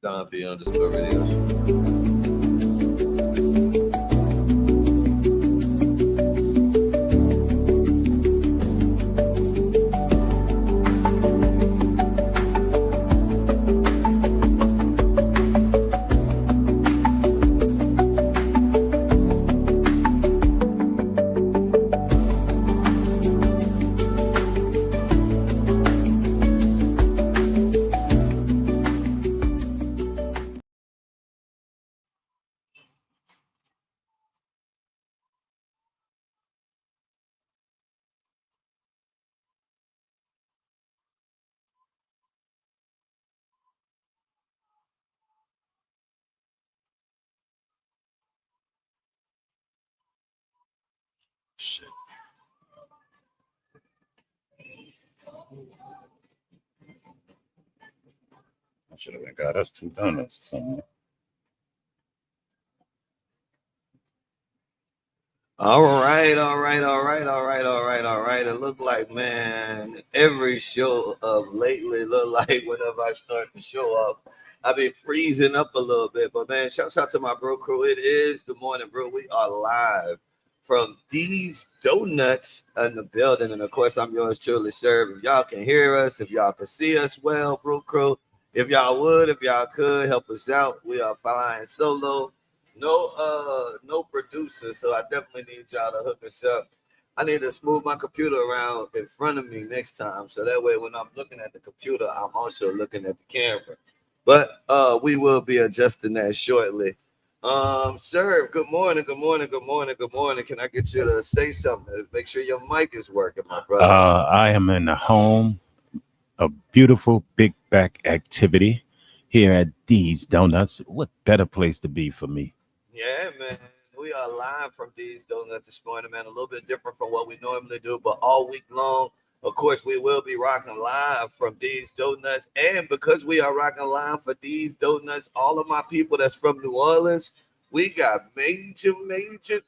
Don P_radio. Shit. I should have got us 2 donuts or something. All right. It looked like, man, every show of lately look like whenever I start to show up, I be freezing up a little bit. But man, shouts out to my bro crew. It is the Morning Brew. We are live from these donuts in the building, and of course, I'm yours truly, sir. If y'all can hear us, if y'all can see us well, bro crew. If y'all could help us out, we are flying solo. No producer, so I definitely need y'all to hook us up. I need to smooth my computer around in front of me next time, so that way when I'm looking at the computer, I'm also looking at the camera. But we will be adjusting that shortly. Sir, good morning. Can I get you to say something? Make sure your mic is working, my brother. I am in the home of beautiful big back activity here at D's Donuts. What better place to be for me? Yeah, man. We are live from these donuts this morning, man. A little bit different from what we normally do, but all week long, of course, we will be rocking live from these donuts. And because we are rocking live for these donuts, all of my people that's from New Orleans, we got major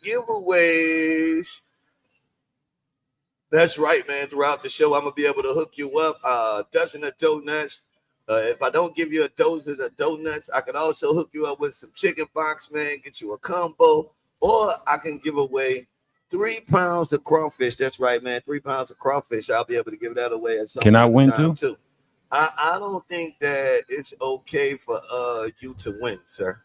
giveaways. That's right, man. Throughout the show, I'm gonna be able to hook you up a dozen of donuts. If I don't give you a dozen of donuts, I can also hook you up with some chicken box, man. Get you a combo, or I can give away 3 pounds of crawfish. That's right, man. 3 pounds of crawfish. I'll be able to give that away at some Can I point in win time too? I don't think that it's okay for you to win, sir.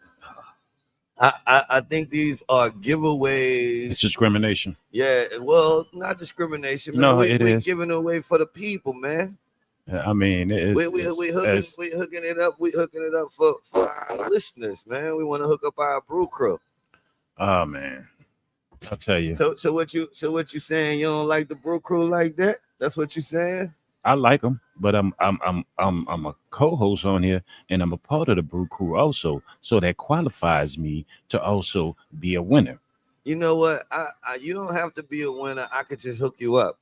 I think these are giveaways. It's discrimination. Yeah, well, not discrimination, man. No, we it we is. giving away for the people, man. I mean, it is. We hooking it up. We hooking it up for our listeners, man. We want to hook up our brew crew. Oh man, I'll tell you. So what you saying? You don't like the brew crew like that? That's what you saying? I like them, but I'm a co-host on here, and I'm a part of the Brew Crew also, so that qualifies me to also be a winner. You know what? You don't have to be a winner. I could just hook you up.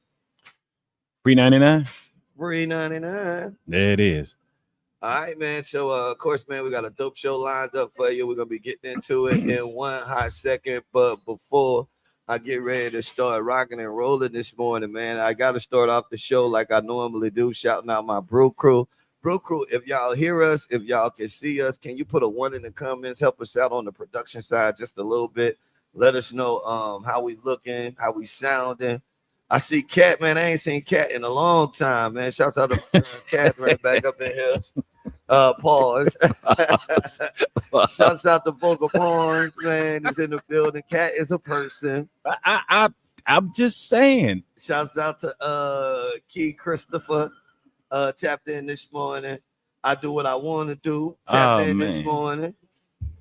$3.99. Free 99. There it is. All right, man. So, of course, man, we got a dope show lined up for you. We're going to be getting into it in one hot second. But before I get ready to start rocking and rolling this morning, man, I got to start off the show like I normally do, shouting out my brew crew. Brew crew, if y'all hear us, if y'all can see us, can you put a 1 in the comments? Help us out on the production side just a little bit. Let us know how we looking, how we sounding. I see Cat, man. I ain't seen Cat in a long time, man. Shouts out to Cat right back up in here. Pause. Shouts out to Vocal Pawns, man. He's in the building. Cat is a person. I'm just saying. Shouts out to Key Christopher. Tapped in this morning. I do what I want to do. Tapped in this morning.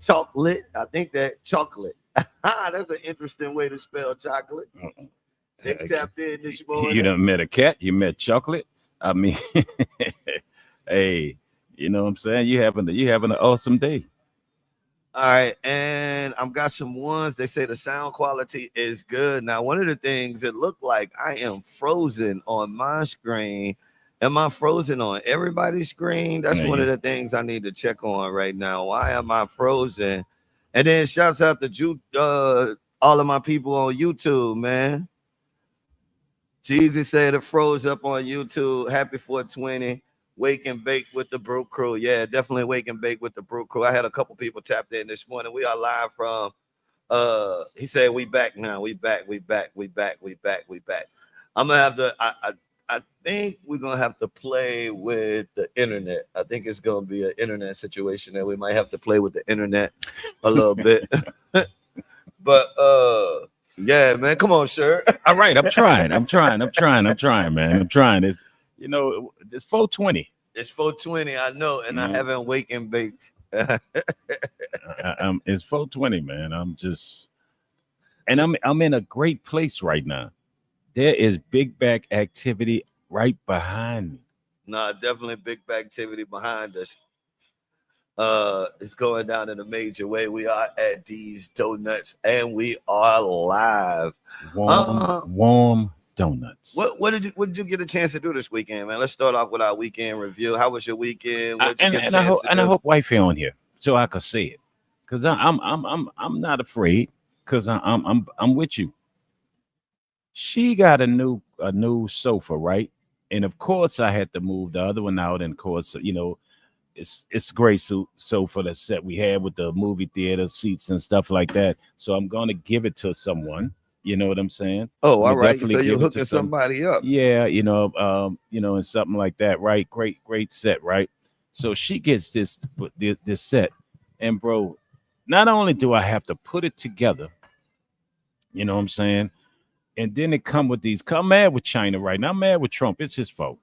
Chocolate. I think that chocolate. That's an interesting way to spell chocolate. They tapped in this morning. You done met a cat. You met chocolate. I mean, hey, you know what I'm saying? You having an awesome day. All right, and I've got some ones. They say the sound quality is good. Now, one of the things it looked like I am frozen on my screen. Am I frozen on everybody's screen? That's one of the things I need to check on right now. Why am I frozen? And then shouts out to all of my people on YouTube, man. Jesus said it froze up on YouTube. Happy 420. Wake and bake with the Brew Crew. Yeah, definitely wake and bake with the Brew Crew. I had a couple people tapped in this morning. We are live from he said we back now. We back, we back, we back, we back, we back. I'm gonna have to I think we're gonna have to play with the internet. I think it's gonna be an internet situation that we might have to play with the internet a little bit. But yeah, man, come on, sure. All right, I'm trying, man. I'm trying. It's it's 420. It's 420, I know, and I haven't wake and bake. It's 420, man. I'm in a great place right now. There is big back activity right behind me. Nah, definitely big activity behind us. It's going down in a major way. We are at D's Donuts and we are live. Warm donuts. What did you get a chance to do this weekend, man? Let's start off with our weekend review. How was your weekend? I hope wifey on here so I could say it, because I'm not afraid, because I'm with you. She got a new sofa, right? And of course I had to move the other one out, and of course it's great sofa that set we had with the movie theater seats and stuff like that. So I'm gonna give it to someone. You know what I'm saying? Oh, all right. So you're hooking somebody up. Yeah, and something like that, right? Great set, right? So she gets this set, and bro, not only do I have to put it together, you know what I'm saying, and then it come with these. I'm mad with China right now. I'm mad with Trump. It's his fault.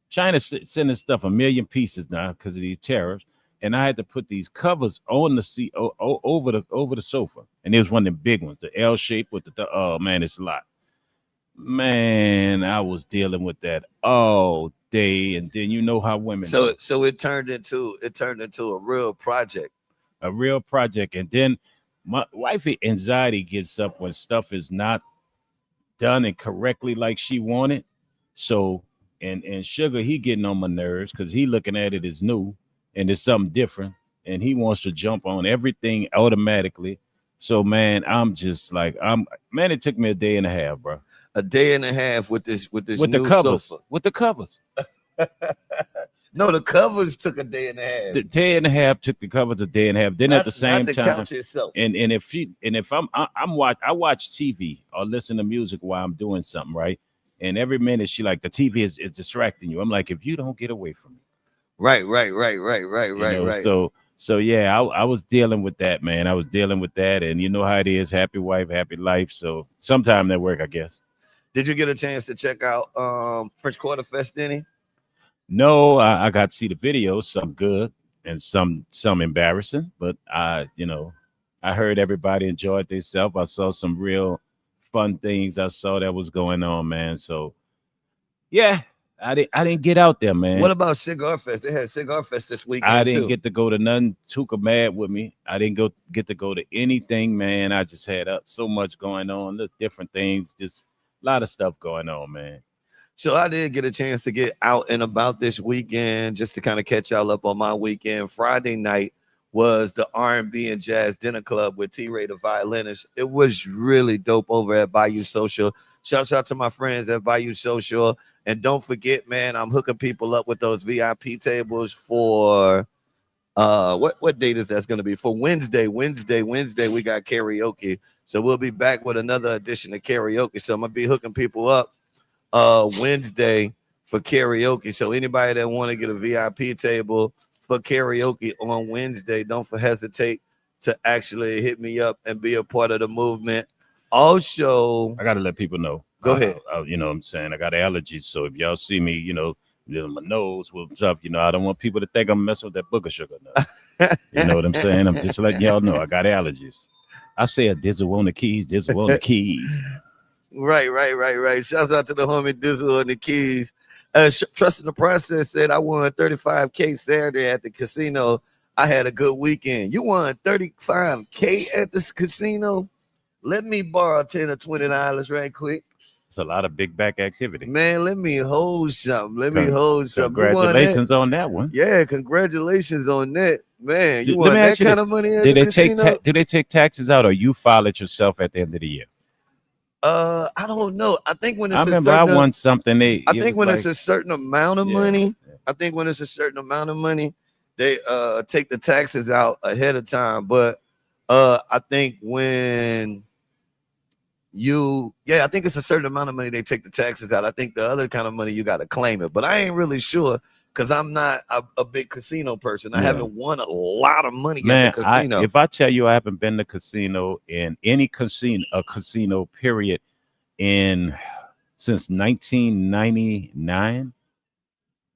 China's sending stuff a million pieces now because of these tariffs, and I had to put these covers on the seat over the sofa, and there's one of the big ones, the L shape with the oh man, it's a lot. Man, I was dealing with that all day, and then you know how women. So it turned into a real project. And then my wifey anxiety gets up when stuff is not done and correctly like she wanted. So and Sugar, he getting on my nerves because he looking at it as new and it's something different, and he wants to jump on everything automatically. So man, I'm just like it took me a day and a half, bro. A day and a half with this with new the covers. sofa. With the covers. No, the covers took a day and a half. The day and a half took the covers a day and a half. Then at the same time, couch itself. And if I watch TV or listen to music while I'm doing something, right? And every minute she like the TV is distracting you. I'm like, if you don't get away from me. Right. So yeah, I was dealing with that, man. I was dealing with that, and you know how it is. Happy wife, happy life. So sometime that work, I guess. Did you get a chance to check out French Quarter Fest, Denny? No, I got to see the videos, some good and some embarrassing, but I heard everybody enjoyed themselves. I saw some real fun things. I saw that was going on, man. So yeah, I didn't get out there, man. What about Cigar Fest? They had Cigar Fest this weekend. I didn't get to go to none. Tuka mad with me. I didn't get to go to anything, man. I just had so much going on, different things, just a lot of stuff going on, man. So I did get a chance to get out and about this weekend, just to kind of catch y'all up on my weekend. Friday night was the R&B and Jazz Dinner Club with T-Ray the violinist. It was really dope over at Bayou Social. Shouts out to my friends at Bayou Social. And don't forget, man, I'm hooking people up with those VIP tables for what date is that's going to be? For Wednesday. Wednesday, we got karaoke. So we'll be back with another edition of karaoke. So I'm going to be hooking people up Wednesday for karaoke. So anybody that want to get a VIP table for karaoke on Wednesday, don't hesitate to actually hit me up and be a part of the movement. Also, I got to let people know. Go ahead. You know what I'm saying? I got allergies. So if y'all see me, my nose will up. I don't want people to think I'm messing with that booger sugar. No. You know what I'm saying? I'm just letting y'all know I got allergies. I say a dizzle on the keys, dizzle on the keys. Right. Shouts out to the homie Dizzle on the keys. Trust in the Process said, I won $35K Saturday at the casino. I had a good weekend. You won $35K at this casino? Let me borrow $10 or $20 right quick. It's a lot of big back activity. Man, let me hold something. Congratulations on that one. Yeah, congratulations on that. Man, you want that kind of money at the casino? Do they take taxes out, or you file it yourself at the end of the year? I don't know. I think when I it's a remember I certain, won something. I It think was when it's like, a certain amount of yeah, money, I think when it's a certain amount of money, they take the taxes out ahead of time. But I think when I think it's a certain amount of money they take the taxes out. I think the other kind of money you got to claim it, but I ain't really sure because I'm not a big casino person. I yeah. haven't won a lot of money at the Man, I casino. if I tell you I haven't been to casino in any casino period in since 1999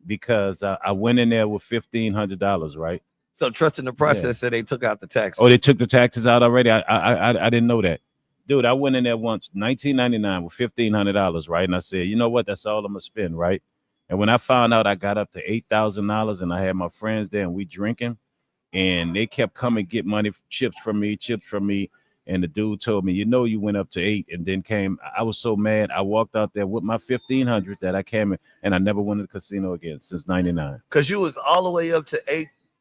because I went in there with $1,500, right? So trusting the Yeah. process that they took out the Oh, they taxes. took the taxes out already. I didn't know that, dude. I went in there once, 1999, with $1,500, right? And I said, you know what? That's all I'm gonna spend, right? And when I found out I got up to $8,000, and I had my friends there, and we drinking, and they kept coming get money, chips from me. And the dude told me, you know, you went up to eight, and then came. I was so mad. I walked out there with my 1,500 that I came in, and I never went to the casino again since '99. Because you was all the way up to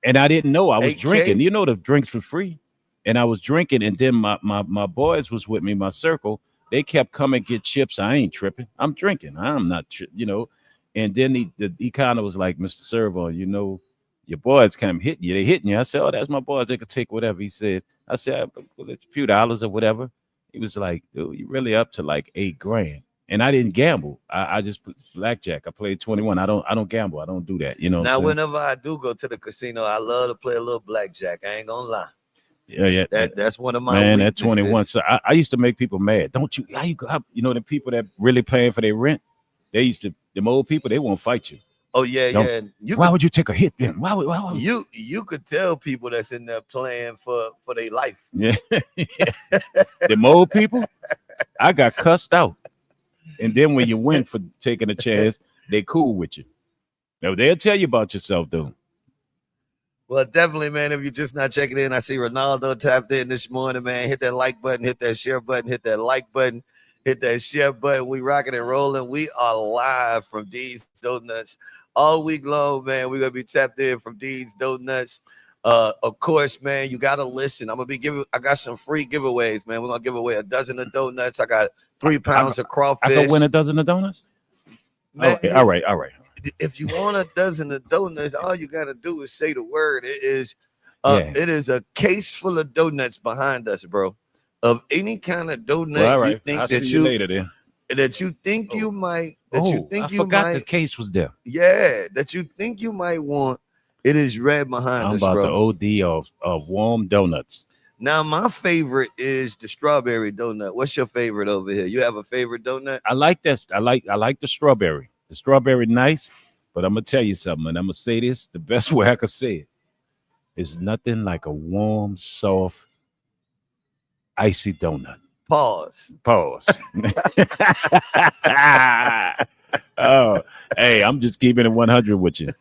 And I didn't know I was eight drinking. k. You know, the drinks were free, and I was drinking. And then my boys was with me, my circle. They kept coming get chips. I ain't tripping. I'm drinking. I'm not, And then he kind of was like, Mr. Servo, you know, your boys come hitting you. They hitting you. I said, oh, that's my boys. They could take whatever. He said, I said, well, it's a few dollars or whatever. He was like, dude, you really up to like 8 grand. And I didn't gamble. I just put blackjack. I played 21. I don't gamble. I don't do that. You know what I'm Now, saying? whenever I do go to the casino, I love to play a little blackjack. I ain't gonna lie. Yeah, yeah. That's one of my Man, at 21. weaknesses. So I used to make people mad. Don't you? The people that really paying for their rent, they used to, them old people, they won't fight you. Oh yeah, Don't. yeah. Why would you take a hit then? Why would You could tell people that's in there playing for their life. yeah. Them old people, I got cussed out. And then when you win for taking a chance, they cool with you. Now they'll tell you about yourself though. Well, definitely, man. If you're just not checking in, I see Ronaldo tapped in this morning, man. Hit that like button, hit that share button, hit that like button, hit that share button. We rocking and rolling. We are live from D's Donuts all week long, man. We're gonna be tapped in from D's Donuts. Of course, man, you gotta listen. I'm gonna be giving. I got some free giveaways, man. We're gonna give away a dozen of donuts. I got 3 pounds of I go win crawfish. a dozen of donuts. Man, Okay, all right, all right. if you want a dozen of donuts, all you gotta do is say the word. Yeah. It is a case full of donuts behind us, bro. Of any kind of Well, all donut you right. think I'll see you later then. that you think Oh, you might I forgot the case was there. yeah, that you think you might want, it is right behind I'm us, about the bro. OD of warm donuts. Now my favorite is the strawberry donut. What's your favorite over here? You have a favorite donut? I like this. I like the strawberry. The strawberry nice, but I'm gonna tell you something, and I'm gonna say this the best way I could say it. Is nothing like a warm, soft, icy donut. Pause. Pause. Oh, hey, I'm just keeping it 100 with you.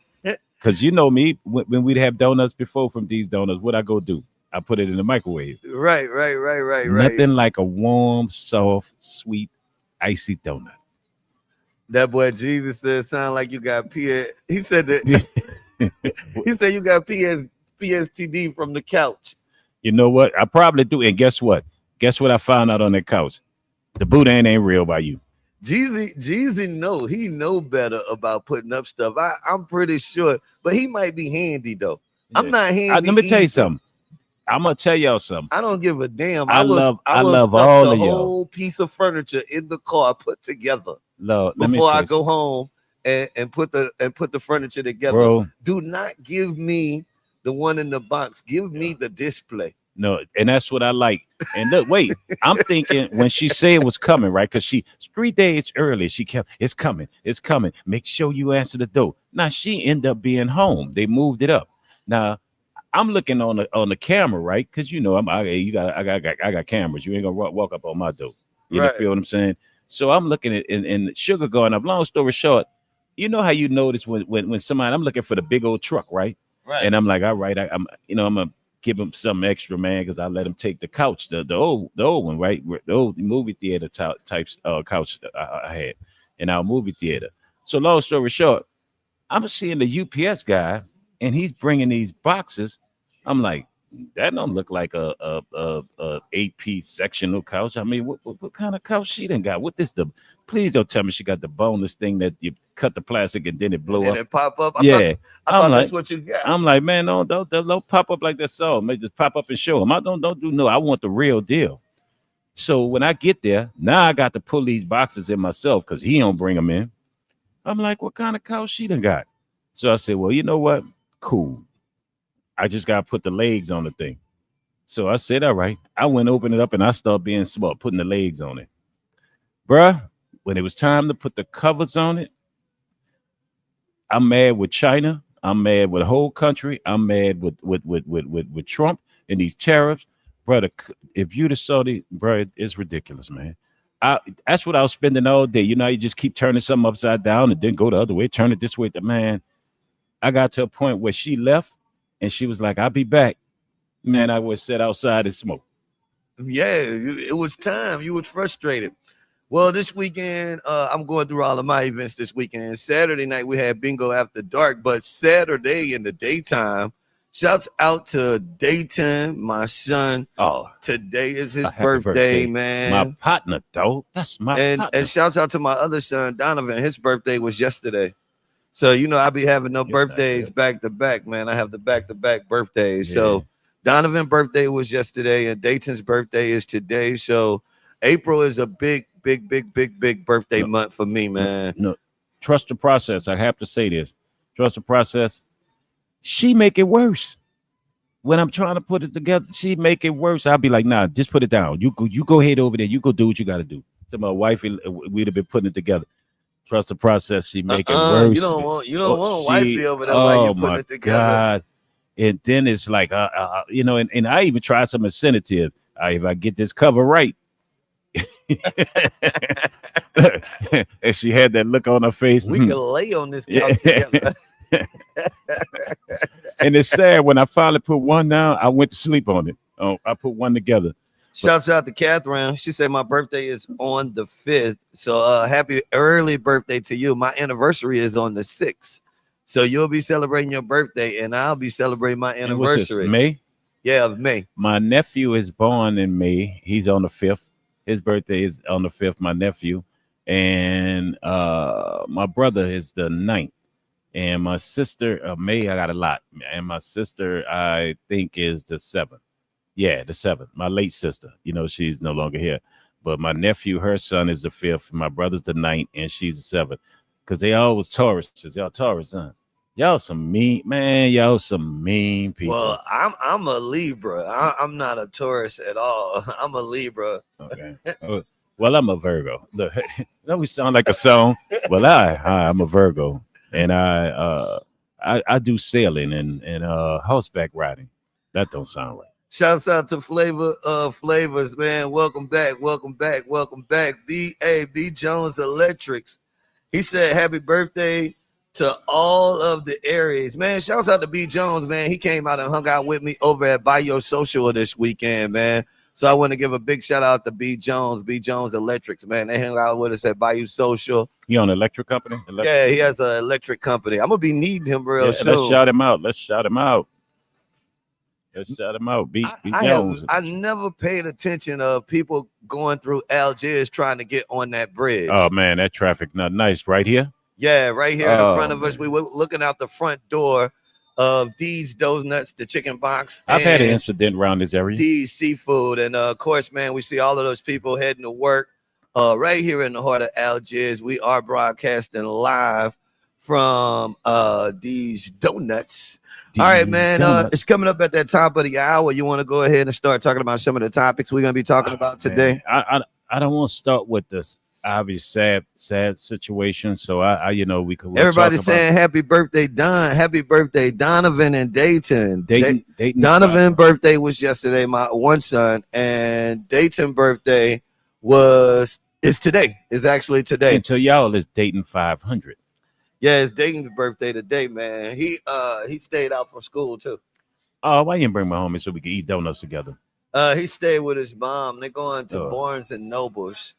Cause you know me, when we'd have donuts before from these donuts, what I go do? I put it in the microwave. Right. Nothing like a warm, soft, sweet, icy donut. That boy Jesus said sound like you got PS. He said that he said you got PSTD from the couch. You know what? I probably do. And guess what? Guess what I found out on that couch? The boudin ain't real by you. Jeezy know he know better about putting up stuff. I'm pretty sure, but he might be handy though. I'm Yeah. not handy Let me tell you either. something. I'm gonna tell y'all something. I don't give a damn. I I was love stuff all the of y'all. whole piece of furniture in the car put together Love, let me before tell I you, go home and put the furniture together. bro. Do not give me the one in the box. Give me the display. No, and that's what I like. And look, wait, I'm thinking when she said it was coming, right? Because she 3 days early, she kept, it's coming, it's coming. Make sure you answer the door. Now she ended up being home. They moved it up. Now I'm looking on the camera, right? Because you know I got cameras. You ain't gonna walk up on my door. You know, Right. feel what I'm saying? So I'm looking at and sugar going up. Long story short, you know how you notice when somebody I'm looking for the big old truck, right? Right. And I'm like, all right, I'm gonna give him something extra, man, because I let him take the couch, the old one, right? The old movie theater types couch that I had in our movie theater. So long story short, I'm seeing the UPS guy, and he's bringing these boxes. I'm like, That don't look like a 8-piece sectional couch. I mean, what kind of couch she done got? What this the? Please don't tell me she got the boneless thing that you cut the plastic and then it And blow then up. it pop up. Yeah, I I'm thought that's like, what you got. I'm like, man, don't pop up like that. So may just pop up and show them. I don't do no. I want the real deal. So when I get there, now I got to pull these boxes in myself because he don't bring them in. I'm like, what kind of couch she done got? So I said, well, you know what? Cool. I just gotta put the legs on the thing. So I said, all right. I went open it up and I started being smart, putting the legs on it. Bruh, when it was time to put the covers on it, I'm mad with China. I'm mad with the whole country. I'm mad with Trump and these tariffs. Brother, if you'd have saw the bro, it's ridiculous, man. I that's what I was spending all day. You know, you just keep turning something upside down and then go the other way, turn it this way. Man, I got to a point where she left and she was like, I'll be back. Man, I was sit outside and smoke. Yeah, it was time. You was frustrated. Well, this weekend, I'm going through all of my events this weekend. Saturday night, we had bingo after dark, but Saturday in the daytime, shouts out to Dayton, my son. Oh, Today is his a happy birthday, birthday. My man. partner, dog. That's my And partner. shouts out to my other son, Donovan. His birthday was yesterday. So, I be having no It's not birthdays good. back to back, man. I have the back to back birthdays. Yeah. So, Donovan's birthday was yesterday, and Dayton's birthday is today. So, April is a big, big, big, big, big birthday No, month for me, no, man. no. Trust the process. I have to say this. Trust the process. She make it worse. When I'm trying to put it together, she make it worse. I'll be like, nah, just put it down. You go ahead over there. You go do what you got to do. So my wife, we'd have been putting it together. Trust the process. She make it You worse. don't want Oh, wifey she. over there while you Oh putting my it together. God. And then it's like, and I even tried some incentive. If I get this cover right, and she had that look on her face. We can lay on this Yeah. couch together. And it's sad when I finally put one down, I went to sleep on it. Oh, I put one together. But Shouts out to Catherine. She said my birthday is on the 5th. So happy early birthday to you. My anniversary is on the 6th. So you'll be celebrating your birthday and I'll be celebrating my and what's this? anniversary. May? Yeah, of May. My nephew is born in May. He's on the 5th. His birthday is on the 5th, my nephew. And my brother is the 9th. And my sister, May, I got a lot. And my sister, I think, is the 7th. Yeah, the 7th. My late sister. She's no longer here. But my nephew, her son is the 5th. My brother's the 9th, and she's the 7th. Because they always Tauruses. Y'all Taurus, huh? Y'all some mean, man. Y'all some mean people. Well, I'm a Libra. I'm not a Taurus at all. I'm a Libra. Okay. Well, I'm a Virgo. Look, that we sound like a song. Well, I'm a Virgo, and I do sailing and horseback riding. That don't sound right. Shouts out to Flavors, man. Welcome back. Welcome back. Welcome back. B Jones Electrics. He said happy birthday to all of the Aries. Man, shouts out to B Jones, man. He came out and hung out with me over at Biosocial this weekend, man. So I want to give a big shout out to B Jones Electrics, man. They hung out with us at Biosocial. You on electric company? Yeah, he has an electric company. I'm gonna be needing him real soon. Let's shout him out. Let's shout him out. Let's shout him out. B Jones. I never paid attention of people going through Algiers trying to get on that bridge. Oh man, that traffic not nice right here. Yeah, right here in front of us. We were looking out the front door of These Donuts, the chicken box. I've had an incident around this area. These Seafood. And of course, man, we see all of those people heading to work right here in the heart of Algiers. We are broadcasting live from These Donuts. All right, man. It's coming up at that top of the hour. You want to go ahead and start talking about some of the topics we're going to be talking about today? I don't want to start with this obvious sad situation. So we could. Everybody's saying happy birthday, Don. Happy birthday, Donovan and Dayton. Dayton Donovan's birthday was yesterday, my one son, and Dayton's birthday is today. Is actually today. And so y'all is Dayton 500. Yeah, it's Dayton's birthday today, man. He stayed out from school too. Oh, why you didn't bring my homie so we could eat donuts together? He stayed with his mom. They're going to Barnes and Nobles.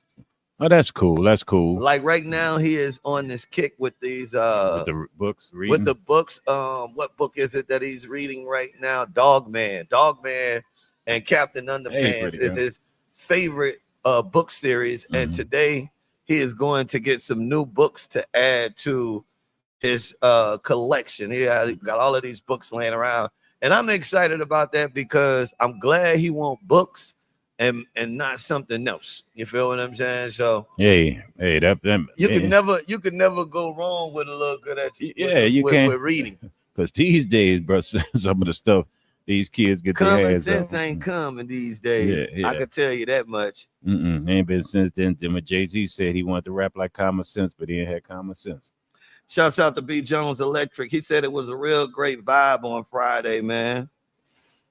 Oh, that's cool. That's cool. Like right now, he is on this kick with these With the books with reading. the books. What book is it that he's reading right now? Dog Man. Dog Man and Captain Hey, Underpants pretty is girl. his favorite book series. And Hmm. today he is going to get some new books to add to his collection. Got all of these books laying around. And I'm excited about that because I'm glad he want books and not something else. You feel what I'm saying? So Hey, that man. you could never go wrong with a little good Yeah, you can. with reading. Because these days, bro, some of the stuff these kids get their Common hands sense on. ain't coming these Yeah, days. I yeah. could tell you that much. Ain't been since then when Jay Z said he wanted to rap like common sense, but he ain't had common sense. Shouts out to B Jones Electric. He said it was a real great vibe on Friday, man.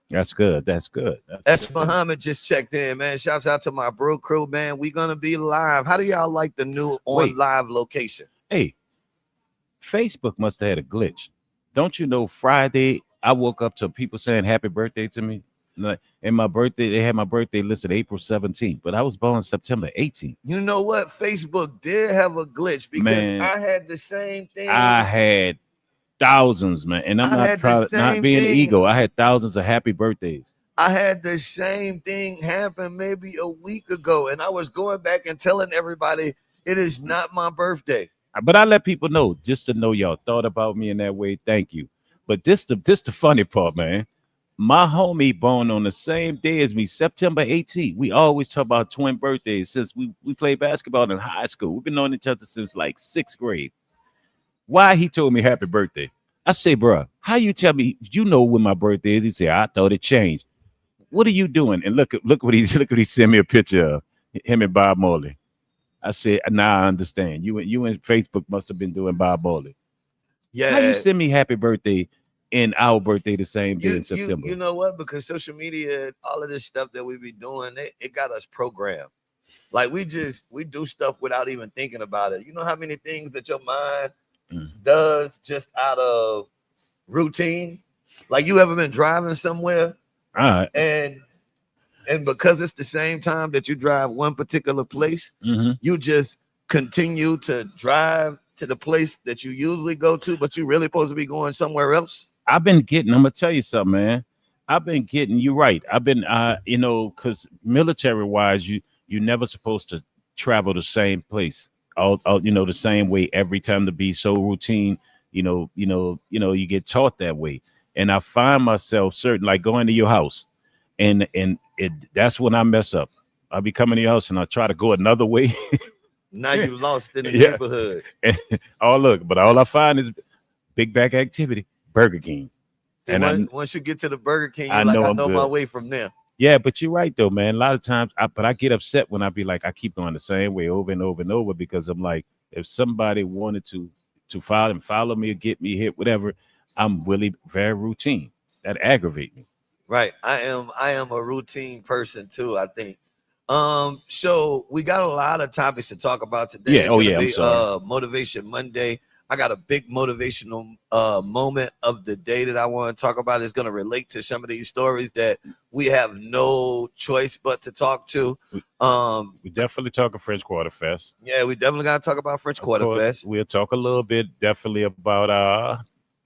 That's good. That's good. That's S. good. Muhammad just checked in, man. Shouts out to my bro crew, man. We gonna be live. How do y'all like the new on Wait, live location? hey, Facebook must have had a glitch. Don't you know Friday I woke up to people saying happy birthday to me? Like, and my birthday, they had my birthday listed April 17th, but I was born September 18th. You know what? Facebook did have a glitch because Man, I had the same I thing. had thousands, man. And I'm I not had the proud, not same being thing. ego. I had thousands of happy birthdays. I had the same thing happen maybe a week ago, and I was going back and telling everybody it is not my birthday. But I let people know just to know y'all thought about me in that way. Thank you. But this the funny part, man. My homie born on the same day as me, September 18th. We always talk about twin birthdays since we played basketball in high school. We've been knowing each other since like sixth grade. Why he told me happy birthday? I say, bro, how you tell me you know when my birthday is? He said, I thought it changed. What are you doing? And look what he look what he sent me a picture of him and Bob Marley. I said, now I understand. You and Facebook must have been doing Bob Marley. How you Yeah, send me happy birthday and our birthday the same day in you September? know what? Because social media, all of this stuff that we be doing, it got us programmed. Like we do stuff without even thinking about it. You know how many things that your mind Mm. does just out of routine? Like you ever been driving somewhere All right. and because it's the same time that you drive one particular place, Mm-hmm. you just continue to drive to the place that you usually go to, but you really supposed to be going somewhere else. I've been getting. I'm gonna tell you something, man. I've been getting. You right. I've been. Because military wise, you never supposed to travel the same place. All the same way every time to be so routine. You get taught that way. And I find myself certain, like going to your house, and that's when I mess up. I be coming to your house and I try to go another way. Now you lost in the Yeah. neighborhood. Oh look, but all I find is big back activity, Burger King, See, and once you get to the Burger King, I you're like, know I I'm know my good. way from there. Yeah, but you're right though, man. A lot of times, I get upset when I be like, I keep going the same way over and over and over because I'm like, if somebody wanted to follow me or get me hit, whatever, I'm really very routine. That aggravate me. Right. I am a routine person too, I think. So we got a lot of topics to talk about today. Yeah. It's Oh gonna yeah. I'm be sorry. Motivation Monday. I got a big motivational moment of the day that I want to talk about. It's gonna relate to some of these stories that we have no choice but to talk to. We, Um, we definitely talking French Quarter Fest. yeah, we definitely gotta talk about French Of Quarter course, Fest. we'll talk a little bit definitely about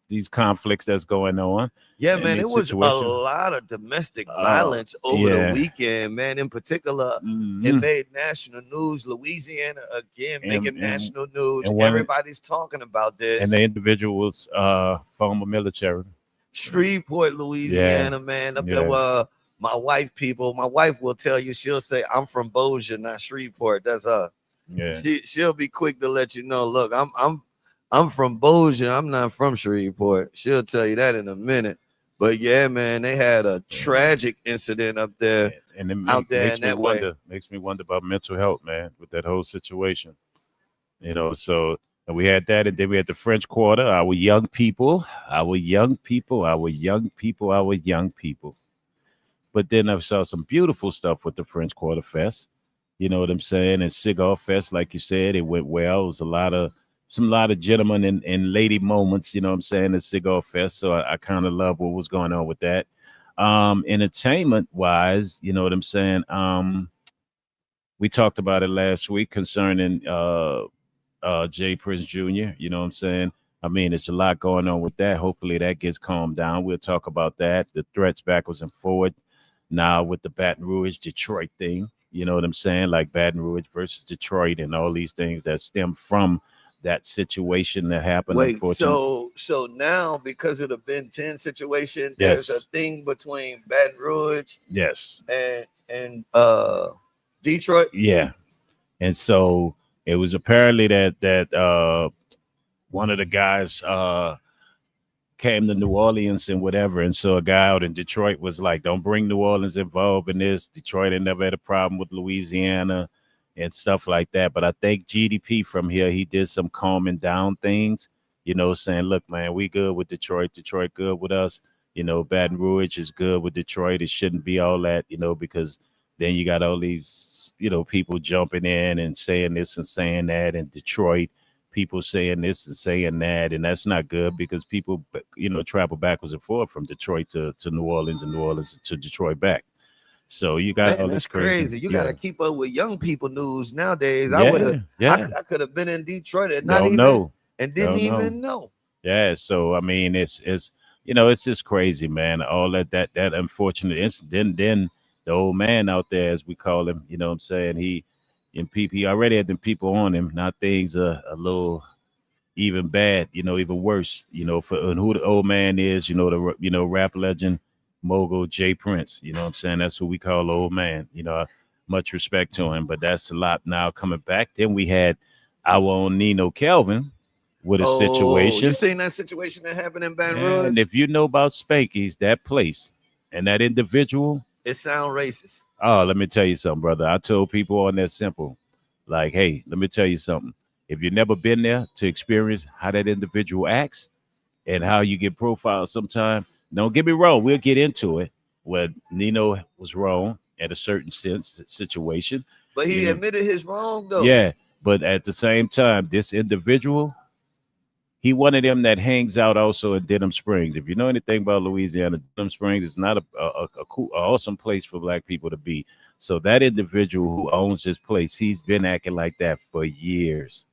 these conflicts that's going on Yeah, and man, the it was a situation. lot of domestic Uh, violence over the yeah. weekend, man. In particular, it Hmm. made national news. Louisiana again And making national news. and one Everybody's talking about and this. the individual was former military. Shreveport, Yeah, Louisiana, man. Up there, yeah, my wife people. My wife will tell you. She'll say, "I'm from Bossier, not Shreveport." That's her. yeah. She'll be quick to let you know. Look, I'm from Bossier. I'm not from Shreveport. She'll tell you that in a minute. But yeah, man, they had a tragic incident up there, And it out there makes in me that way. wonder about mental health, man, with that whole situation. So and we had that, and then we had the French Quarter. Our young people, our young people, our young people, our young people. But then I saw some beautiful stuff with the French Quarter Fest. You know what I'm saying? And Cigar Fest, like you said, it went well. It was a lot of gentlemen and lady moments, you know what I'm saying, at Cigar Fest. So I kind of love what was going on with that. Entertainment wise, you know what I'm saying? We talked about it last week concerning Jay Prince Jr. You know what I'm saying? I mean, it's a lot going on with that. Hopefully that gets calmed down. We'll talk about that. The threats backwards and forward. Now with the Baton Rouge Detroit thing, you know what I'm saying? Like Baton Rouge versus Detroit and all these things that stem from that situation that happened, Wait, unfortunately. so now because of the Ben 10 situation, there's a Yes. thing between Baton Rouge Yes. and Detroit. Yeah. And so it was apparently that one of the guys came to New Orleans and whatever. And so a guy out in Detroit was like, don't bring New Orleans involved in this. Detroit had never had a problem with Louisiana and stuff like that. But I think GDP from here, he did some calming down things, you know, saying, look, man, we good with Detroit. Detroit good with us. You know, Baton Rouge is good with Detroit. It shouldn't be all that, you know, because then you got all these, you know, people jumping in and saying this and saying that in Detroit, people saying this and saying that, and that's not good because people, you know, travel backwards and forth from Detroit to New Orleans and New Orleans to Detroit back. So you got Man, all that's this crazy, crazy. You got yeah, to keep up with young people news nowadays. yeah, yeah. I could have been in Detroit and not Don't even know, and didn't don't know. even know. Yeah, so I mean, it's you know, it's just crazy, man. All that unfortunate incident. Then the old man out there, as we call him, you know, what I'm saying he. And people, he already had them people on him. Now things are a little even bad, you know, even worse, you know, for and who the old man is, you know, rap legend mogul Jay Prince, you know what I'm saying? That's who we call the old man, you know, much respect to him, but that's a lot now coming back. Then we had our own Nino Kelvin with a Oh, you situation. seen that situation that happened in Baton And Rouge? if you know about Spanky's, that place and that individual, It sound racist. oh, let me tell you something, brother. I told people on that simple, like, hey, let me tell you something. If you've never been there to experience how that individual acts and how you get profiled sometime, don't get me wrong, we'll get into it. Where Nino was wrong at a certain sense situation, But you he know. admitted his wrong though. Yeah. But at the same time, this individual, he one of them that hangs out also in Denham Springs. If you know anything about Louisiana, Denham Springs is not a cool, awesome place for black people to be. So that individual who owns this place, he's been acting like that for years.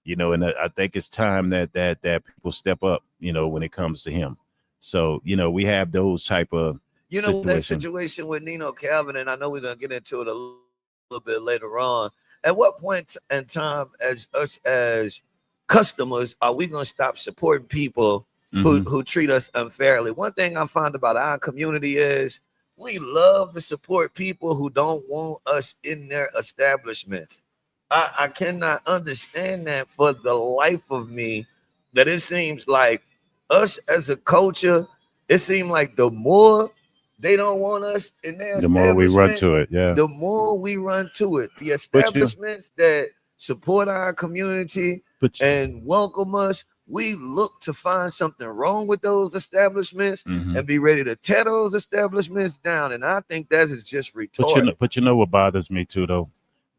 You know, and I think it's time that people step up. You know, when it comes to him. So you know, we have those type of You know what that situations. situation with Nino Calvin, and I know we're gonna get into it a little bit later on. At what point in time, as us as customers, are we gonna stop supporting people Hmm. who treat us unfairly? One thing I find about our community is we love to support people who don't want us in their establishments. I cannot understand that for the life of me. That it seems like us as a culture, it seems like the more they don't want us in their The more we run establishment, to it, yeah. the more we run to it. The But you, establishments that support our community but and welcome us, we look to find something wrong with those establishments mhm. and be ready to tear those establishments down. And I think that is just retarded. But you know what bothers me too, though,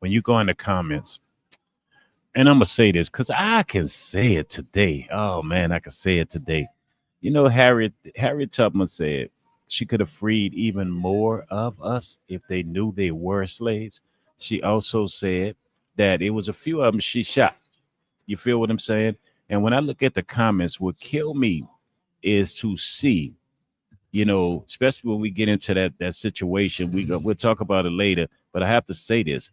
when you go in the comments, and I'm gonna say this because I can say it today. Oh man, I can say it today. You know, Harriet Tubman said she could have freed even more of us if they knew they were slaves. She also said that it was a few of them she shot. You feel what I'm saying? And when I look at the comments, what killed me is to see, you know, especially when we get into that situation. We'll talk about it later. But I have to say this: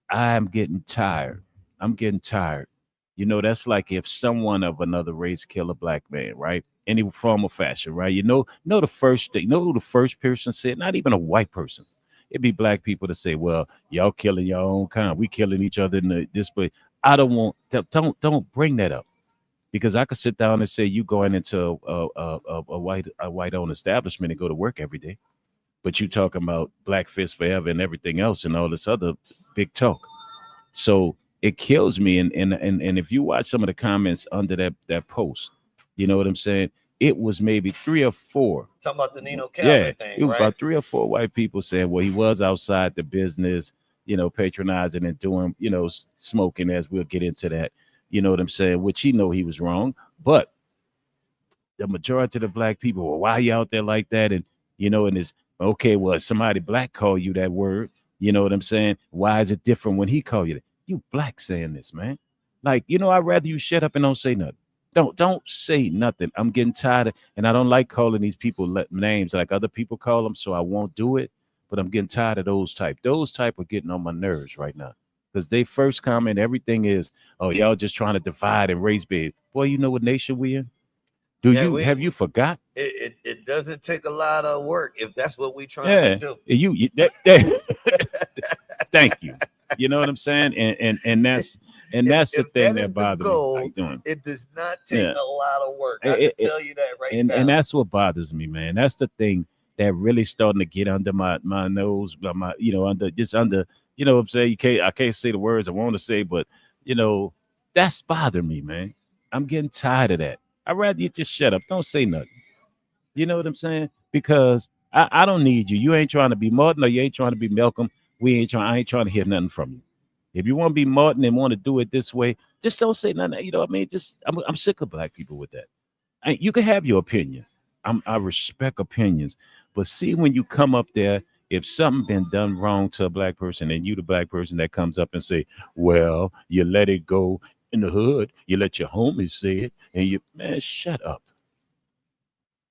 I'm getting tired. I'm getting tired. You know, that's like if someone of another race kill a black man, right? Any form or fashion, right? You know the first thing, you know who the first person said, not even a white person. It'd be black people to say, well, y'all killing your own kind. We killing each other in this way. I don't want don't bring that up because I could sit down and say you going into a white owned establishment and go to work every day, but you talking about black fist forever and everything else and all this other big talk. So it kills me. And if you watch some of the comments under that post, you know what I'm saying? It was maybe three or four. Talking about the Nino Yeah, Calvin thing, it was right? about three or four white people saying, well, he was outside the business, you know, patronizing and doing, you know, smoking, as we'll get into that. You know what I'm saying? Which he know he was wrong. But the majority of the black people, well, why you out there like that? And, you know, and it's okay, well, somebody black call you that word. You know what I'm saying? Why is it different when he call you that? You black saying this, man. Like, I'd rather you shut up and don't say nothing. Don't say nothing. I'm getting tired of, and I don't like calling these people names like other people call them, so I won't do it. But I'm getting tired of those type. Those type are getting on my nerves right now. Because they first comment, everything is, oh, y'all just trying to divide and raise big. Boy, you know what nation we in? Do Yeah, you have you forgot? it doesn't take a lot of work if that's what we trying to Yeah. do. Thank you. You know what I'm saying? And that's the If thing that that is the bothered me. How you goal, doing? it does not take Yeah. a lot of work. I can It, it, tell you that right and now. that's what bothers me, man. That's the thing that really starting to get under my nose, my under just under. You know what I'm saying? I can't say the words I want to say, but you know that's bothering me, man. I'm getting tired of that. I'd rather you just shut up. Don't say nothing. You know what I'm saying? Because I don't need you. You ain't trying to be Martin or you ain't trying to be Malcolm. I ain't trying to hear nothing from you. If you want to be Martin and want to do it this way, just don't say nothing. You know what I mean? I'm sick of black people with that. You can have your opinion. I respect opinions, but see when you come up there, if something been done wrong to a black person, and you the black person that comes up and say, "Well, you let it go in the hood, you let your homies say it, and you man, shut up."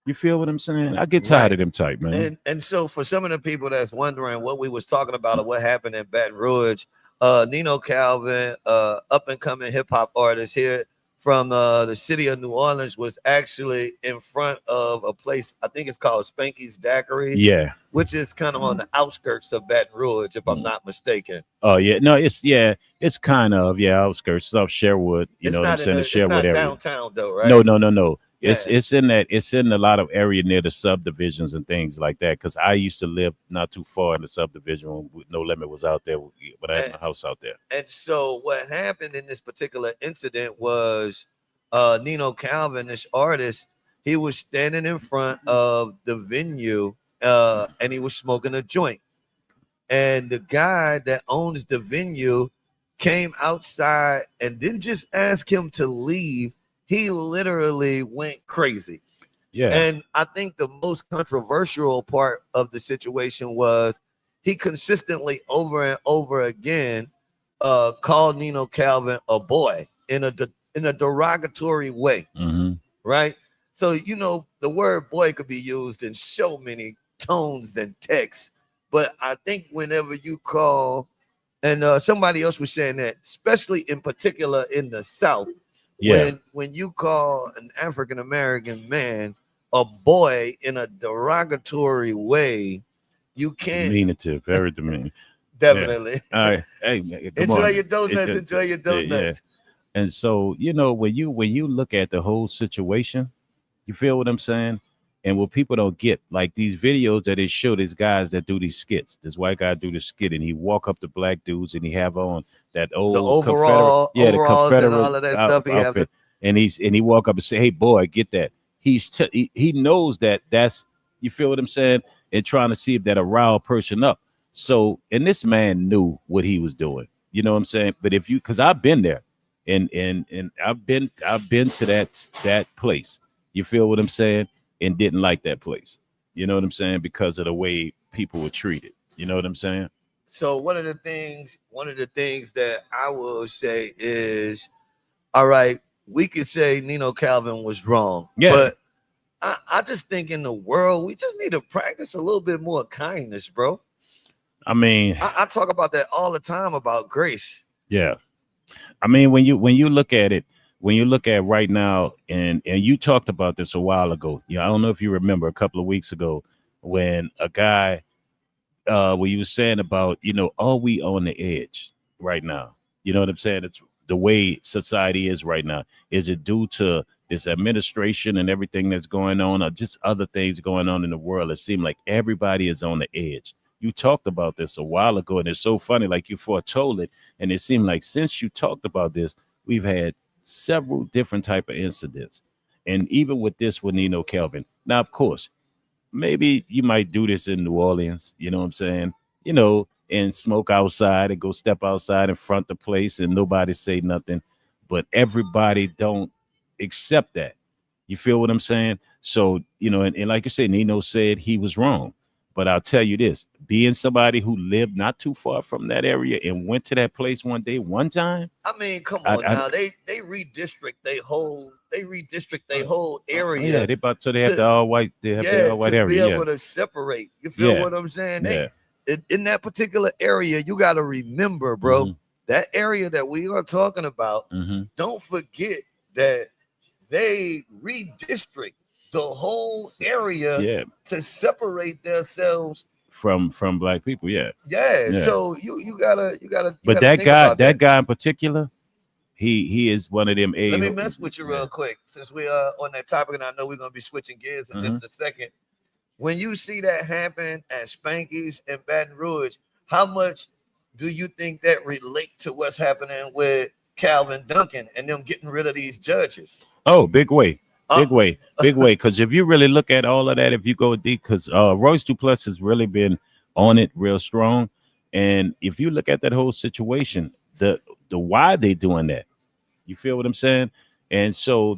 You feel what I'm saying? I get tired Right. of them type, man. And so for some of the people that's wondering what we was talking about or what happened in Baton Rouge, Nino Calvin, up and coming hip hop artist here from the city of New Orleans, was actually in front of a place, I think it's called Spanky's Daiquiris, Yeah. which is kind of on the outskirts of Baton Rouge, if I'm not mistaken. Oh yeah. No, it's kind of outskirts of Sherwood. You know what I'm saying? The It's Sherwood not area. downtown though, right? No. It's Yeah. it's in that it's in a lot of area near the subdivisions and things like that. Because I used to live not too far in the subdivision when No Limit was out there, but I had And, my house out there. and so what happened in this particular incident was Nino Calvin, this artist, he was standing in front of the venue and he was smoking a joint. And the guy that owns the venue came outside and didn't just ask him to leave. He literally went crazy. Yeah. And I think the most controversial part of the situation was he consistently over and over again called Nino Calvin a boy in a derogatory way, Mm-hmm. right? So the word boy could be used in so many tones and texts, but I think whenever you call, and somebody else was saying that, especially in particular in the South, Yeah. when you call an African American man a boy in a derogatory way, you can't. Diminutive, very diminutive. Yeah. Definitely. All right. Hey, good Enjoy morning. your donuts. Enjoy your Yeah. donuts. And so, when you look at the whole situation, you feel what I'm saying? And what people don't get, like these videos that they show these guys that do these skits. This white guy do the skit and he walk up to black dudes and he have on that The old Confederate, the overalls and Confederate all of that stuff. He have the outfit. And he walk up and say, "Hey boy, get that." He knows that's you feel what I'm saying? And trying to see if that arouse person up. So, and this man knew what he was doing. You know what I'm saying? But if you, because I've been there, and I've been to that place. You feel what I'm saying? And didn't like that place. You know what I'm saying? Because of the way people were treated. You know what I'm saying? So one of the things that I will say is, all right, we could say Nino Calvin was wrong, Yeah. but I just think in the world we just need to practice a little bit more kindness, bro. I mean, I talk about that all the time about grace. yeah. I mean, when you look at it, when you look at right now, and you talked about this a while ago. I don't know if you remember a couple of weeks ago when a guy what you were saying about, are we on the edge right now? You know what I'm saying? It's the way society is right now. Is it due to this administration and everything that's going on, or just other things going on in the world? It seems like everybody is on the edge. You talked about this a while ago, and it's so funny, like you foretold it. And it seemed like since you talked about this, we've had several different type of incidents. And even with this with Nino Kelvin. Now, of course, maybe you might do this in New Orleans, you know what I'm saying? And smoke outside and go step outside in front of the place and nobody say nothing. But everybody don't accept that. You feel what I'm saying? So, and like you said, Nino said he was wrong. But I'll tell you this: being somebody who lived not too far from that area and went to that place one day, one time, I mean, come I, on I now. They redistrict they whole yeah, area they about so they have to the all white, they have the yeah, all white to be area, able to separate. You feel yeah, what I'm saying? They yeah, in that particular area, you got to remember, yeah. bro, that area that we are talking about. Mm-hmm. Don't forget that they redistrict the whole area Yeah, to separate themselves. from black people, yeah, Yeah, yeah. so you But gotta think about that that. guy in particular, he is one of them Let a me mess with you yeah. real quick since we are on that topic, and I know we're gonna be switching gears in Mm-hmm. just a second. When you see that happen at Spanky's and Baton Rouge, how much do you think that relate to what's happening with Calvin Duncan and them getting rid of these judges? Oh, big way, Uh, big way, big way. Because if you really look at all of that, if you go deep, because Royce Duplessis has really been on it real strong, and if you look at that whole situation, the why they doing that, you feel what I'm saying? And so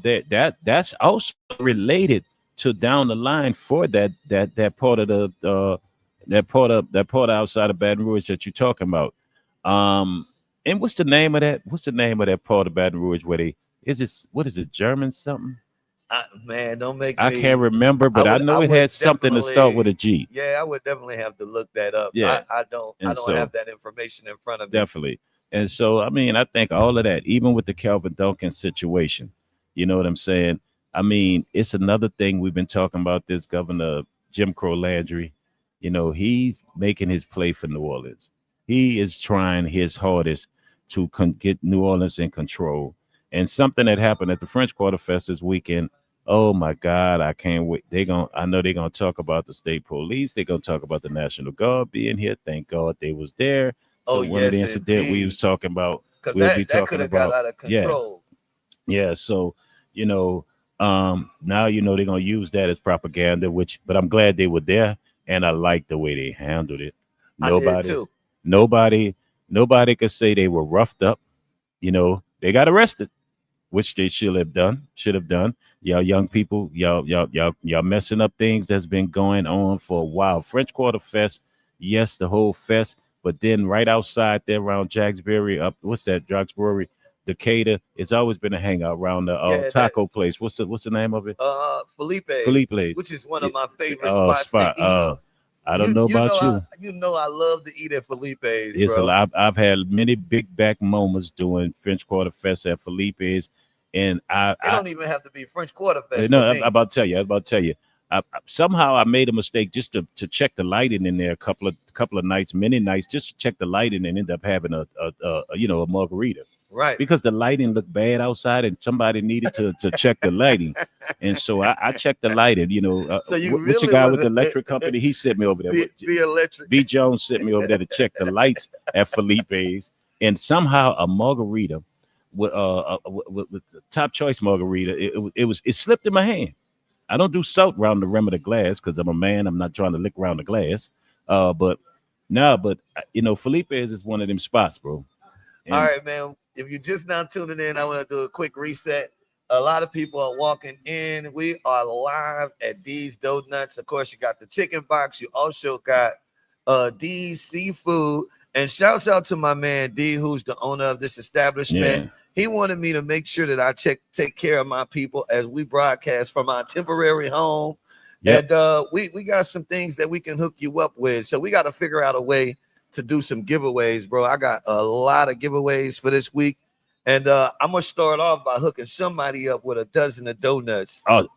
that's also related to down the line for that part of the that part outside of Baton Rouge that you're talking about. And what's the name of that? What's the name of that part of Baton Rouge where they is it what is it German something? man, don't make I can't me. remember, I but I would, I know it would had something to start with definitely, a G. yeah, I would definitely have to look that up. Yeah, I and don't so have that information in front of me. definitely. And so, I mean, I think all of that, even with the Calvin Duncan situation, you know what I'm saying? I mean, it's another thing we've been talking about this Governor Jim Crow Landry. You know, he's making his play for New Orleans. He is trying his hardest to get New Orleans in control. And something that happened at the French Quarter Fest this weekend. Oh my God, I can't wait. I know they're gonna talk about the state police. They're gonna talk about the National Guard being here. Thank God they was there. Oh So one of the yes, incident we was indeed, talking about, because we'll be that could talking have got about. out of Yeah, control. yeah. So, you know, now you know they're gonna use that as propaganda, which but I'm glad they were there and I like the way they handled it. I did Nobody, too. nobody, nobody could say they were roughed up. You know, they got arrested, which they should have done. Y'all young people, y'all messing up things that's been going on for a while. French Quarter Fest, yes, the whole fest, but then right outside there around Jacksbury, up what's that, Jacksbury, Decatur, it's always been a hangout around the Yeah, that taco place. What's the name of it? Felipe's, Philippe's. which is one of It, my favorite oh, spots to spot. eat. I don't know about you. You know I love to eat at Felipe's, It's a bro. lot. I've had many big back moments doing French Quarter Fest at Felipe's, and It don't even have to be French Quarter Fest no, for I'm me. about to tell you. I'm about to tell you. Somehow I made a mistake just to check the lighting in there a couple of nights, many nights, just to check the lighting and end up having a margarita Right. because the lighting looked bad outside and somebody needed to check the lighting, and so I checked the lighting. You know, So you what's your really guy was with the electric company? He sent me over there. be electric. B Jones sent me over there to check the lights at Felipe's, and somehow a margarita with the top choice margarita, it slipped in my hand. I don't do salt around the rim of the glass because I'm a man. I'm not trying to lick around the glass. But no, but Felipe's is one of them spots, bro. All And right, man. If you're just now tuning in, I want to do a quick reset. A lot of people are walking in. We are live at D's Donuts. Of course, you got the chicken box. You also got D's Seafood. And shouts out to my man D, who's the owner of this establishment. yeah, He wanted me to make sure that I take care of my people as we broadcast from our temporary home. yep. And we got some things that we can hook you up with. So we got to figure out a way to do some giveaways, bro. I got a lot of giveaways for this week. And I'm gonna start off by hooking somebody up with a dozen of donuts. There's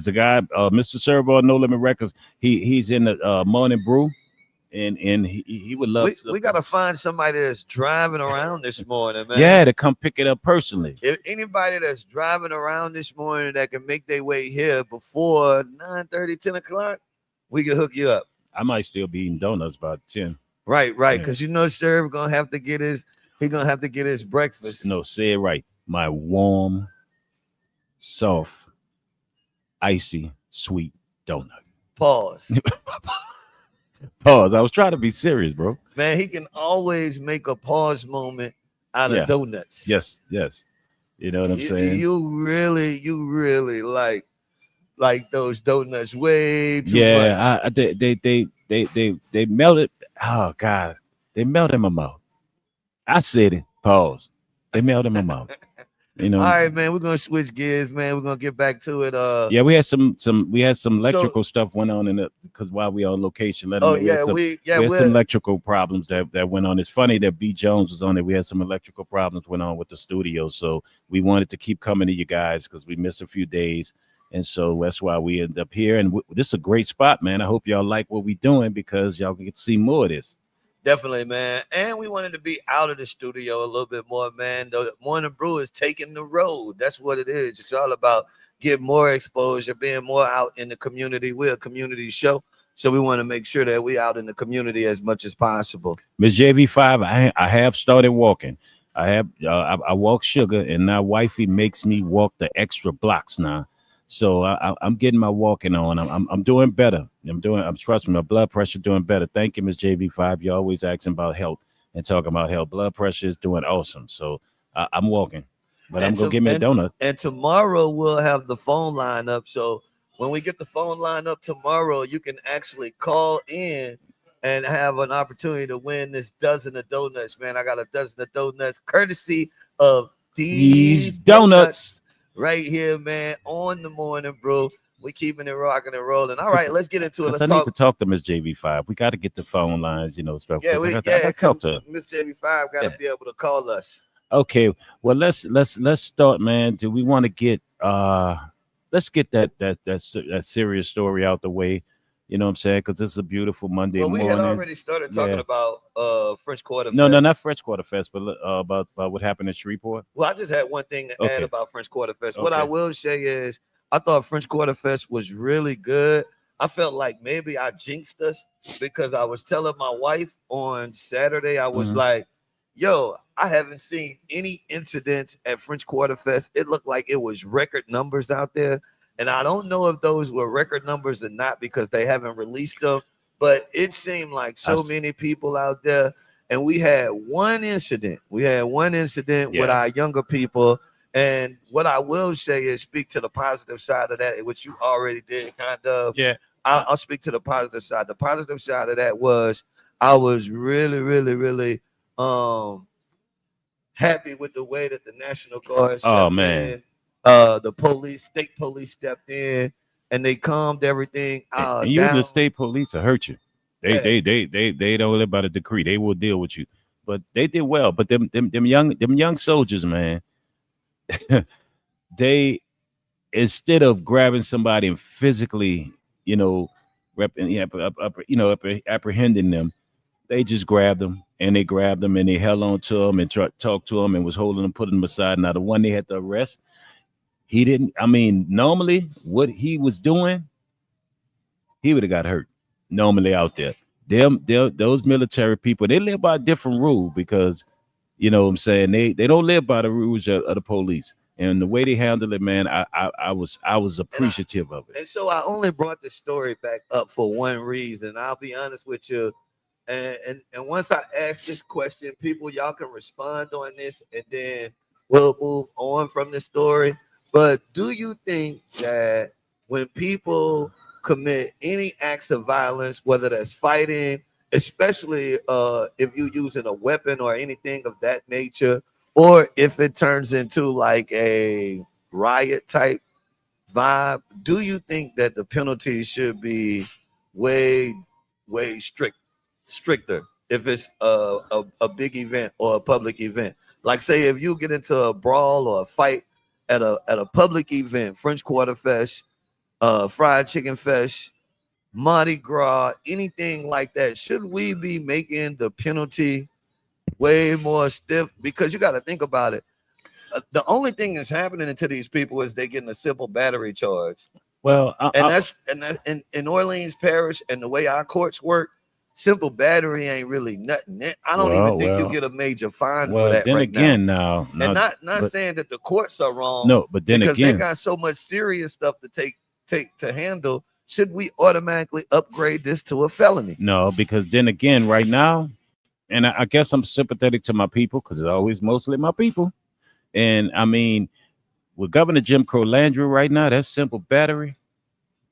a guy, Mr. Servo, No Limit Records. He's in the Morning Brew, and he would love We gotta find somebody that's driving around this morning, man. yeah, to come pick it up personally. If anybody that's driving around this morning that can make their way here before 9:30, 10 o'clock, we can hook you up. I might still be eating donuts by 10. Right, Yeah. because sir, he's gonna have to get his breakfast. No, say it right. My warm, soft, icy, sweet donut. Pause. Pause. I was trying to be serious, bro. Man, he can always make a pause moment out Yeah. of donuts. Yes. You know what I'm You, saying? you really like like those donuts way too much. Yeah, they melted. Oh God, they melted in my mouth. I said it. Pause. They melted in my mouth. You All know. right, man, we're gonna switch gears, man. We're gonna get back to it. Yeah, we had some So electrical stuff went on in it because while we on location, let them oh know yeah, we had some electrical problems that went on. It's funny that B Jones was on it. We had some electrical problems went on with the studio, so we wanted to keep coming to you guys because we missed a few days, and so that's why we end up here. And this is a great spot, man. I hope y'all like what we doing because y'all can get to see more of this. definitely, man. And we wanted to be out of the studio a little bit more, man. The Morning Brew is taking the road. That's what it is. It's all about getting more exposure, being more out in the community. We're a community show. So we want to make sure that we out in the community as much as possible. Miss JB5, I have started walking. I walk sugar, and now wifey makes me walk the extra blocks now. So I'm getting my walking on. I'm doing better. I'm trust me, my blood pressure doing better. Thank you, Miss JB5. You're always asking about health and talking about health. Blood pressure is doing awesome. So I'm walking, but I'm And gonna to give me a donut. and tomorrow we'll have the phone line up. So when we get the phone line up tomorrow, you can actually call in and have an opportunity to win this dozen of donuts, man. I got a dozen of donuts courtesy of These these donuts. donuts right here, man, on the morning, bro. We keeping it rocking and rolling. All right, let's get into it. Because Let's I need to talk. talk to Miss JB5. We got to get the phone lines, stuff. Yeah, Because I got to because talk to her. Miss JB5 got to Yeah. be able to call us. Okay, well let's start, man. Do we want to get let's get that serious story out the way. You know what I'm saying? Because this is a beautiful Monday Well, we had morning. already started talking Yeah. about French Quarter No, Fest. not Freshwater Fest, but about what happened in Shreveport. Well, I just had one thing to add Okay, about French Quarter Fest. What I okay. will say is, I thought French Quarter Fest was really good. I felt like maybe I jinxed us because I was telling my wife on Saturday, I was Hmm. like, yo, I haven't seen any incidents at French Quarter Fest. It looked like it was record numbers out there. And I don't know if those were record numbers or not because they haven't released them, but it seemed like I so s- many people out there, and we had one incident. We had one incident with yeah, our younger people. And what I will say is speak to the positive side of that, which you already did kind of. yeah. I'll speak to the positive side. The positive side of that was I was really, really, really happy with the way that the National Guard Oh stepped man, in. The police, state police stepped in and they calmed everything and usually the down. state police will hurt you. They Yeah. they they they they don't live by the decree. They will deal with you. But they did well. But them young soldiers, man, they instead of grabbing somebody and physically, you know, apprehending them, they just grabbed them and they grabbed them and they held on to them and talked to them and was holding them, putting them aside. Now the one they had to arrest, he didn't. I mean, normally what he was doing, he would have got hurt. Normally out there, those military people, they live by a different rule because what I'm saying, they don't live by the rules of the police. And the way they handle it, man, I was And I appreciative of it. and so I only brought the story back up for one reason. I'll be honest with you. And once I ask this question, people, y'all can respond on this, and then we'll move on from the story. But do you think that when people commit any acts of violence, whether that's fighting, especially if you're using a weapon or anything of that nature, or if it turns into like a riot type vibe, do you think that the penalty should be way, way stricter if it's a big event or a public event? Like say if you get into a brawl or a fight at a public event, French Quarter Fest, fried chicken fest, Mardi Gras, anything like that, should we be making the penalty way more stiff? Because you got to think about it. The only thing that's happening to these people is they getting a simple battery charge, Well, and that in Orleans Parish and the way our courts work, simple battery ain't really nothing. I don't even well, think you well, get a major fine for well. that Then right now. again, now, And now, not but saying that the courts are wrong, no, but then because they again, got so much serious stuff to take to handle. Should we automatically upgrade this to a felony? no, because then again, right now, and I guess I'm sympathetic to my people because it's always mostly my people. And I mean, with Governor Jim Crow Landry right now, that's simple battery.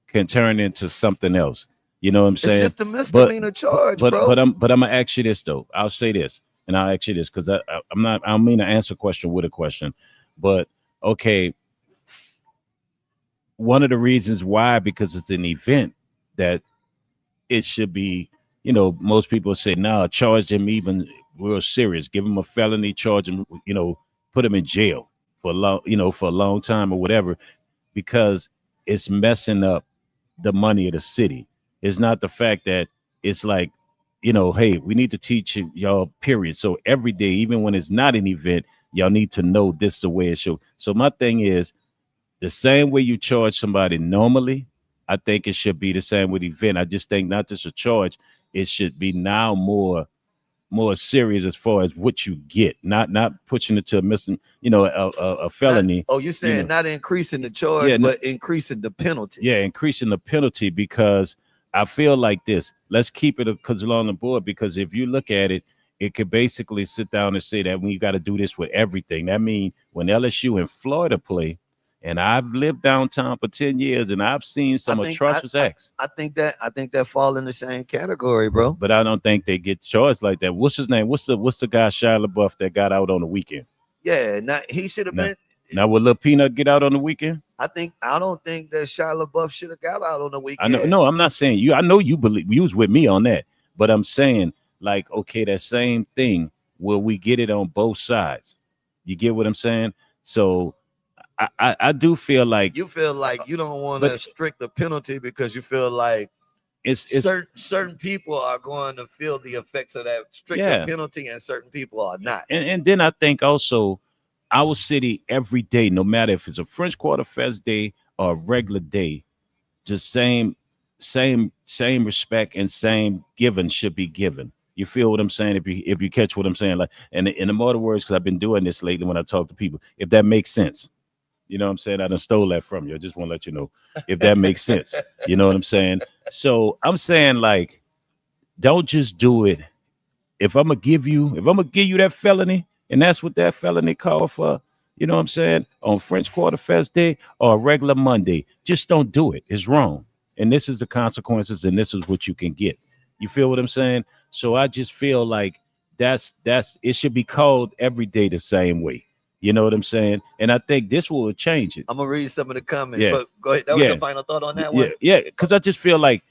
can turn into something else. You know what I'm It's saying? just a But misdemeanor charge, but bro. I'm gonna ask you this though. I'll say this, and I'll ask you this because I'm not. I don't mean to answer a question with a question, but okay. One of the reasons why, because it's an event that it should be, most people say, no, charge him even real serious, give him a felony, charge him, put him in jail for a long, for a long time or whatever, because it's messing up the money of the city. It's not the fact that it's like, hey, we need to teach y'all, period. So every day, even when it's not an event, y'all need to know this is the way it should. So my thing is, the same way you charge somebody normally, I think it should be the same with event. I just think not just a charge, it should be now more serious as far as what you get, not pushing it to a missing, a Not felony. oh, you're You saying know, not increasing the yeah, charge, but increasing the penalty. yeah, increasing the penalty because I feel like this. Let's keep it because along the board because if you look at it, it could basically sit down and say that we got to do this with everything. That means when LSU and Florida play, and I've lived downtown for 10 years and I've seen I some think I, atrocious I acts, I think that fall in the same category, bro. but I don't think they get charged like that. What's his name? What's the guy Shia LaBeouf that got out on the weekend? Yeah, not he should have Now, been. now will Lil Peanut get out on the weekend? I don't think that Shia LaBeouf should have got out on the I know. weekend. No, I'm not saying you. I know you believe you was with me on that, but I'm saying like, okay, that same thing. Will we get it on both sides? You get what I'm saying? So I do feel like, You feel like you don't want to but strict the penalty because you feel like it's certain people are going to feel the effects of that stricter yeah, penalty and certain people are not. and then I think also our city every day, no matter if it's a French Quarter Fest day or a regular day, just same respect and same giving should be given. You feel what I'm saying? If you catch what I'm saying, like, and in the more words, because I've been doing this lately when I talk to people, if that makes sense, you know what I'm saying? I done stole that from you. I just want to let you know if that makes sense. You know what I'm saying? So I'm saying like, don't just do it if I'm gonna give you that felony, and that's what that felony called for, you know what I'm saying? On French Quarter Fest Day or a regular Monday, just don't do it. It's wrong. And this is the consequences, and this is what you can get. You feel what I'm saying? So I just feel like that's it should be called every day the same way. You know what I'm saying? And I think this will change it. I'm gonna read some of the comments, Yeah, but go ahead. That was your yeah, final thought on that yeah, one. yeah. Because I just feel like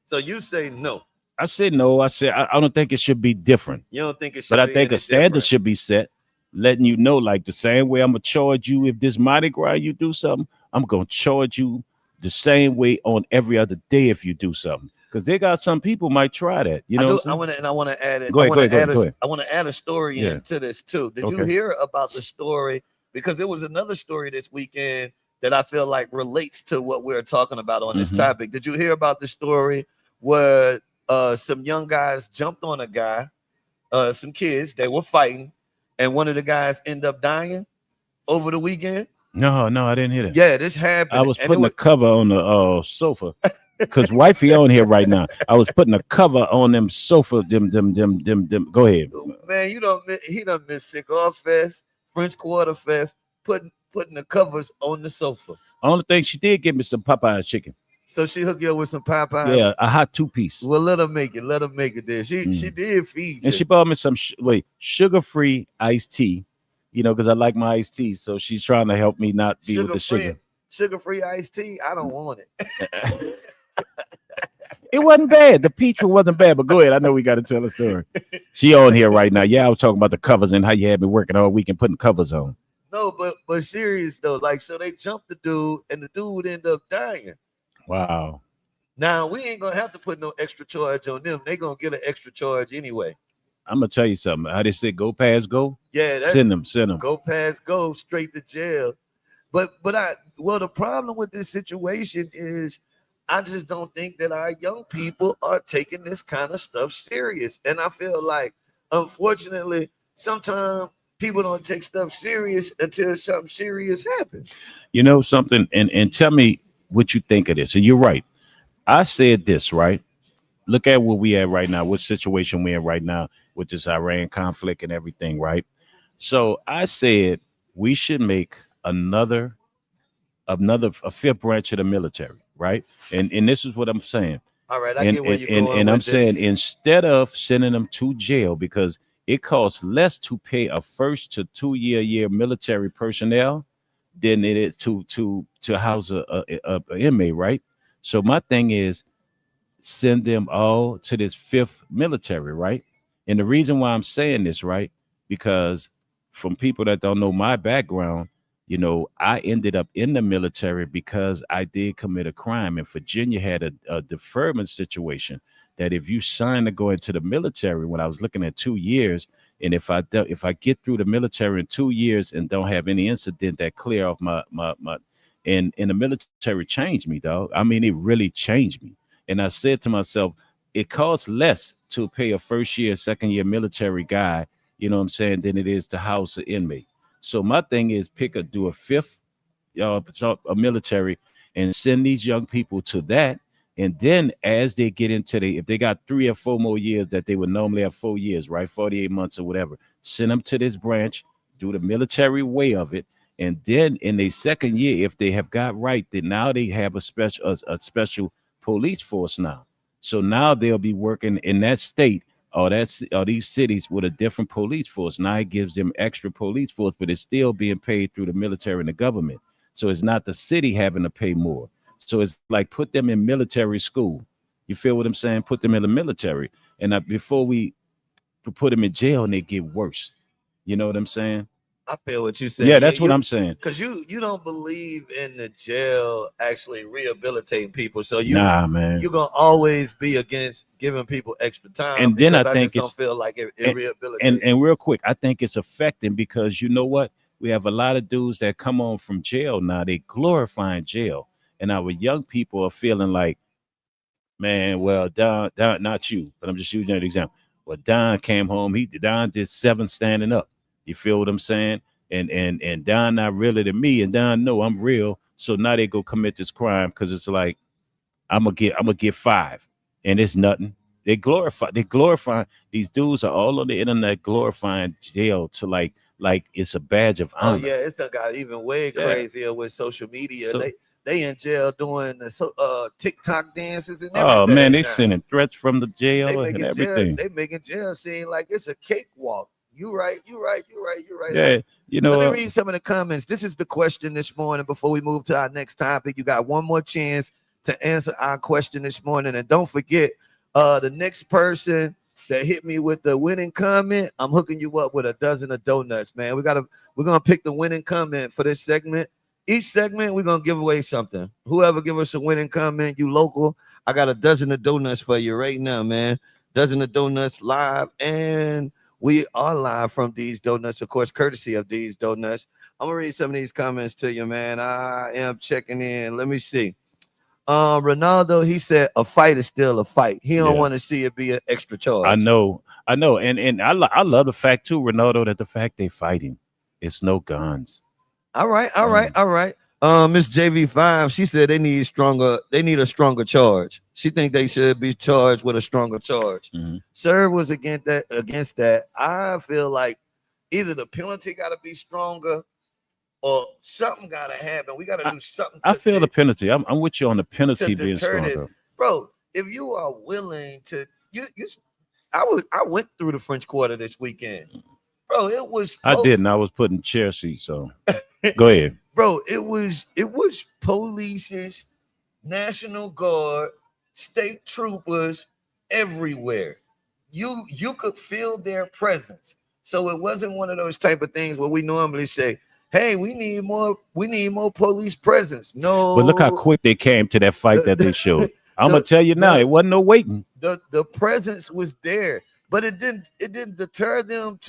So you say no. I said no. I said I don't think it should be different. You don't think it But should I be think a any standard different. should be set, letting you know, like the same way I'm gonna charge you if this Mardi Gras you do something, I'm gonna charge you the same way on every other day if you do something. Because they got some people might try that. You I know what do. I'm saying? I want to add it. Go I ahead, want go ahead, to go add ahead, a. go ahead. I want to add a story Yeah. into this too. Did you Okay. hear about the story? Because there was another story this weekend that I feel like relates to what we're talking about on this Hmm. topic. Did you hear about the story where some young guys jumped on a guy, some kids, they were fighting, and one of the guys ended up dying over the weekend? No, no, I didn't hear that. Yeah, this I happened, was and it putting a was cover on the sofa. Cause wifey on here right now. I was putting a cover on them sofa. Them. Go ahead. man, he done missed Cigar Fest, French Quarter Fest, putting the covers on the sofa. Only thing she did give me some Popeyes chicken. So she hooked you up with some Popeyes. Yeah, a hot 2-piece. Well, let her make it. Let her make it there. She did feed And you. she bought me some sugar-free iced tea, because I like my iced tea. So she's trying to help me not be with Sugar the free, sugar. sugar free iced tea. I don't want it. It wasn't bad. The peach one wasn't bad, but go ahead. I know we got to tell a story. She on here right now. Yeah, I was talking about the covers and how you had me working all week and putting covers on. No, but serious though. Like, so they jumped the dude, and the dude ended up dying. Wow. Now we ain't gonna have to put no extra charge on them. They gonna get an extra charge anyway. I'm gonna tell you something. How they say go past go? Yeah, that Send them. go past, go straight to jail. Well, the problem with this situation is I just don't think that our young people are taking this kind of stuff serious. And I feel like, unfortunately, sometimes people don't take stuff serious until something serious happens. You know something, and tell me what you think of this. And you're right. I said this, right? Look at where we at right now, what situation we're in right now with this Iran conflict and everything, right? So I said we should make another a fifth branch of the military. right? And this is what I'm saying. All right, I And get where and, you're and, going and I'm with saying this. instead of sending them to jail because it costs less to pay a 1 to 2 year military personnel than it is to house a inmate, right? So my thing is send them all to this fifth military, right? And the reason why I'm saying this, right, because from people that don't know my background, I ended up in the military because I did commit a crime. And Virginia had a deferment situation that if you sign to go into the military, when I was looking at 2 years, and if I get through the military in 2 years and don't have any incident that clear off my and the military changed me, dog. I mean, it really changed me. And I said to myself, it costs less to pay a 1st year, 2nd year military guy, you know what I'm saying, than it is to house an inmate. So my thing is do a fifth a military and send these young people to that. And then as they get into if they got 3 or 4 more years that they would normally have 4 years, right? 48 months or whatever, send them to this branch, do the military way of it. And then in their 2nd year, if they have got right, then now they have a special police force now. So now they'll be working in that state or these cities with a different police force. Now it gives them extra police force, but it's still being paid through the military and the government. So it's not the city having to pay more. So it's like put them in military school. You feel what I'm saying? Put them in the military. And before we put them in jail and they get worse. You know what I'm saying? I feel what you're Yeah, saying. that's what I'm saying. Because you don't believe in the jail actually rehabilitating people, so Nah, man. you're gonna always be against giving people extra time And then I because I think just don't it's feel like it and, and rehabilitates. and real quick, I think it's affecting because you know what? We have a lot of dudes that come on from jail now. They glorifying jail, and our young people are feeling like, man, well, Don, not you, but I'm just using an example. Well, Don came home. Don did 7 standing up. You feel what I'm saying? And Don not really to me, and Don know I'm real. So now they go commit this crime because it's like I'm gonna get 5, and it's nothing. They glorify these dudes are all on the internet glorifying jail to like it's a badge of Oh honor. yeah, it's done got even way Yeah. crazier with social media. So They in jail doing TikTok dances and oh man, everything they now. sending threats from the jail and everything. They making jail seem like it's a cakewalk. You right, you right, you right, you right. Yeah, you know Let me what? read some of the comments. This is the question this morning before we move to our next topic. You got one more chance to answer our question this morning. And don't forget, the next person that hit me with the winning comment, I'm hooking you up with a dozen of donuts, man. We're gonna pick the winning comment for this segment. Each segment, we're gonna give away something. Whoever give us a winning comment, you local, I got a dozen of donuts for you right now, man. Dozen of donuts live, and we are live from these donuts, of course, courtesy of these donuts. I'm gonna read some of these comments to you, man. I am checking in. Let me see. Ronaldo, he said a fight is still a fight. He don't Yeah, want to see it be an extra I charge. know, I know, and I love the fact too, Ronaldo, that the fact they fighting, it's no guns. All right, all right, Mm. all right. Miss JV5, she said they need a stronger charge. She think they should be charged with a stronger charge. Mhm. Sir was against that. I feel like either the penalty gotta be stronger or something gotta happen. We gotta I, do something I feel the penalty. I'm with you on the to penalty being deter this. stronger. Bro, if you are willing to you I went through the French Quarter this weekend. Bro, it was I didn't. I was putting chair seats, so go ahead. bro, it was police's National Guard, state troopers everywhere. You could feel their presence. So it wasn't one of those type of things where we normally say, "Hey, we need more police presence." But look how No, quick they came to that fight that they the showed. I'm gonna the tell you now, the it wasn't no waiting. the presence was there, but it didn't deter them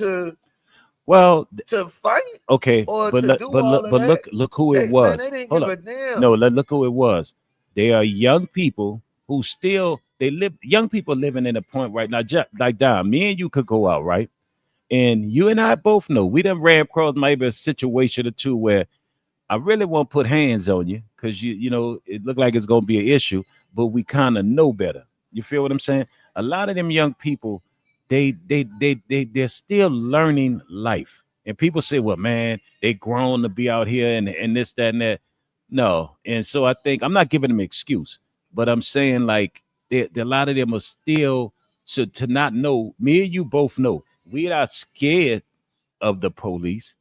Well, to fight okay, or but to look, do but all look, of but that. look who it They was. didn't Hold give up, a damn. no, look who it was. They are young people who still they live. Young people living in a point right now, just like Don. Me and you could go out, right? And you and I both know we done ran across maybe a situation or two where I really won't put hands on you because you know it looked like it's gonna be an issue, but we kind of know better. You feel what I'm saying? A lot of them young people, they're still learning life. And people say, well, man, they grown to be out here and this, that, and that. No, and so I think I'm not giving them excuse, but I'm saying like a lot of them are still to not know. Me and you both know we are not scared of the police,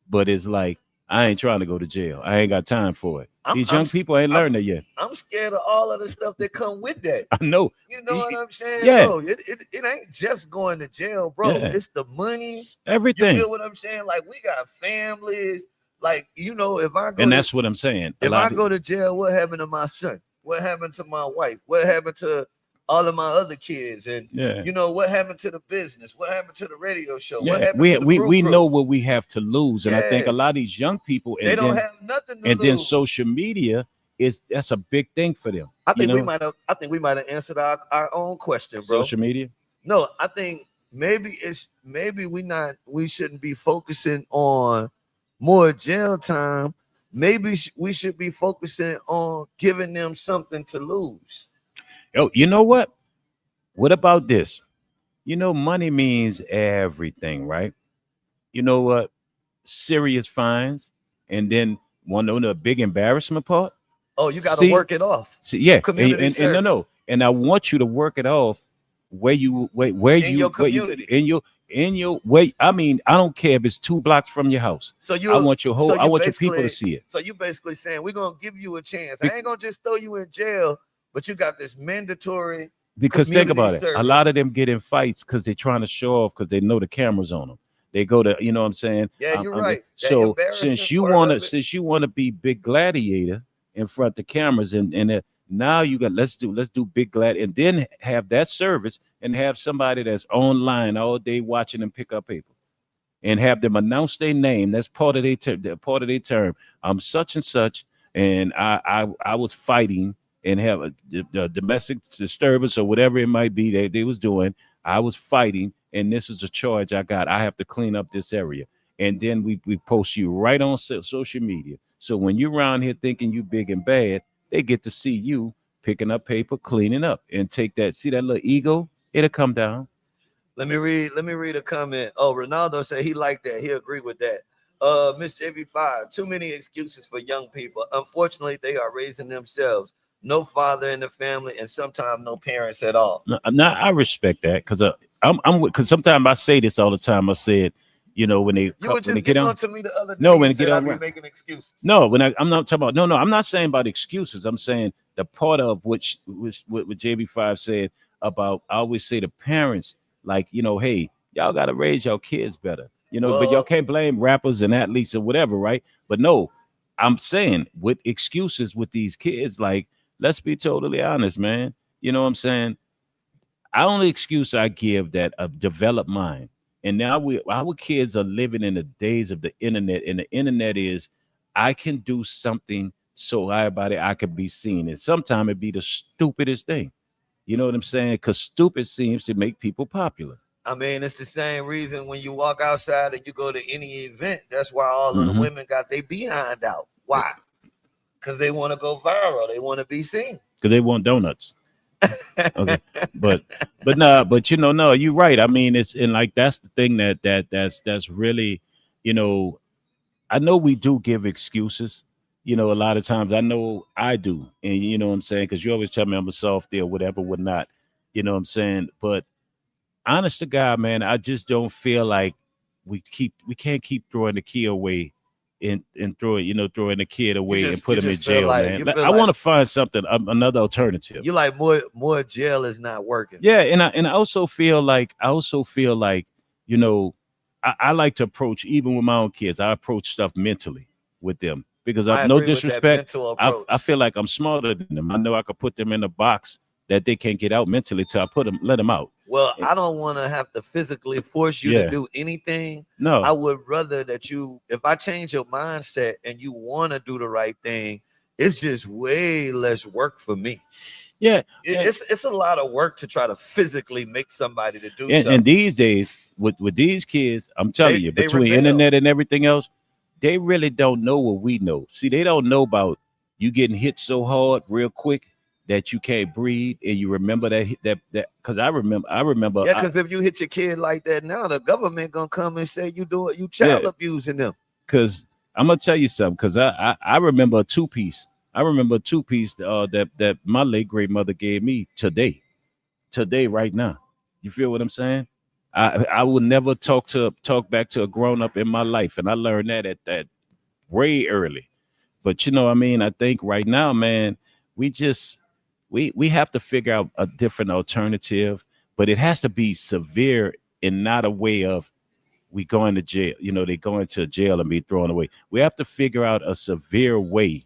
but it's like I ain't trying to go to jail. I ain't got time for it. I'm These I'm young people ain't I'm learned it yet. I'm scared of all of the stuff that come with that. I know. You know what I'm saying, Yeah, bro? It ain't just going to jail, bro. yeah, It's the money. You everything, feel what I'm saying? Like we got families. Like if I go and to that's what I'm saying. A if I lot of go to jail, what happened to my son? What happened to my wife? What happened to all of my other kids? And yeah. what happened to the business? What happened to the radio show? What Yeah, happened we to the we brew we crew? know what we have to lose, and I think a lot of Yes, these young people, they don't have nothing to and then lose. social media is that's a big thing for them. I You think we know, might have. I think we might have answered our own question, bro. social media. No, I think maybe we shouldn't be focusing on more jail time. Maybe we should be focusing on giving them something to lose. Oh, you know what? What about this? You know, money means everything, right? You know what? Serious fines, and then one of the big embarrassment part. Oh, you got to See, work it off. Yeah, Community and no, service no, and I want you to work it off in your where you community. in your way. I mean, I don't care if it's 2 blocks from your house. So I you want your so whole. I you want your people to basically see it. so you basically saying we're gonna give you a chance. Be- I ain't gonna just throw you in jail, but you got this mandatory because think community about it. A lot of service. them get in fights because they're trying to show off because they know the cameras on them. They go to, you know what I'm saying? Yeah, you're right. That So embarrassing part of it. since you wanna be big gladiator in front of the cameras, now you got let's do big glad, and then have that service and have somebody that's online all day watching them pick up paper and have them announce their name. That's part of part of their term. I'm such and such, and I was fighting and have a domestic disturbance or whatever it might be that they was doing. I was fighting, and this is the charge I got. I have to clean up this area, and then we post you right on social media. So when you're around here thinking you big and bad, they get to see you picking up paper, cleaning up, and take that. See that little ego? It'll come down. Let me read a comment. Oh, Ronaldo said he liked that. He agreed with that. Miss JB5, too many excuses for young people. Unfortunately, they are raising themselves. No father in the family, and sometimes no parents at all. No, now I respect that because I'm because sometimes I say this all the time. I said, you know, You were when they just get getting on on, to me the other day. no, You when they get said I'd on, be making excuses. no, I'm not talking about, no, I'm not saying about excuses. I'm saying the part of which what JB5 said about. I always say to parents, like, you know, hey, y'all got to raise your kids better, you know, but y'all Well, can't blame rappers and athletes or whatever, right? But no, I'm saying with excuses with these kids, like, let's be totally honest, man. You know what I'm saying? Only excuse I give that a developed mind. And now our kids are living in the days of the internet, and the internet is I can do something so everybody I can be seen. And sometimes it be the stupidest thing. You know what I'm saying? Because stupid seems to make people popular. I mean, it's the same reason when you walk outside and you go to any event. That's why all of the Mm-hmm. women got their behind out. Why? Because they want to go viral. They want to be seen. Because they want donuts. Okay, but nah, but you know, no, you're right. I mean, it's and like that's the thing that's really, you know, I know we do give excuses. You know, a lot of times I know I do, and you know what I'm saying, because you always tell me I'm a softy or whatever, whatnot. You know what I'm saying, but honest to God, man, I just don't feel like we can't keep throwing the key away and throwing the kid you away and just put you him in just feel jail, like man. you Like, feel I like want to find something, another alternative. you like more jail is not working. Yeah, and I also feel like you know I like to approach even with my own kids. I approach stuff mentally with them because I no agree with that disrespect. mental I approach. feel like I'm smarter than them. I know I could put them in a box that they can't get out mentally till I let them out. Well, Eh, I don't want to have to physically force you to Yeah, do anything. I no, would rather that if I change your mindset and you want to do the right thing, it's just way less work for me. yeah, It- and It's a lot of work to try to physically make somebody to do and something. these days with these kids, I'm telling you, They between rebel. internet and everything else, they really don't know what we know. See, they don't know about you getting hit so hard real quick that you can't breathe, and you remember that because I remember, Yeah, because if you hit your kid like that now, the government gonna come and say you child yeah, abusing them. because I'm gonna tell you something because I remember a two piece. I remember a two piece that my late great mother gave me today right now. You feel what I'm saying? I would never talk back to a grown up in my life, and I learned that at that way early. But you know, what I mean, I think right now, man, we just we have to figure out a different alternative, but it has to be severe and not a way of we going to jail. You know, they go into jail and be thrown away. We have to figure out a severe way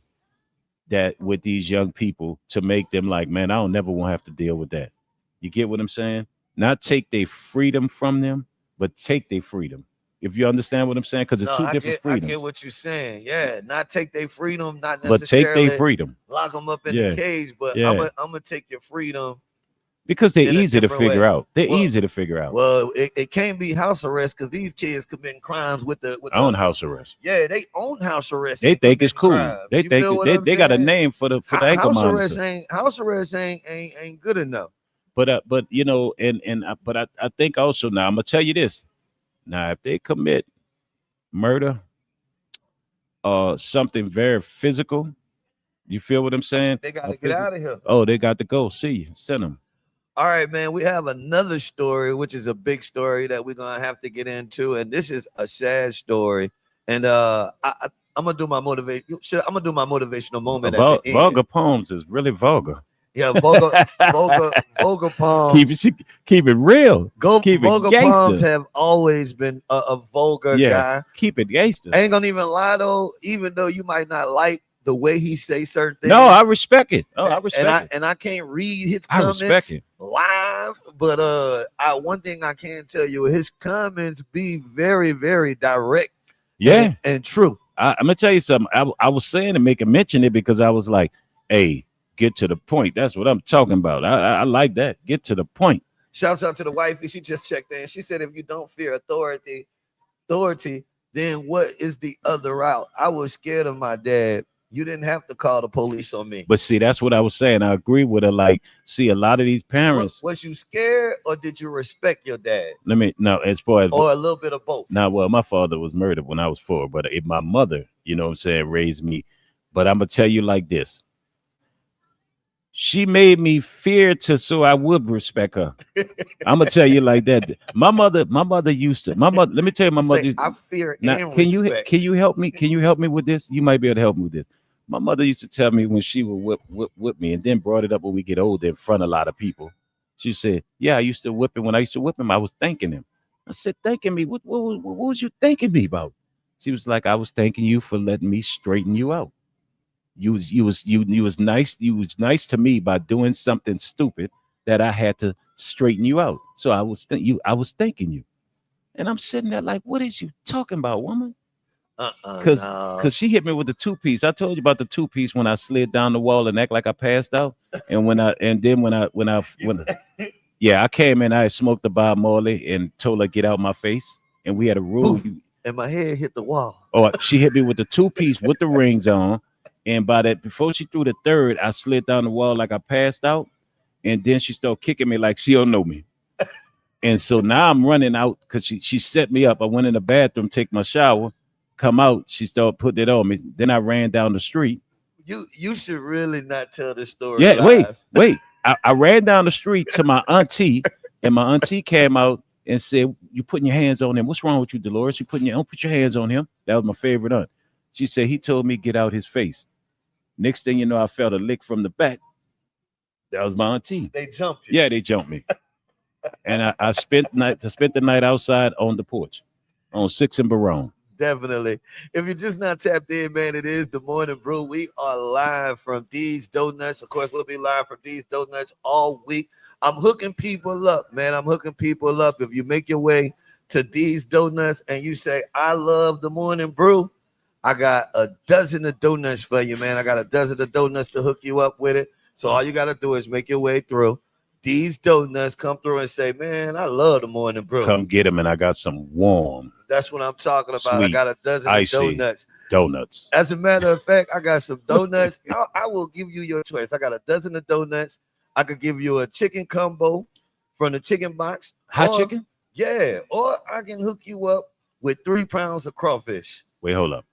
that with these young people to make them like, man, I don't never want to have to deal with that. You get what I'm saying? Not take their freedom from them, but take their freedom. If you understand what I'm saying, because it's No, two different I get freedoms. what you're saying. Yeah, not take their freedom, not But take their necessarily freedom. lock them up in the Yeah, cage, but yeah. I'm gonna take your freedom Because they're in a easy to different figure way. out. They're Well, easy to figure out. it can't be house arrest because these kids committing crimes with Own the house arrest. yeah, they own house arrest They and think it's committing cool. crimes. They You think feel what I'm they got a saying? name for the ankle monitor. House arrest ain't good enough. But you know, but I think also now I'm gonna tell you this. Now, if they commit murder or something very physical, you feel what I'm saying? They got to get out of here. Oh, they got to go. See you. Send them. All right, man. We have another story, which is a big story that we're gonna have to get into, and this is a sad story. And I'm gonna do my motivate. I'm gonna do my motivational moment at the end. Vulgar poems is really vulgar. Yeah, vulgar keep palms. it keep it real. Keep it Vulgar palms gangster. have always been a vulgar Yeah, guy. keep it gangster. I ain't gonna even lie though, even though you might not like the way he say certain things. No, I respect it. Oh, I respect it. And I can't read his I respect comments it. live, but one thing I can tell you, his comments be very, very direct. Yeah, and true. I'm gonna tell you something. I was saying to make a mention it because I was like, hey, get to the point. That's what I'm talking about. I like that. Get to the point. Shouts out to the wifey. She just checked in. She said, if you don't fear authority, then what is the other route? I was scared of my dad. You didn't have to call the police on me. But see, that's what I was saying. I agree with her. Like, see, a lot of these parents. Was you scared or did you respect your dad? As far as or a little bit of both. Now, well, my father was murdered when I was 4, but if my mother, you know what I'm saying, raised me. But I'm gonna tell you like this. She made me fear so I would respect her. I'm gonna tell you like that. My mother used to. Let me tell you, my mother. I fear now, and can respect. you help me? Can you help me with this? You might be able to help me with this. My mother used to tell me when she would whip me, and then brought it up when we get older in front of a lot of people. She said, "Yeah, I used to whip him. When I used to whip him, I was thanking him." I said, "Thanking me? What was you thanking me about?" She was like, "I was thanking you for letting me straighten you out. You was nice. You was nice to me by doing something stupid that I had to straighten you out. So I was thanking you." And I'm sitting there like, "What is you talking about, woman?" Because she hit me with the 2-piece. I told you about the 2-piece when I slid down the wall and act like I passed out. And when I yeah, I came in, I had smoked the Bob Marley and told her get out my face. And we had a rule. And my head hit the wall. Oh, she hit me with the 2-piece with the rings on. And by that, before she threw the third, I slid down the wall like I passed out. And then she started kicking me like she don't know me. And so now I'm running out because she set me up. I went in the bathroom, take my shower, come out. She started putting it on me. Then I ran down the street. You should really not tell this story. Yeah, live. wait. I ran down the street to my auntie, and my auntie came out and said, "You putting your hands on him? What's wrong with you, Dolores? Don't put your hands on him." That was my favorite aunt. She said he told me get out his face. Next thing you know, I felt a lick from the back. That was my auntie. They jumped you. Yeah, they jumped me. And I spent the night outside on the porch on 6th and Barone. Definitely. If you're just not tapped in, man, it is the Morning Brew. We are live from D's Donuts. Of course, we'll be live from D's Donuts all week. I'm hooking people up, man. I'm hooking people up. If you make your way to D's Donuts and you say, I love the Morning Brew, I got a dozen of donuts for you, man. I got a dozen of donuts to hook you up with it. So all you got to do is make your way through D's Donuts, come through and say, man, I love the Morning Brew. Come get them, and I got some warm. That's what I'm talking about. Sweet, I got a dozen of donuts. As a matter of fact, I got some donuts. I will give you your choice. I got a dozen of donuts. I could give you a chicken combo from the chicken box. Hot chicken? Yeah. Or I can hook you up with 3 pounds of crawfish. Wait, hold up.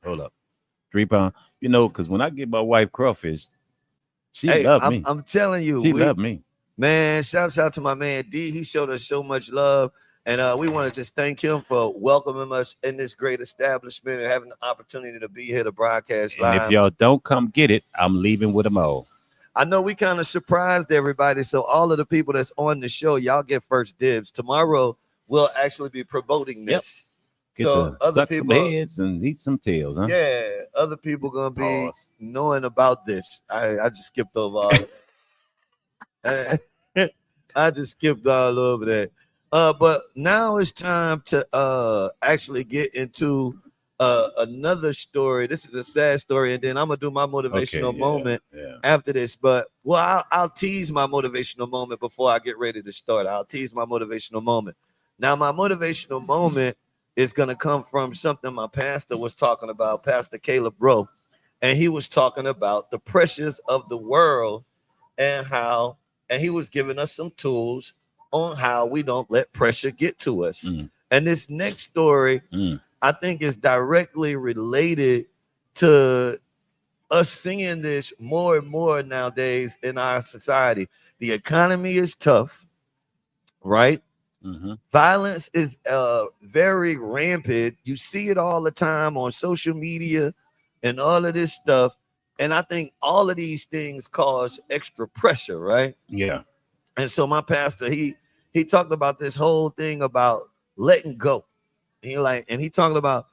3 pound. You know, because when I get my wife crawfish, she Hey, loved I'm me. I'm telling you, She loved me. man, shouts out to my man D. He showed us so much love. And we want to just thank him for welcoming us in this great establishment and having the opportunity to be here to broadcast And if live. y'all don't come get it, I'm leaving with them all. I know we kind of surprised everybody. So all of the people that's on the show, y'all get first dibs. Tomorrow we'll actually be promoting Yep. this. Get So to other suck some people, heads and eat some tails, huh? yeah, other people gonna be Pause. knowing about this. I just skipped over all that. I just skipped all over that. But now it's time to actually get into another story. This is a sad story, and then I'm gonna do my Okay, motivational yeah, moment yeah. after this. But well, I'll tease my motivational moment before I get ready to start. I'll tease my motivational moment. Now, my motivational moment is gonna come from something my pastor was talking about, Pastor Caleb Rowe, and he was talking about the pressures of the world and how, and he was giving us some tools on how we don't let pressure get to us. Mm, And this next story, mm. I think, is directly related to us seeing this more and more nowadays in our society. The economy is tough, right? Mm-hmm. Violence is very rampant. You see it all the time on social media and all of this stuff. And I think all of these things cause extra pressure, right? Yeah. And so my pastor, he talked about this whole thing about letting go. And he talked about,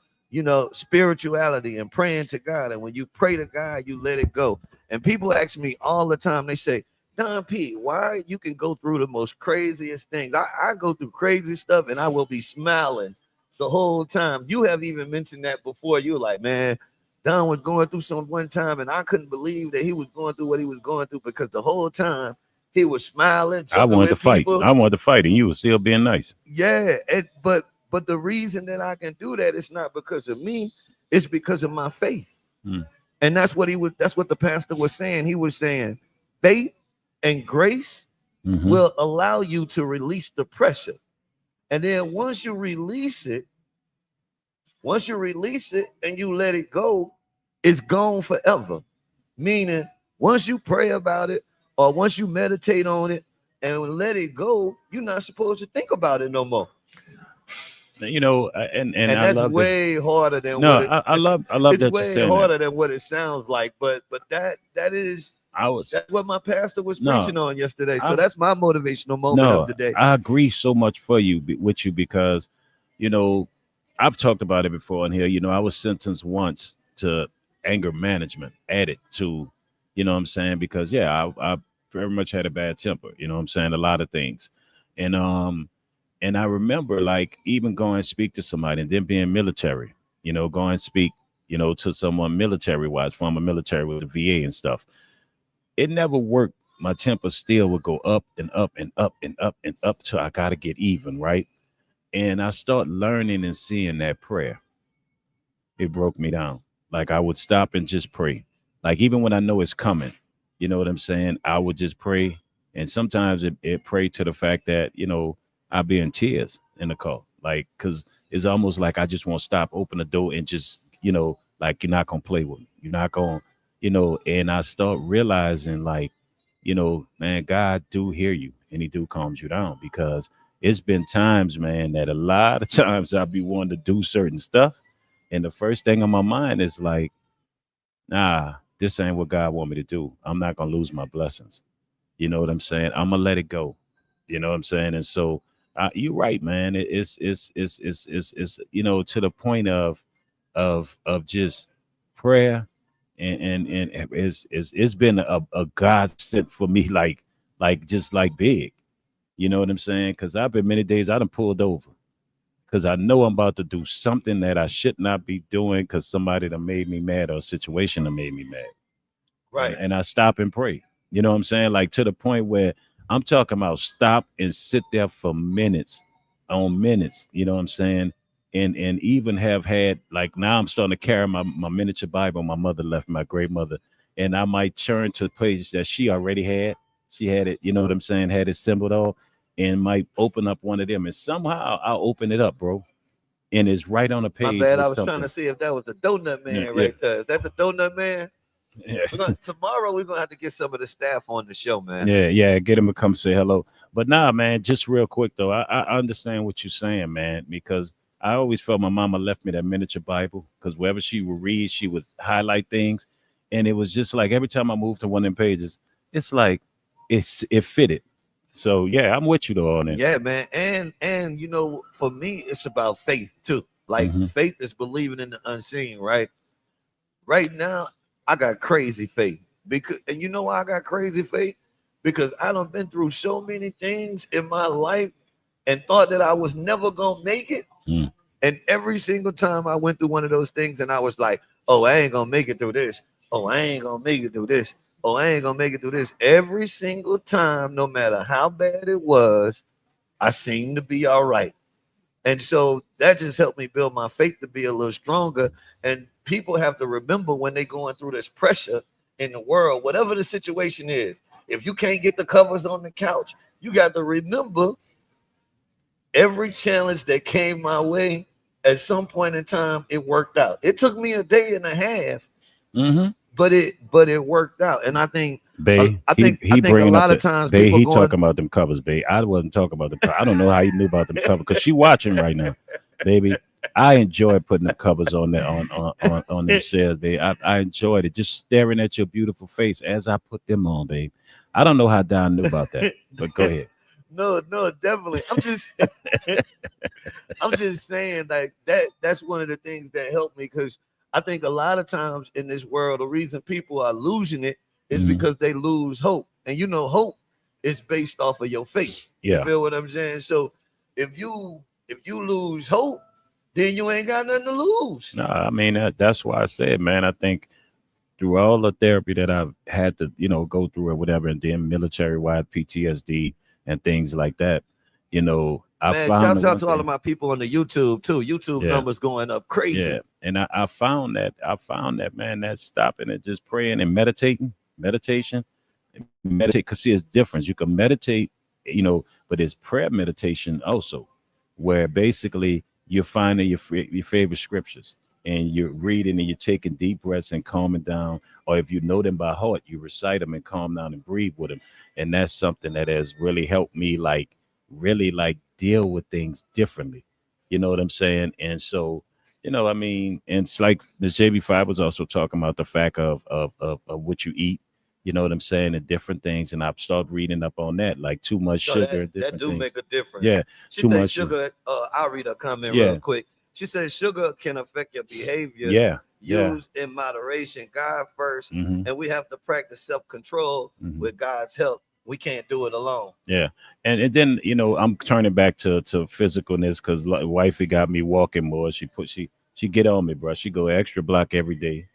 spirituality and praying to God. And when you pray to God, you let it go. And people ask me all the time, they say, Don P, why you can go through the most craziest things? I go through crazy stuff and I will be smiling the whole time. You have even mentioned that before. You were like, man, Don was going through some one time and I couldn't believe that he was going through what he was going through because the whole time he was smiling, I joking wanted to with fight. people. I wanted to fight, and you were still being nice. Yeah, but the reason that I can do that is not because of me, it's because of my faith. Mm. And that's what the pastor was saying. He was saying faith and grace Mm-hmm. will allow you to release the pressure. And then once you release it and you let it go, it's gone forever. Meaning, once you pray about it or once you meditate on it and let it go, you're not supposed to think about it no more. You know, and And I that's love this. way harder than No, what it I love it's that you're way saying that. harder than what it sounds like. But I was that's what my pastor was no, preaching on yesterday. So I that's my motivational moment of no, the day. I agree so much for you with you because, you know, I've talked about it before in here. You know, I was sentenced once to anger management, added to, you know what I'm saying? Because yeah, I very much had a bad temper. You know what I'm saying? A lot of things, and and I remember like even going and speak to somebody and then being military. You know, go and speak. You know, to someone military wise, former military with the VA and stuff. It never worked. My temper still would go up and up and up and up and up till I got to get even, right? And I start learning and seeing that prayer. It broke me down. Like I would stop and just pray. Like even when I know it's coming, you know what I'm saying? I would just pray. And sometimes it prayed to the fact that, you know, I'd be in tears in the car. Like, cause it's almost like I just won't stop, open the door and just, you know, like you're not gonna play with me. You're not gonna, you know, and I start realizing like, you know, man, God do hear you and he do calms you down because it's been times, man, that a lot of times I'll be wanting to do certain stuff. And the first thing on my mind is like, nah, this ain't what God want me to do. I'm not gonna lose my blessings. You know what I'm saying? I'm gonna let it go. You know what I'm saying? And so you're right, man. It's you know to the point of just prayer and it's been a God sent for me like just like big. You know what I'm saying? Because I've been many days I done pulled over because I know I'm about to do something that I should not be doing because somebody that made me mad or a situation that made me mad. And Right. and I stop and pray. You know what I'm saying? Like to the point where I'm talking about stop and sit there for minutes on minutes. You know what I'm saying? And even have had like now I'm starting to carry my miniature Bible my mother left me, my great mother, and I might turn to pages that she already had. She had it, you know what I'm saying, had it symboled all, and might open up one of them, and somehow I'll open it up, bro. and it's right on the My page bad. I with was trying to something. see if that was the donut Yeah, man yeah, right there. Is that the donut man? yeah. Tomorrow we're gonna have to get some of the staff on the show, man. Yeah, yeah, get him to come say hello. But nah, man, just real quick though, I understand what you're saying, man, because I always felt my mama left me that miniature Bible because wherever she would read, she would highlight things, and it was just like every time I moved to one of them pages, it's like it fitted. So yeah, I'm with you though on it. Yeah, man. And you know, for me, it's about faith too. Like Hmm. faith is believing in the unseen, right? Right now, I got crazy faith. And you know why I got crazy faith? Because I done been through so many things in my life and thought that I was never gonna make it. Mm. And every single time I went through one of those things and I was like, oh, I ain't gonna make it through this. Oh, I ain't gonna make it through this. Oh, I ain't gonna make it through this. Every single time, no matter how bad it was, I seemed to be all right. And so that just helped me build my faith to be a little stronger. And people have to remember when they're going through this pressure in the world, whatever the situation is, if you can't get the covers on the couch, you got to remember every challenge that came my way, at some point in time, it worked out. It took me a day and a half, Hmm. but it worked out. And I think Bay, I he think I he think a bringing up lot of the times Bay. people He going talking about them covers, Bay. I wasn't talking about them. I don't know how he knew about them covers because she watching right now, baby. I enjoy putting them covers on that on them shelves, babe. I enjoyed it just staring at your beautiful face as I put them on, babe. I don't know how Don knew about that, but go ahead. no, no, definitely. I'm just saying like that's one of the things that helped me because I think a lot of times in this world, the reason people are losing it is Hmm. because they lose hope. And you know, hope is based off of your faith. You Yeah. feel what I'm saying? So if you lose hope, then you ain't got nothing to lose. No, I mean that's why I said, man. I think through all the therapy that I've had to, go through or whatever, and then military wide PTSD and things like that, I Man, found the shouts out one to all of thing. my people on the YouTube too. YouTube Yeah, numbers going up crazy. yeah. And I found that, man, that stopping and just praying and meditation, meditate. Because see, it's different. You can meditate, but it's prayer meditation also, where basically you're finding your favorite scriptures and you're reading and you're taking deep breaths and calming down. Or if you know them by heart, you recite them and calm down and breathe with them. And that's something that has really helped me, like really like deal with things differently. You know what I'm saying? And so, I mean, and it's like this JB5 was also talking about the fact of what you eat. You know what I'm saying, and different things. And I've started reading up on that, like too much No, sugar and that different do things. make a difference. Yeah, She too says much. sugar. I'll read a comment real Yeah, quick. She says sugar can affect your behavior. yeah, yeah. Use in moderation. God first, Hmm. and we have to practice self control Hmm. with God's help. We can't do it alone. Yeah, and then I'm turning back to physicalness because wifey got me walking more. She get on me, bro. She go extra block every day.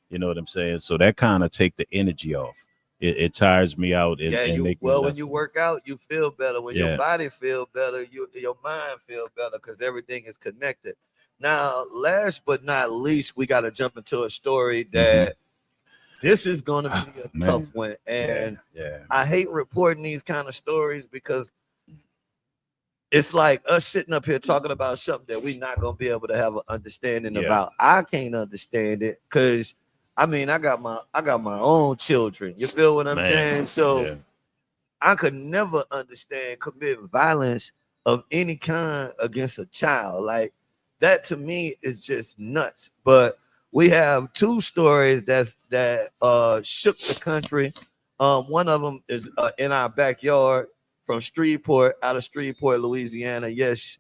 You know what I'm saying? So that kind of take the energy off. It tires me out and make me When less. you work out, you feel better. When your Yeah. body feel better, your mind feel better because everything is connected. Now, last but not least, we got to jump into a story Hmm. that this is going to be a tough Man. one, Yeah. and Yeah. I hate reporting these kind of stories because it's like us sitting up here talking about something that we're not gonna be able to have an understanding Yeah. about. I can't understand it because I mean I got my own children. You feel what I'm Man. saying? So Yeah. I could never understand committing violence of any kind against a child. Like that to me is just nuts. But we have two stories that shook the country. One of them is in our backyard from Streetport, out of Streetport, Louisiana. Yes,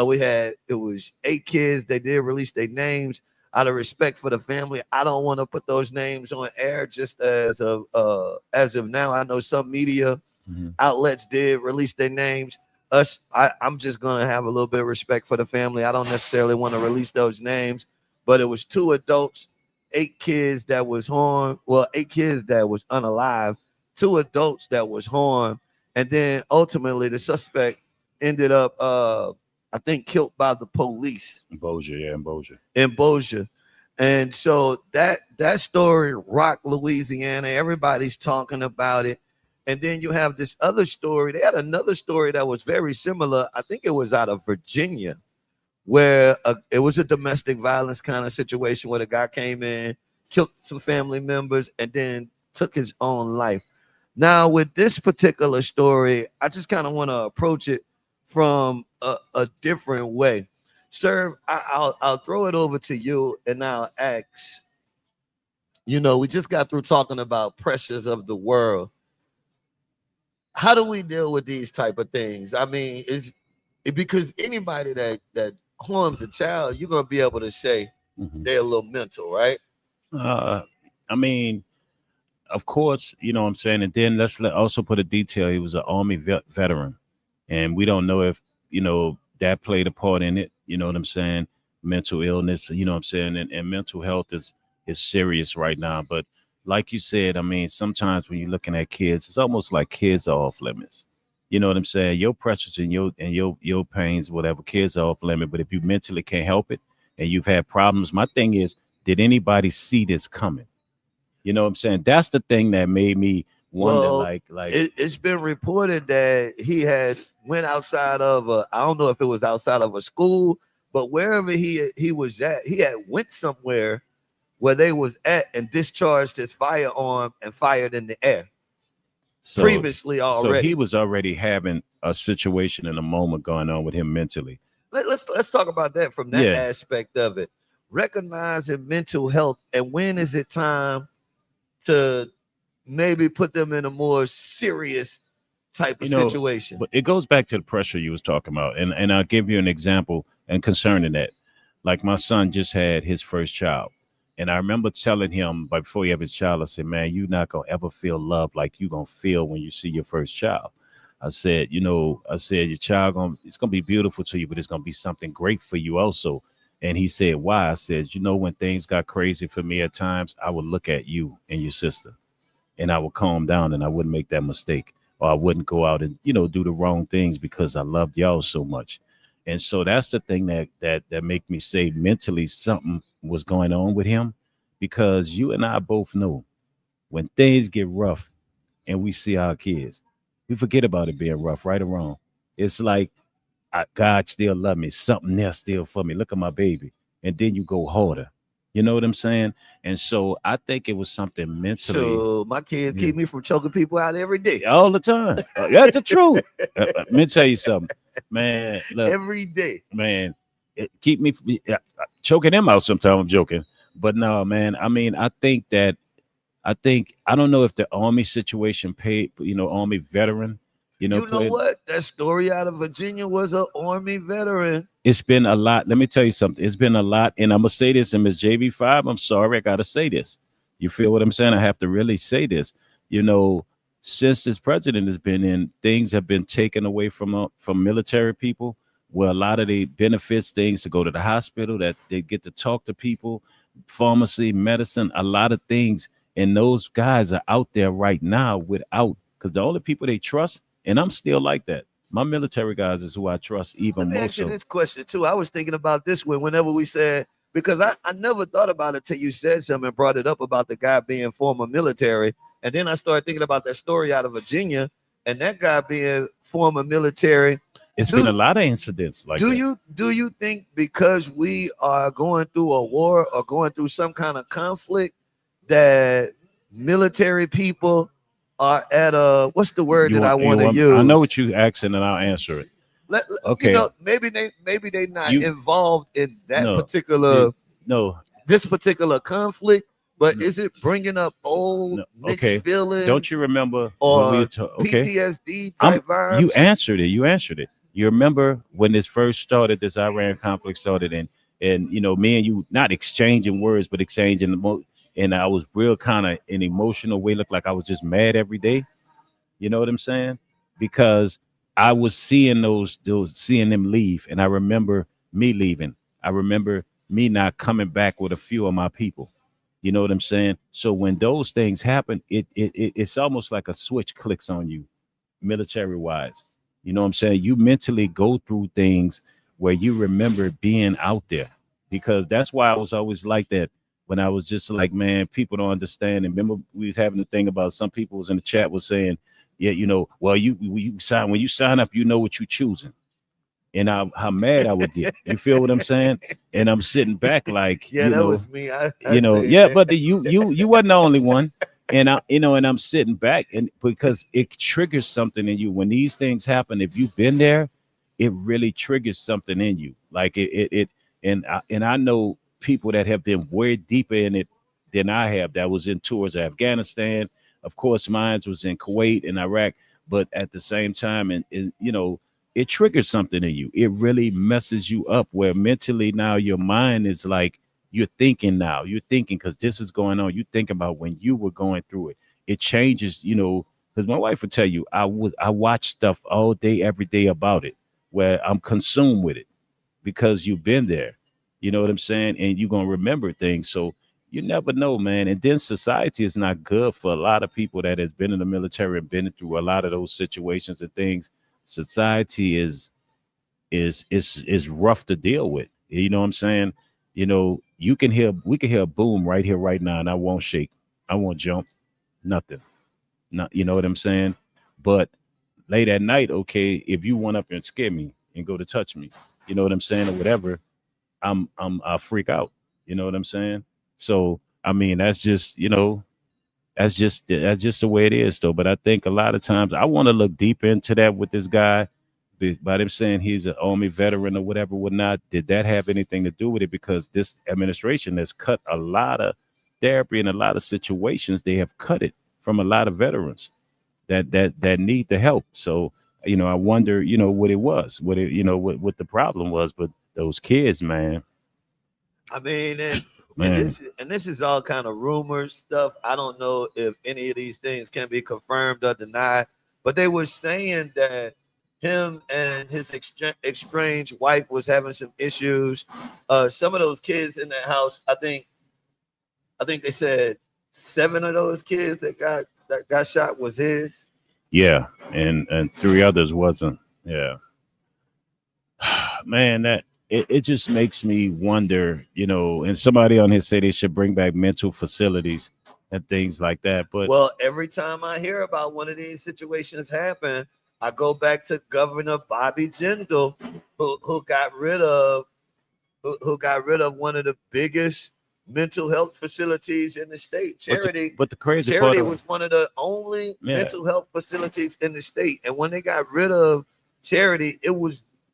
we had it was 8 kids. They did release their names out of respect for the family. I don't want to put those names on air just as of now. I know some media Hmm. outlets did release their names. I'm just gonna have a little bit of respect for the family. I don't necessarily want to release those names, but it was two adults, 8 kids that was harmed. Well, 8 kids that was unalive, two adults that was harmed, and then ultimately the suspect ended up, I think, killed by the police Bossier, yeah, and Bossier. in Bossier. And so that story rocked Louisiana. Everybody's talking about it. And then you have this other story. They had another story that was very similar. I think it was out of Virginia, where it was a domestic violence kind of situation where the guy came in, killed some family members, and then took his own life. Now, with this particular story, I just kind of want to approach it from a different way. Sir, I'll throw it over to you and I'll ask. We just got through talking about pressures of the world. How do we deal with these type of things? I mean, is it because anybody that harms a child, you're gonna be able to say Mhm. they're a little mental, right? Uh, I mean, of course, you know what I'm saying. And then also put a detail. He was an Army veteran, and we don't know if that played a part in it. You know what I'm saying? Mental illness. You know what I'm saying? And mental health is serious right now. But like you said, I mean, sometimes when you're looking at kids, it's almost like kids are off limits. You know what I'm saying? Your pressures and your pains, whatever, kids are off limit. But if you mentally can't help it and you've had problems, my thing is, did anybody see this coming? You know what I'm saying? That's the thing that made me wonder, Well, like it's been reported that he had went outside of I don't know if it was outside of a school, but wherever he was at, he had went somewhere where they was at and discharged his firearm and fired in the air so previously so he already. was already having a situation in a moment going on with him mentally. Let's talk about that from that Yeah, aspect of it. Recognizing mental health and when is it time to maybe put them in a more serious type of you know, situation. but it goes back to the pressure you was talking about, and I'll give you an example and concerning that. Like my son just had his first child, and I remember telling him before he had his child, I said, "Man, you're not gonna ever feel love like you gonna feel when you see your first child." I said, I said your child it's gonna be beautiful to you, but it's gonna be something great for you also. And he said, "Why?" I said, when things got crazy for me at times, I would look at you and your sister and I would calm down and I wouldn't make that mistake or I wouldn't go out and do the wrong things because I loved y'all so much. And so that's the thing that make me say mentally something was going on with him because you and I both know when things get rough and we see our kids, we forget about it being rough, right or wrong. It's like God still love me. Something there still for me. Look at my baby. And then you go harder. You know what I'm saying? And so I think it was something mentally. So my kids Yeah. keep me from choking people out every day. All the time. That's the truth. Let me tell you something, man. Look, Every day. man, keep me choking them out. Sometimes I'm joking, but no, man. I mean, I don't know if the army situation paid. Army veteran. You know Played. what? That story out of Virginia was an Army veteran. It's been a lot. Let me tell you something. It's been a lot, and I'm gonna say this, and Miss JV5, I'm sorry, I gotta say this. You feel what I'm saying? I have to really say this. You know, since this president has been in, things have been taken away from military people, where a lot of the benefits, things to go to the hospital, that they get to talk to people, pharmacy, medicine, a lot of things, and those guys are out there right now without, because the only people they trust, and I'm still like that. My military guys is who I trust Let even me more ask you so. this question too. I was thinking about this whenever we said, because I never thought about it till you said something and brought it up about the guy being former military. And then I started thinking about that story out of Virginia and that guy being former military. It's been Do a lot of incidents like do that. you think because we are going through a war or going through some kind of conflict that military people are at a what's the word that I want to I know use? what you asking, and I'll answer it. You Okay, know, maybe they not you involved in that no, particular the, no, this particular conflict, but no, is it bringing up old no. mixed Okay, don't you feelings remember when we or okay? PTSD I'm type You vibes? answered it. You answered it. You remember when this first started, this Iran conflict started, and me and you not exchanging words, but exchanging and I was real kind of an emotional way, looked like I was just mad every day. You know what I'm saying? Because I was seeing those seeing them leave, and I remember me leaving. I remember me not coming back with a few of my people. You know what I'm saying? So when those things happen, it's almost like a switch clicks on you, military wise. You know what I'm saying? You mentally go through things where you remember being out there, because that's why I was always like that. When I was just like, man, people don't understand. And remember, we was having the thing about some people was in the chat was saying, yeah, well, you sign when you sign up, you know what you're choosing. and how mad I would get. You feel what I'm saying? And I'm sitting back like, Yeah, that was me. I said yeah, that. but you wasn't the only one. And and I'm sitting back, and because it triggers something in you when these things happen. If you've been there, it really triggers something in you. Like and I know people that have been way deeper in it than I have. That was in tours of Afghanistan. Of course, mine was in Kuwait and Iraq. But at the same time, and it triggers something in you. It really messes you up where mentally now your mind is like you're thinking now. You're thinking because this is going on. You think about when you were going through it. It changes, because my wife would tell you I watch stuff all day, every day about it, where I'm consumed with it because you've been there. You know what I'm saying? And you're gonna remember things. So you never know, man. And then society is not good for a lot of people that has been in the military and been through a lot of those situations and things. Society is rough to deal with. You know what I'm saying? We can hear a boom right here, right now, and I won't shake. I won't jump. Nothing. Not, you know what I'm saying? But late at night, okay, if you want up and scare me and go to touch me, you know what I'm saying, or whatever, I'll freak out. You know what I'm saying? So I mean, that's just the way it is, though. But I think a lot of times I want to look deep into that with this guy. By them saying he's an army veteran or whatever, whatnot, did that have anything to do with it? Because this administration has cut a lot of therapy in a lot of situations. They have cut it from a lot of veterans that need the help. So I wonder, what it was, what the problem was. But those kids, man, I mean, and man, this is all kind of rumors stuff. I don't know if any of these things can be confirmed or denied, but they were saying that him and his estranged wife was having some issues. Some of those kids in that house, I think they said 7 of those kids that got shot was his. yeah, and three others wasn't. Yeah, man, it just makes me wonder, and somebody on here say they should bring back mental facilities and things like that. But Well, every time I hear about one of these situations happen, I go back to Governor Bobby Jindal, who got rid of who got rid of one of the biggest mental health facilities in the state. but the Charity but the crazy part Charity of was one of the only yeah, mental health facilities in the state, and when they got rid of Charity,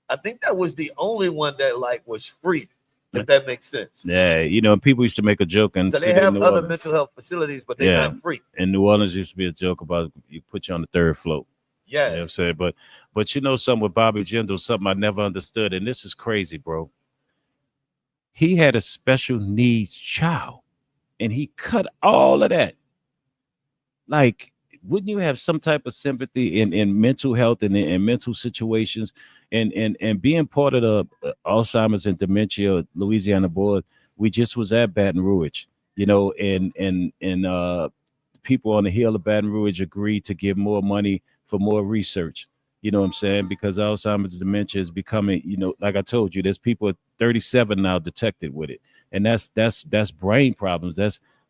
I think that was the only one that was free, if that makes sense. yeah, people used to make a joke and So they sit in have New other Orleans. mental health facilities, but they're Yeah, not free. in New Orleans used to be a joke about you put you on the third floor. You know Yeah. what I'm saying? But something with Bobby Jindal, something I never understood, and this is crazy, bro. He had a special needs child, and he cut all of that. Like, wouldn't you have some type of sympathy in mental health and in mental situations, and being part of the Alzheimer's and dementia Louisiana board? We just was at Baton Rouge, and people on the hill of Baton Rouge agreed to give more money for more research. You know what I'm saying? Because Alzheimer's dementia is becoming, like I told you, there's people at 37 now detected with it, and that's brain problems.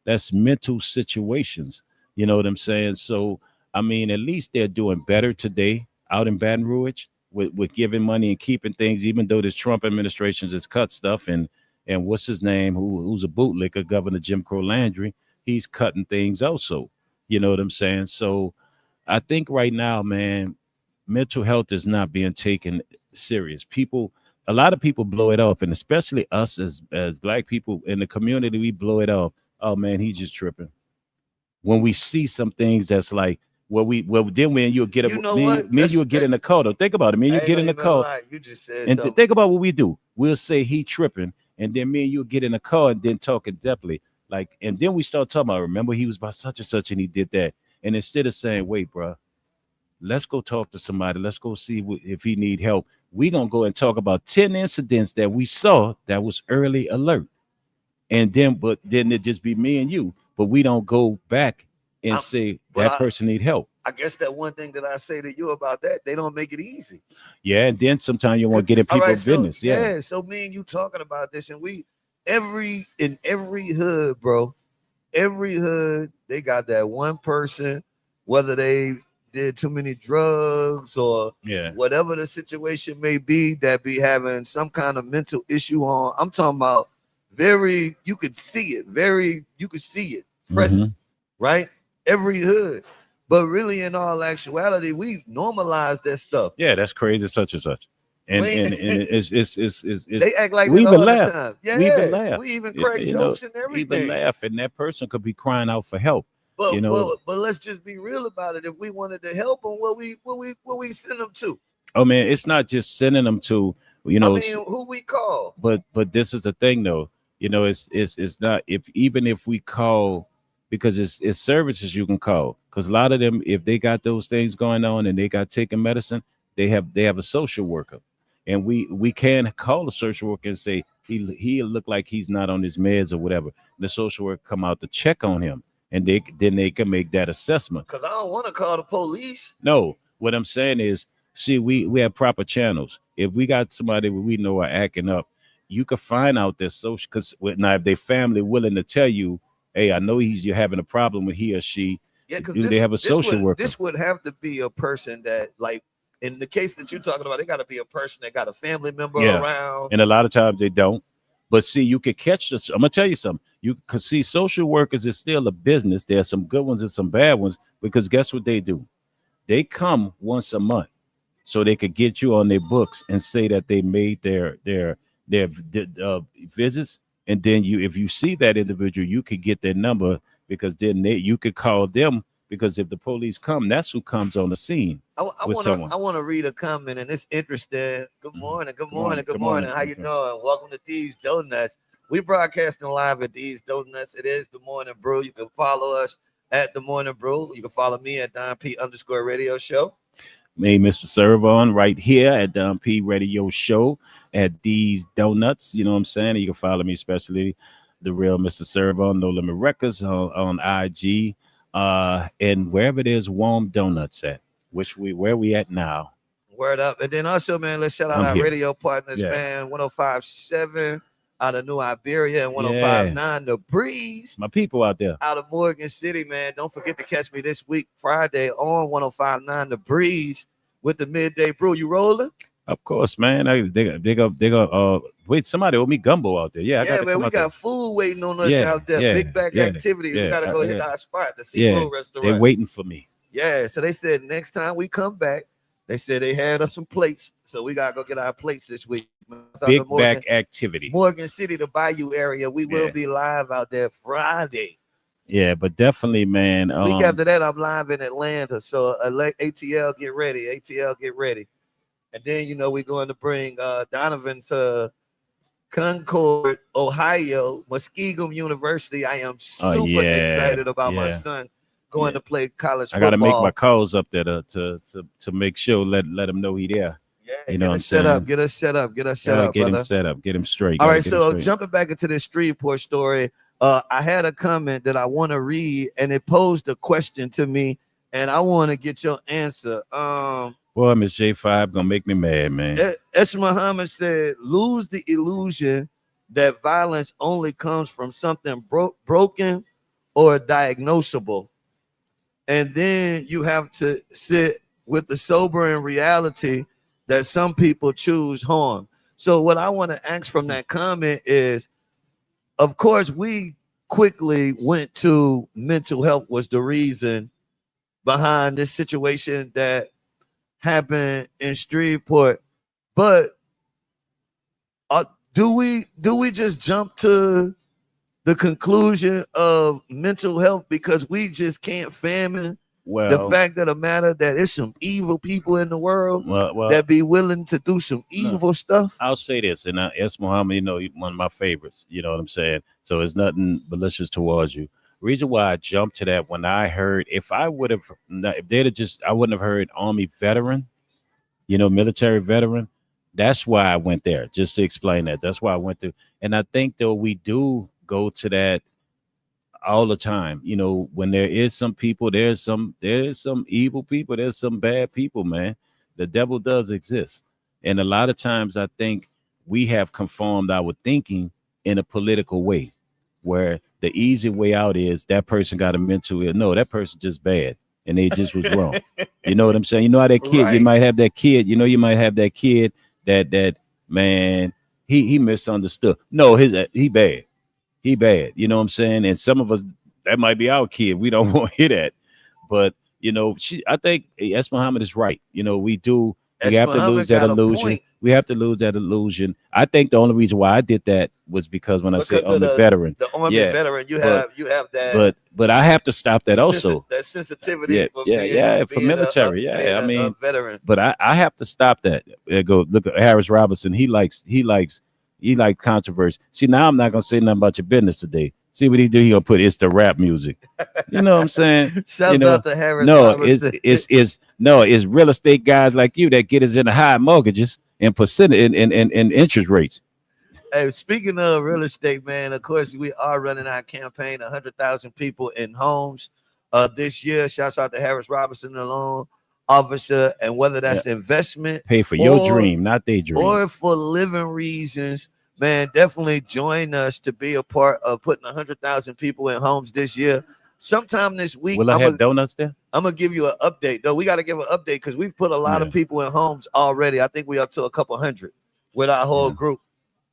That's mental situations. You know what I'm saying? So I mean, at least they're doing better today out in Baton Rouge with giving money and keeping things, even though this Trump administration has cut stuff and what's his name, who's a bootlicker, Governor Jim Crow Landry, he's cutting things also. You know what I'm saying? So I think right now, man, mental health is not being taken serious. A lot of people blow it off, and especially us as black people in the community, we blow it off. Oh man, he's just tripping. When we see some things that's like, then when you'll get You know me, what? me and you'll get in the car. Though think about it, me and I you ain't get in gonna the even car, lie. You just said and something. think about what we do. We'll say he tripping, and then me and you'll get in the car and then talk in depthly, like, and then we start talking about. Remember, he was by such and such, and he did that. And instead of saying, "Wait, bro, let's go talk to somebody. Let's go see if he need help," we gonna go and talk about 10 incidents that we saw that was early alert, and then it just be me and you, but we don't go back and I'm, say but that person need help. I guess that one thing that I say to you about that, they don't make it easy. Yeah, and then sometimes you want to get in All right, people's so business. Yeah, yeah, so me and you talking about this, and we in every hood, bro, every hood they got that one person, whether they did too many drugs or Yeah. whatever the situation may be, that be having some kind of mental issue on. I'm talking about you could see it, present, Hmm. right? Every hood. But really, in all actuality, we normalize that stuff. Yeah, that's crazy, such and such. And We and and it's they act like we that even all the laugh. time. We even Yes, laugh. we even crack You know, jokes and even everything. laugh, and that person could be crying out for help. But You know, but but let's just be real about it. If we wanted to help them, what we send them to? oh man, it's not just sending them to, you I know, mean, who we call? but this is the thing though. You know, it's not, if even if we call, because it's services you can call, because a lot of them, if they got those things going on and they got taken medicine, they have a social worker, and we can call a social worker and say he look like he's not on his meds or whatever. The social worker come out to check on him, and they can make that assessment. Because I don't want to call the police. No, what I'm saying is, see, we have proper channels. If we got somebody we know are acting up, you can find out their social. Because now, if they family willing to tell you, hey, I know you're having a problem with he or she, Yeah, because do they have a social worker? this would have to be a person that, like, in the case that you're talking about, it got to be a person that got a family member Yeah, around. and a lot of times they don't. But see, you could catch this. I'm gonna tell you something. You could see social workers is still a business. There are some good ones and some bad ones, because guess what they do? They come once a month so they could get you on their books and say that they made their visits, and then if you see that individual, you could get their number, because then you could call them, because if the police come, that's who comes on the scene I with want to someone. I want to read a comment, and it's interesting. Good Mhm. morning, good Good morning. morning, good Good morning. morning. How you Okay. doing? Welcome to These Donuts. We broadcasting live at These Donuts. It is the Morning Brew. You can follow us at the Morning Brew. You can follow me at Don P underscore Radio Show. Me, Mr. Servon, right here at the P Radio Show at these donuts. You know what I'm saying? You can follow me, especially the real Mr. Servon, No Limit Records on IG, and wherever there's warm donuts at, where we at now. Word up. And then also, man, let's shout out I'm our here. radio partners, Yeah, man. 105.7 out of New Iberia and yeah. 105.9 The Breeze My people out there. out of Morgan City, man. Don't forget to catch me this week, Friday, on 105.9 The Breeze with the Midday Brew. You rolling? Of course, man. They go. Wait, somebody owe me gumbo out there. Yeah, I got Yeah, to man, come we out there. got food waiting on us Yeah, out there. yeah, Big back yeah, activities. We yeah, got to go hit yeah, our spot, the yeah. seafood They restaurant. waiting for me. Yeah, so they said next time we come back, they said they had us some plates. So we got to go get our plates this week. South Big of Morgan, back activity. Morgan City, the Bayou area. We will Yeah. be live out there Friday. Yeah, but definitely, man. Week after that, I'm live in Atlanta. So ATL, get ready. ATL, get ready. And then, we're going to bring Donovan to Concord, Ohio, Muskegum University. I am super Yeah, excited about my yeah, son going yeah. to play college I got to make my football. calls up there to make sure let him know he there. Yeah, You know get what I'm us set up, saying? get us set up, get us set Gotta up, get him brother. set up, get him straight. All Gotta right, get him so straight. jumping back into this Streetport story, I had a comment that I want to read, and it posed a question to me, and I want to get your answer. Boy, Miss J5 gonna make me mad, man. S. Muhammad said, "Lose the illusion that violence only comes from something broken or diagnosable, and then you have to sit with the sobering reality that some people choose harm." So, what I want to ask from that comment is, of course, we quickly went to mental health was the reason behind this situation that happened in Streetport, but uh, do we just jump to the conclusion of mental health because we just can't fathom the Well, fact of the matter that it's some evil people in the world well, that be willing to do some no. evil stuff? I'll say this, and S. Muhammad, one of my favorites. You know what I'm saying? So it's nothing malicious towards you. Reason why I jumped to that when I heard, if they'd have just, I wouldn't have heard Army veteran, military veteran. That's why I went there, just to explain that. That's why I went to, and I think though we do go to that all the time. When there is some people, there's some evil people, there's some bad people, man. The devil does exist. And a lot of times I think we have conformed our thinking in a political way, where the easy way out is that person got a mental ill. No, that person just bad. and they just was wrong. You know what I'm saying? You know how that kid, you Right. might have that kid, you might have that kid that man, he misunderstood. No, he bad. He bad. You know what I'm saying? And some of us, that might be our kid. We don't want to hear that. But I think S. Muhammad is right. We S. have to lose Muhammad that got a illusion. point We have to lose that illusion. I think the only reason why I did that was because when I say because of Army veteran, the army yeah. veteran. You But have that but I have to stop that also. that sensitivity Yeah, for yeah, yeah. For being military, yeah. I a mean, veteran. but I have to stop that. Go look at Harris Robinson. He likes controversy. See, now I'm not gonna say nothing about your business today. See what he do? He gonna put it's the rap music. You know what I'm saying? You Shouts know, out to Harris no, it's Robertson. it's no, it's real estate guys like you that get us into high mortgages and percent in interest rates. Hey, speaking of real estate, man, of course we are running our campaign, 100,000 people in homes this year. Shouts out to Harris Robinson, the loan officer, and whether Yeah, that's investment pay for your or dream, not their dream. for living reasons, man, definitely join us to be a part of putting 100,000 people in homes this year. Sometime this week, Will I have donuts there? I'm gonna give you an update. Though we got to give an update because we've put a lot Yeah, of people in homes already. I think we up to a couple hundred with our whole yeah. group.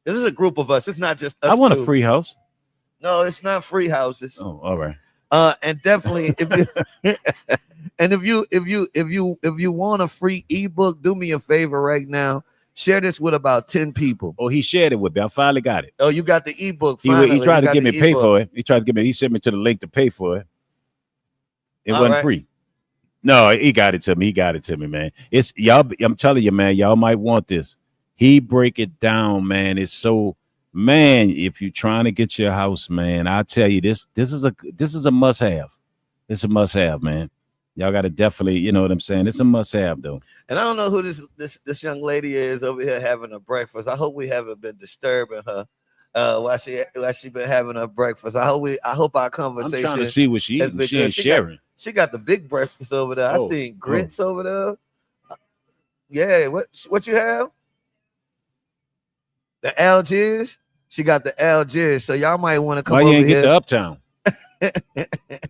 This is a group of us. It's not just I us want a two. free house. No, it's not free houses. Oh, all right. And definitely if you and if you want a free ebook, do me a favor right now. Share this with about 10 people. Oh, he shared it with me. I finally got it. Oh, you got the ebook. He Finally, tried you to got get me the to pay ebook. for it. He sent me to the link to pay for it. It All wasn't right. free. No, he got it to me. He got it to me, man. It's y'all. I'm telling you, man. Y'all might want this. He break it down, man. It's so, man. If you're trying to get your house, man, I tell you, this is a must have. It's a must have, man. Y'all got to definitely, you know what I'm saying. It's a must have, though. And I don't know who this young lady is over here having her breakfast. I hope we haven't been disturbing her while she been having her breakfast. I hope our I'm conversation trying to see what she has eating. been She good. ain't sharing. She got the big breakfast over there. I Oh, seen grits over there. Yeah, what you have? The Algiers. She got the Algiers. So y'all might want to come Why you over ain't get the here. Uptown?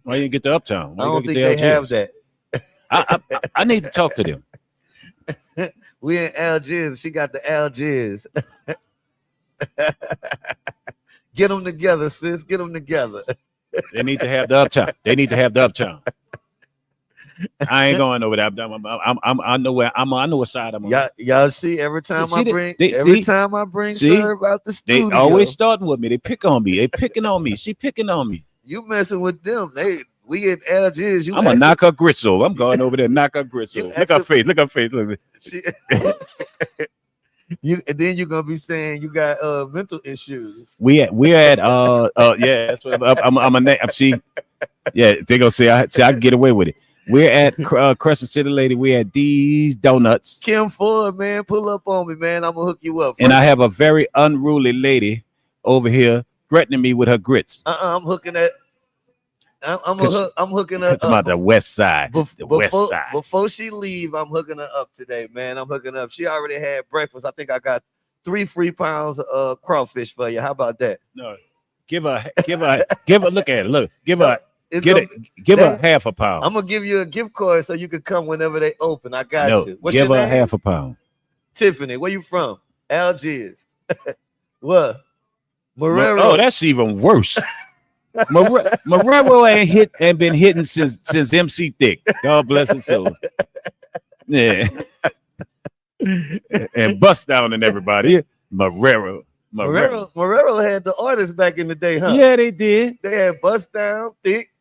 Why you ain't get the Uptown? Why I you don't gotta think get they the have Algiers? that. I need to talk to them. We in Algiers. She got the Algiers. Get them together, sis. Get them together. They need to have the Uptown. They need to have the Uptown. I ain't going over there. I know where I'm. I know what side I'm on. Y'all see every time See, every time I bring see, Serve out the they studio, always starting with me. They pick on me. They picking on me. She picking on me. you messing with them. We in Algiers. I'm gonna knock her grits over. I'm going over there, knock her grits You over. Look her actually- face. Look her face. Look. she, and then you're gonna be saying you got mental issues. We're at yeah. That's what I'm a see. Yeah, they gonna say I can get away with it. We're at Crescent City Lady. We're at these donuts. Kim Ford, man, pull up on me, man. I'm gonna hook you up. And I have a very unruly lady over here threatening me with her grits. I'm hooking at. I'm hooking her It's about the west side. The west side. Before she leave, I'm hooking her up today, man. I'm hooking up. She already had breakfast. I think I got 3 free pounds of crawfish for you. How about that? No, give her. Look at it. Look, give her half a pound. I'm gonna give you a gift card so you can come whenever they open. I got you. What's give your her name? half a pound. Tiffany. Where you from? Algiers. What? Marrero. Oh, that's even worse. Morero ain't been hitting since MC Thick. God bless his soul. Yeah. And bust down on everybody. Marero had the artists back in the day, huh? Yeah, they did. They had Bust Down, Thick.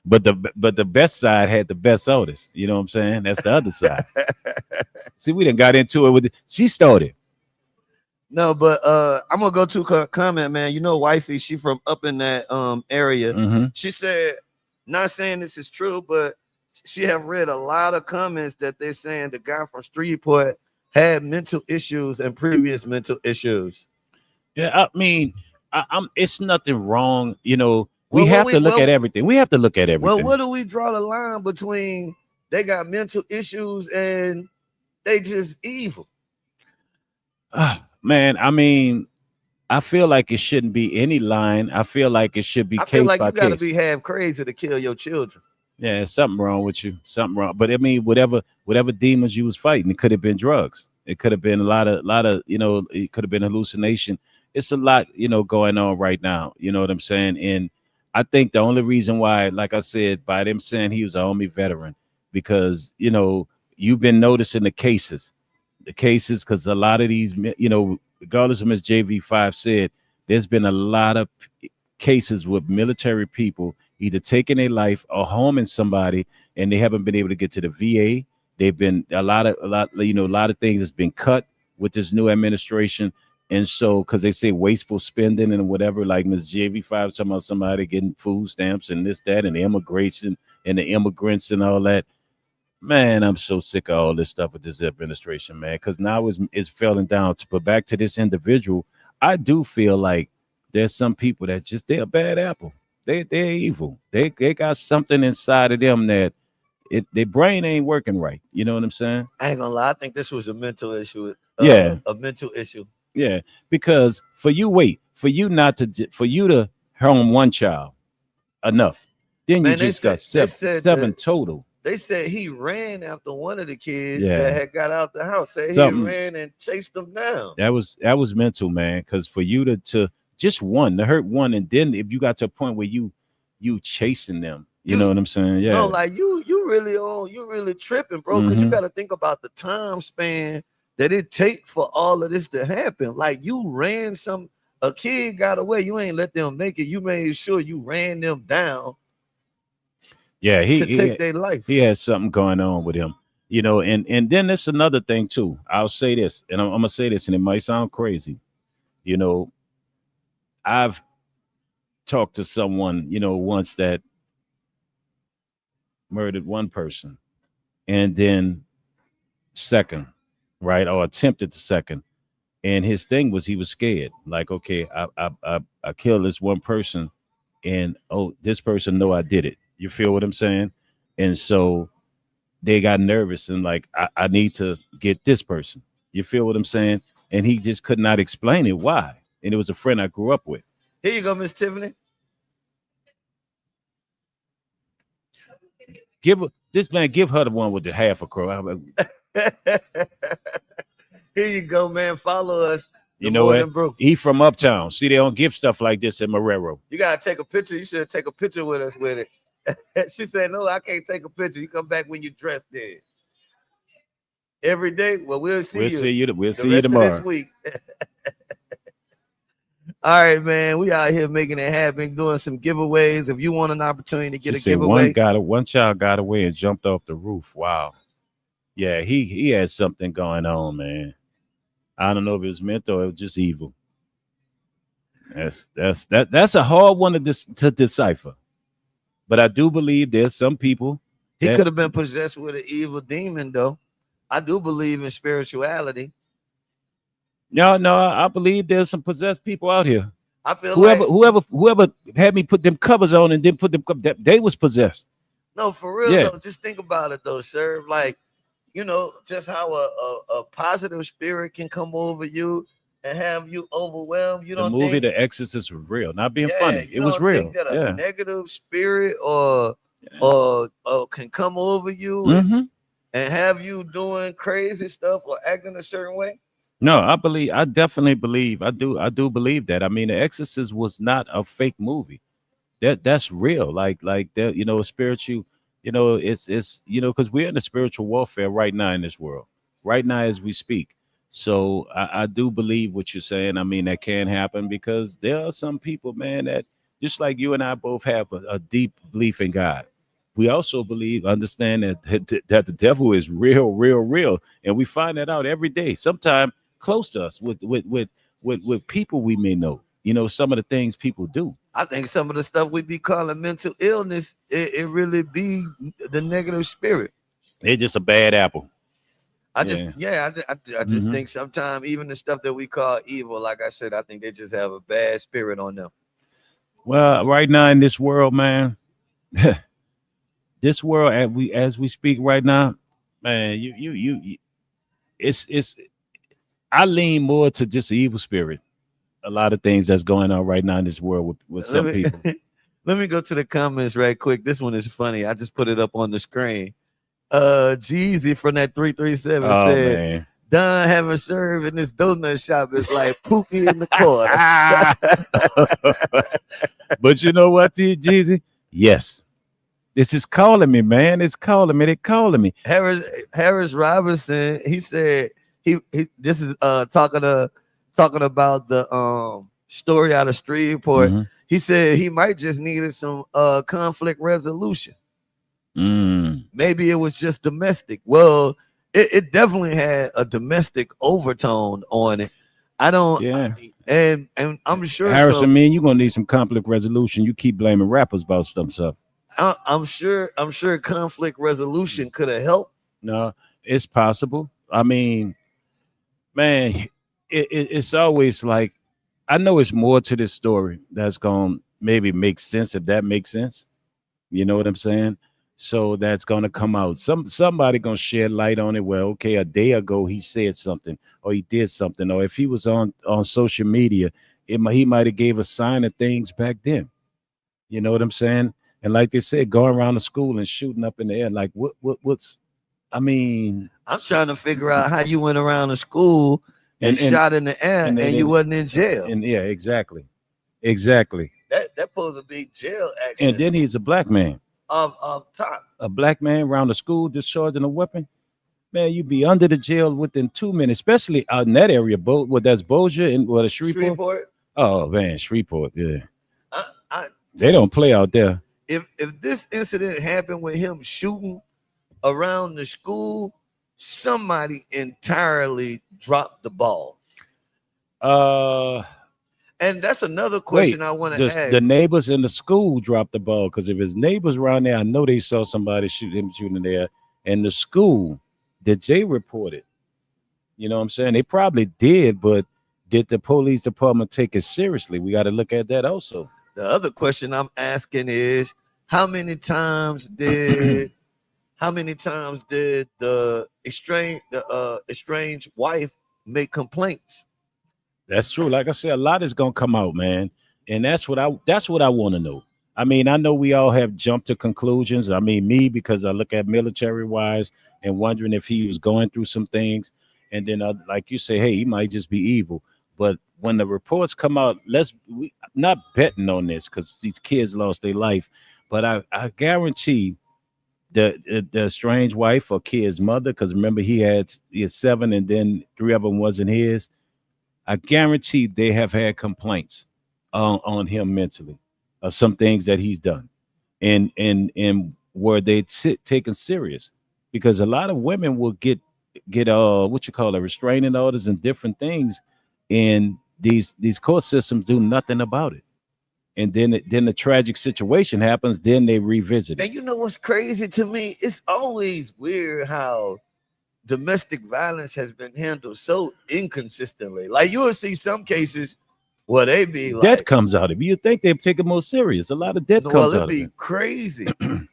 But the best side had the best artists. You know what I'm saying? That's the other side. See, we done got into it with she started. No, but I'm gonna go to comment, man. You know, wifey, she from up in that area. Mm-hmm. She said, not saying this is true, but she have read a lot of comments that they're saying the guy from Streetport had mental issues and previous mental issues. Yeah, I mean, I'm. It's nothing wrong. You know, we have to look at everything. We have to look at everything. Well, where do we draw the line between they got mental issues and they just evil? Man, I mean, I feel like it shouldn't be any line. I feel like it should be case by case. You got to be half crazy to kill your children. Yeah, something wrong with you. Something wrong. But I mean, whatever demons you was fighting, it could have been drugs. It could have been a lot of, it could have been hallucination. It's a lot, going on right now. You know what I'm saying? And I think the only reason why, like I said, by them saying he was an army veteran, because you've been noticing the cases, because a lot of these, regardless of Miss JV5 said, there's been a lot of cases with military people either taking their life or harming somebody, and they haven't been able to get to the VA. They've been a lot of things has been cut with this new administration, and so because they say wasteful spending and whatever, like Ms. JV5 talking about somebody getting food stamps and this, that, and the immigration and the immigrants and all that. Man, I'm so sick of all this stuff with this administration, man. Because now it's falling down. But back to this individual, I do feel like there's some people that just they're a bad apple. They're evil. They got something inside of them that their brain ain't working right. You know what I'm saying? I ain't gonna lie. I think this was a mental issue. Yeah, A mental issue. yeah. Because for you to harm one child enough, then you Man, just got seven total. they said he ran after one of the kids that Yeah, had got out the house. Said he something. ran and chased them down. That was mental, man. Because for you to just one to hurt one, and then if you got to a point where you chasing them, you know You what I'm saying? no, Yeah. like you really tripping, bro. Because you Hmm. got to think about the time span that it take for all of this to happen. Like you ran some a kid got away. You ain't let them make it. You made sure you ran them down Yeah, he to take he their life. he has something going on with him. And then there's another thing too. I'll say this, and I'm gonna say this, and it might sound crazy. You know, I've talked to someone, once that murdered one person, and then second, right, or attempted the second. And his thing was he was scared. Like, okay, I killed this one person, and oh, this person know I did it. You feel what I'm saying? And so they got nervous and like, I need to get this person. You feel what I'm saying? And he just could not explain it why. And it was a friend I grew up with. Here you go, Miss Tiffany. Give her the one with the half a crow. Here you go, man. Follow us. The You know what? Morning Brew. He from Uptown. See, they don't give stuff like this in Marrero. You gotta take a picture. You should take a picture with us with it. She said, "No, I can't take a picture. You come back when you're dressed in every day." Well, we'll see We'll you see you. We'll the see you rest of this tomorrow. week. All right, man. We out here making it happen, doing some giveaways. If you want an opportunity to She get a said one giveaway, got one child got away and jumped off the roof. Wow. Yeah, he had something going on, man. I don't know if it was mental or it was just evil. That's a hard one to decipher. But I do believe there's some people he that could have been possessed with an evil demon, though. I do believe in spirituality. no, I believe there's some possessed people out here. I feel Whoever like whoever whoever had me put them covers on and then put them they was possessed. no, for real Yeah, though. Just think about it though, sir. Like just how a positive spirit can come over you and have you overwhelmed. You the don't movie think, The Exorcist was real. Not being yeah, funny. you It was don't think real. that a Yeah. negative spirit or Yeah. or can come over you Hmm. and have you doing crazy stuff or acting a certain way. No, I definitely believe. I do believe that. I mean, The Exorcist was not a fake movie. That's real. Like that, spiritual, it's because we're in a spiritual warfare right now in this world, right now as we speak. So I do believe what you're saying. I mean, that can happen because there are some people, man, that just like you and I both have a deep belief in God. We also understand that the devil is real, real, real, and we find that out every day. Sometimes close to us with people we may know. Some of the things people do. I think some of the stuff we be calling mental illness, it really be the negative spirit. They're just a bad apple. I just, Yeah. yeah, I just Hmm. think sometimes even the stuff that we call evil, like I said, I think they just have a bad spirit on them. Well, right now in this world, man, this world as we speak right now, man, it's I lean more to just the evil spirit. A lot of things that's going on right now in this world with Let some me people. Let me go to the comments right quick. This one is funny. I just put it up on the screen. Jeezy from that 337 Oh said, man. Don having served in this donut shop is like Pookie in the corner. But you know what, Jeezy? Yes. This is calling me, man. It's calling me. They're calling me. Harris Robinson, he said he this is talking about the story out of Streetport. Mhm. He said he might just needed some conflict resolution. Mm. Maybe it was just domestic. Well, it definitely had a domestic overtone on it. I don't Yeah. and I'm sure Harrison, man, you're gonna need some conflict resolution. You keep blaming rappers about stuff. I'm sure conflict resolution could have helped. No, it's possible. I mean, man, it's always like I know it's more to this story that's gonna maybe make sense if that makes sense. You know what I'm saying? So that's gonna come out. Somebody gonna shed light on it. Well, okay, a day ago he said something, or he did something, or if he was on social media, he might have gave a sign of things back then. You know what I'm saying? And like they said, going around the school and shooting up in the air, like what's I mean, I'm trying to figure out how you went around the school and and shot in the air and you wasn't in jail. and yeah, exactly. That supposed to be jail And action then he's a black man, of top. a black man around the school discharging a weapon. Man, you'd be under the jail within 2 minutes, especially out in that area. What that's Bossier and what a Shreveport. Shreveport. Oh man, Shreveport. Yeah, I they don't play out there. if this incident happened with him shooting around the school, somebody entirely dropped the ball. And that's another question Wait, I want to ask. the neighbors in the school dropped the ball because if his neighbors around there, I know they saw somebody shooting there. And the school, did they report it? You know what I'm saying? They probably did, but did the police department take it seriously? We got to look at that also. The other question I'm asking is how many times did the estranged wife make complaints? That's true. Like I said, a lot is gonna come out, man, and that's what I want to know. I mean, I know we all have jumped to conclusions. I mean, me because I look at military wise and wondering if he was going through some things, and then like you say, hey, he might just be evil. But when the reports come out, we not betting on this because these kids lost their life, but I guarantee the strange wife or kid's mother, because remember he had 7, and then 3 of them wasn't his. I guarantee they have had complaints on him mentally of some things that he's done, and were they taken serious? Because a lot of women will get what you call it, restraining orders and different things, and these court systems do nothing about it. And then the tragic situation happens. Then they revisit it. And you know what's crazy to me? It's always weird how domestic violence has been handled so inconsistently. Like you will see some cases where they be like debt comes out of it. You think they take it more serious? A lot of debt comes out of it. Well, it'd be crazy.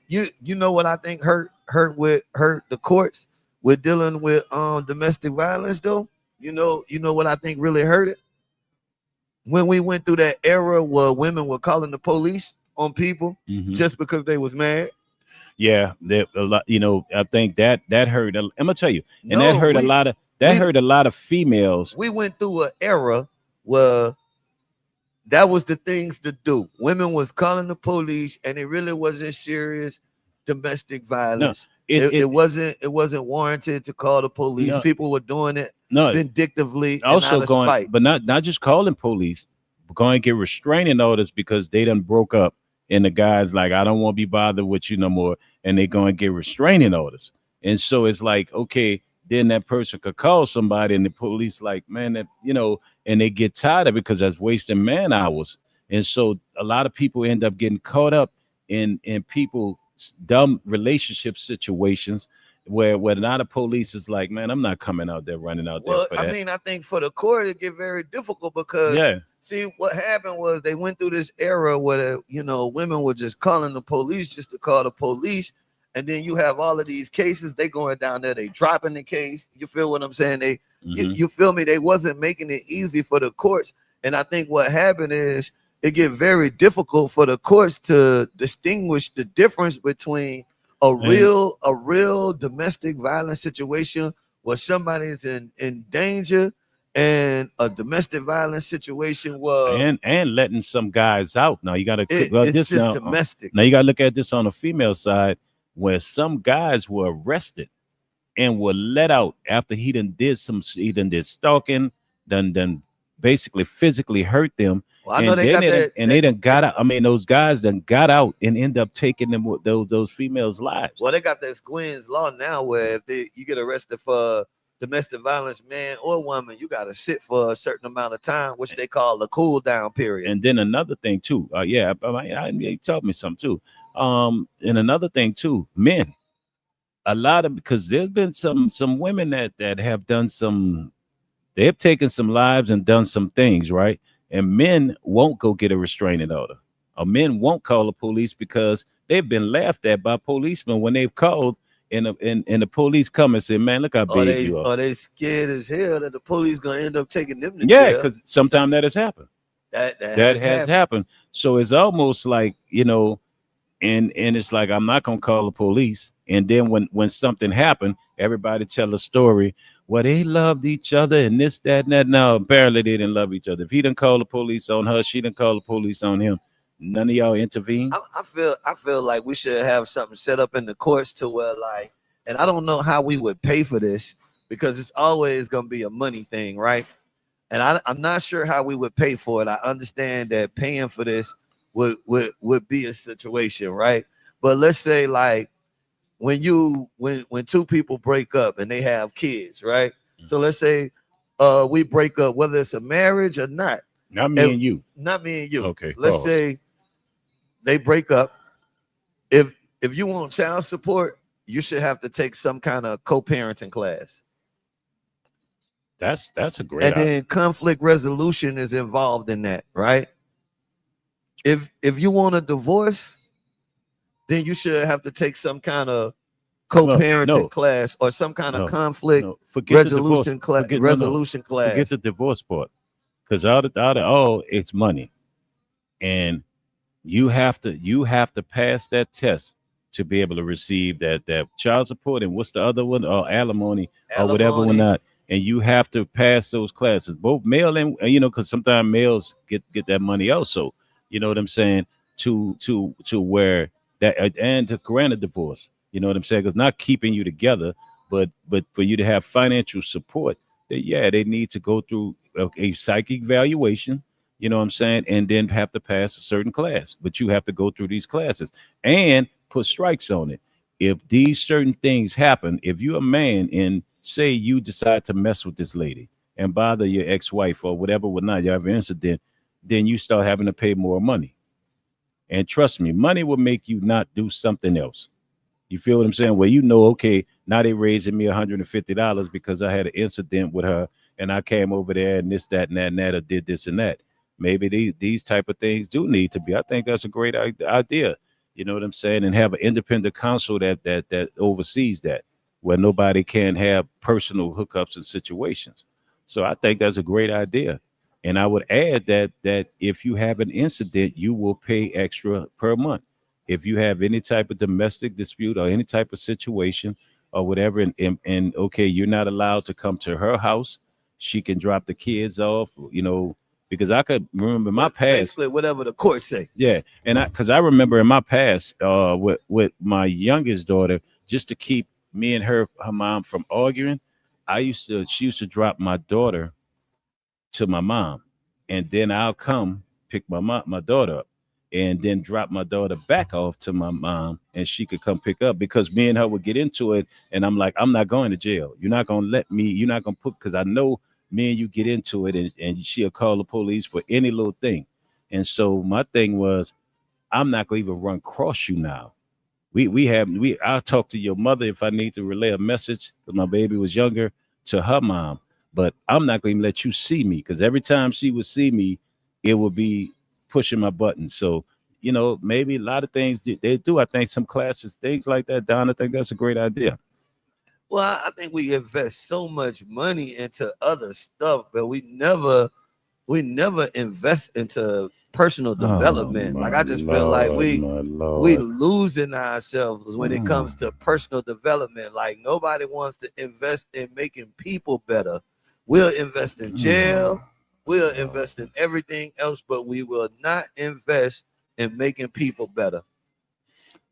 You know what I think hurt the courts with dealing with domestic violence though? You know what I think really hurt it? When we went through that era where women were calling the police on people just because they was mad. Yeah, a lot. You know, I think that hurt. I'm gonna tell you, and that hurt a lot of females. We went through an era where that was the things to do. Women was calling the police, and it really wasn't serious domestic violence. No, it wasn't warranted to call the police. No, people were doing it vindictively, also going, spite. But not just calling police, but going to get restraining orders because they done broke up, and the guy's like, I don't want to be bothered with you no more, and they going to get restraining orders. And so it's like, okay, then that person could call somebody, and the police like, man, that and they get tired of it because that's wasting man hours. And so a lot of people end up getting caught up in people dumb relationship situations where not a police is like, man, I'm not coming out there running out there. Well, I mean, I think for the court it get very difficult because see what happened was they went through this era where women were just calling the police just to call the police. And then you have all of these cases, they going down there, they dropping the case. You feel what I'm saying? You feel me? They wasn't making it easy for the courts. And I think what happened is it get very difficult for the courts to distinguish the difference between and a real domestic violence situation where somebody is in danger and a domestic violence situation where and letting some guys out. Now you got to it's this just now. domestic. Now you got to look at this on the female side, where some guys were arrested and were let out after he done did stalking, done basically physically hurt them, Well, I know and they then got they done got out. I mean, those guys done got out and end up taking them with those females' lives. well, they got that Squins law now where if you get arrested for domestic violence, man or woman, you got to sit for a certain amount of time, which they call a cool down period. And then another thing too, he taught me something too. And another thing too, men, a lot of because there's been some women that have done some, they have taken some lives and done some things, right? And men won't go get a restraining order. Or men won't call the police because they've been laughed at by policemen when they've called and the police come and say, "Man, look how big you are." Are they scared as hell that the police gonna end up taking them to Yeah, jail? because sometimes that has happened. That That has has happened. happened. So it's almost like, and it's like I'm not gonna call the police. And then when something happened, everybody tell a story. Well, they loved each other and this, that, and that. No, apparently they didn't love each other. If he didn't call the police on her, she didn't call the police on him. None of y'all intervene. I feel like we should have something set up in the courts to where like, and I don't know how we would pay for this because it's always gonna be a money thing, right? And I'm not sure how we would pay for it. I understand that paying for this would be a situation, right? But let's say like when two people break up and they have kids, right? So let's say we break up, whether it's a marriage or not. Not me And and you. not me and you. Okay, Let's pause. say they break up. If you want child support, you should have to take some kind of co-parenting class. That's a great And idea. then conflict resolution is involved in that, right? If you want a divorce, then you should have to take some kind of Well, co-parenting no, class or some kind of no, conflict no. Forget the divorce. resolution class. Forget no, no. Resolution Forget class. the divorce part. Because out of all, it's money. And you have to pass that test to be able to receive that child support and what's the other one, or alimony or whatever one Alimony. not. And you have to pass those classes, both male and because sometimes males get that money also. You know what I'm saying? To where that and to grant a divorce. You know what I'm saying? Because not keeping you together, but for you to have financial support. Yeah, they need to go through a psychic evaluation, you know what I'm saying, and then have to pass a certain class. But you have to go through these classes and put strikes on it. If these certain things happen, if you're a man and say you decide to mess with this lady and bother your ex-wife or whatever, whatnot, you have an incident, then you start having to pay more money. And trust me, money will make you not do something else. You feel what I'm saying? Well, okay, now they raising me $150 because I had an incident with her and I came over there and this, that, and that, or did this and that. Maybe these type of things do need to be. I think that's a great idea. You know what I'm saying? And have an independent counsel that oversees that, where nobody can have personal hookups and situations. So I think that's a great idea. And I would add that if you have an incident, you will pay extra per month if you have any type of domestic dispute or any type of situation or whatever, and okay, you're not allowed to come to her house. She can drop the kids off, because I could remember in my What past. basically whatever the court say. Yeah, and because I remember in my past, with my youngest daughter, just to keep me and her mom from arguing, she used to drop my daughter to my mom, and then I'll come pick my daughter up, and then drop my daughter back off to my mom, and she could come pick up because me and her would get into it, and I'm like, I'm not going to jail. You're not gonna let me. You're not gonna put because I know me and you get into it, and she'll call the police for any little thing, and so my thing was, I'm not gonna even run cross you now. I'll talk to your mother if I need to relay a message because my baby was younger to her mom, but I'm not going to let you see me because every time she would see me, it would be pushing my buttons. So, maybe a lot of things they do. I think some classes, things like that, Don, I think that's a great idea. Well, I think we invest so much money into other stuff, but we never we never invest into personal Oh development. Like my I just feel like lord, we my we lord. losing ourselves when it Mm. comes to personal development. Like nobody wants to invest in making people better. We'll invest in Mm. jail, we'll invest in everything else, but we will not invest in making people better.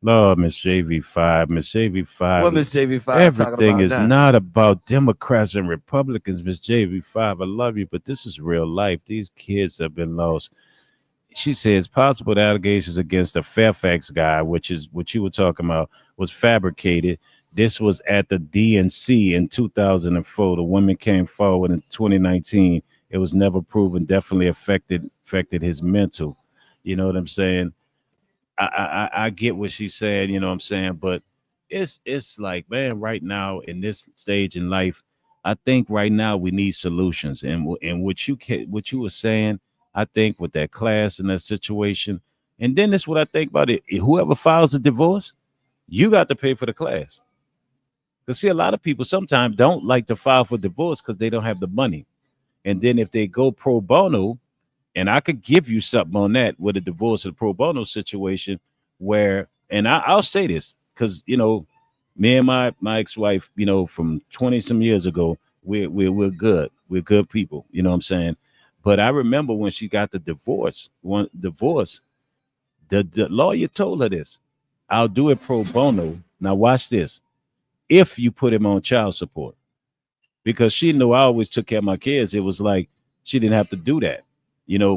Lord, Miss JV5, Miss What JV5, Miss JV5 talking everything about is now? not about Democrats and Republicans, Miss JV5. I love you, but this is real life. These kids have been lost. She says possible allegations against the Fairfax guy, which is what you were talking about, was fabricated. This was at the DNC in 2004. The woman came forward in 2019. It was never proven. Definitely affected his mental. You know what I'm saying? I get what she's saying, you know what I'm saying, but it's like, man, right now in this stage in life, I think right now we need solutions. And what you were saying, I think with that class and that situation, and then this what I think about it. Whoever files a divorce, you got to pay for the class. Because see, a lot of people sometimes don't like to file for divorce because they don't have the money. And then if they go pro bono, and I could give you something on that with a divorce and pro bono situation where, and I'll say this because me and my ex-wife, from 20 some years ago, we're good. We're good people. You know what I'm saying? But I remember when she got the divorce, the lawyer told her this. I'll do it pro bono. Now watch this. If you put him on child support, because she knew I always took care of my kids. It was like she didn't have to do that,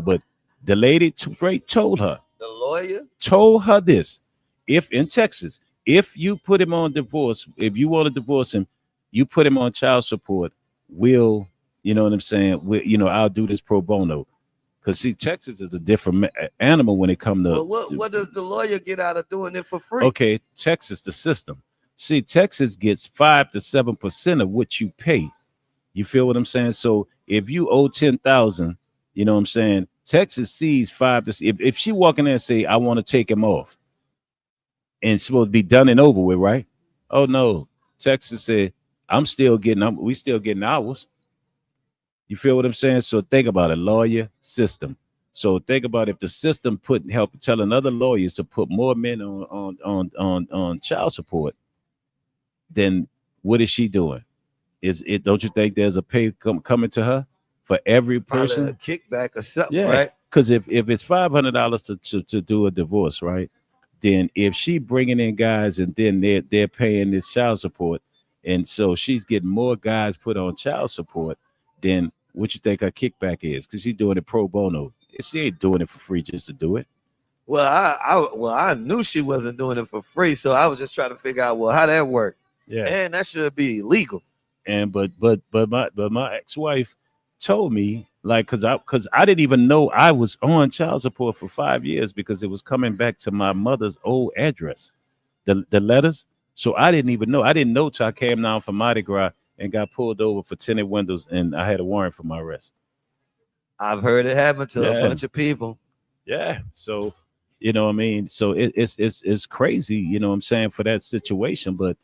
But the lady straight The lawyer? told her this: if in Texas, if you put him on divorce, if you want to divorce him, you put him on child support. We'll, you know what I'm saying? I'll do this pro bono. Because see, Texas is a different animal when it comes Well, what to does the lawyer get out of doing it for free? okay, Texas, the system. See, Texas gets 5 to 7% of what you pay. You feel what I'm saying? So if you owe 10,000, you know what I'm saying? Texas sees five to if she walk in there and say, I want to take him off, and it's supposed to be done and over with, right? Oh no. Texas said, we still getting ours. You feel what I'm saying? So think about it, lawyer system. So think about if the system help telling other lawyers to put more men on child support, then what is she doing? Is it? Don't you think there's a pay coming to her for every Probably a person? kickback or something, Yeah, right? because if it's $500 to do a divorce, right? Then if she bringing in guys and then they're paying this child support, and so she's getting more guys put on child support, then what you think her kickback is? Because she's doing it pro bono. She ain't doing it for free just to do it. Well, I knew she wasn't doing it for free, so I was just trying to figure out how that worked. Yeah. And that should be illegal. And but my ex-wife told me, like, because I didn't even know I was on child support for 5 years because it was coming back to my mother's old address, the letters. So I didn't even know. I didn't know till I came down from Mardi Gras and got pulled over for tinted windows, and I had a warrant for my arrest. I've heard it happen to a Yeah, bunch of people. yeah. So you know what I mean. So it's crazy. You know what I'm saying, for that situation, but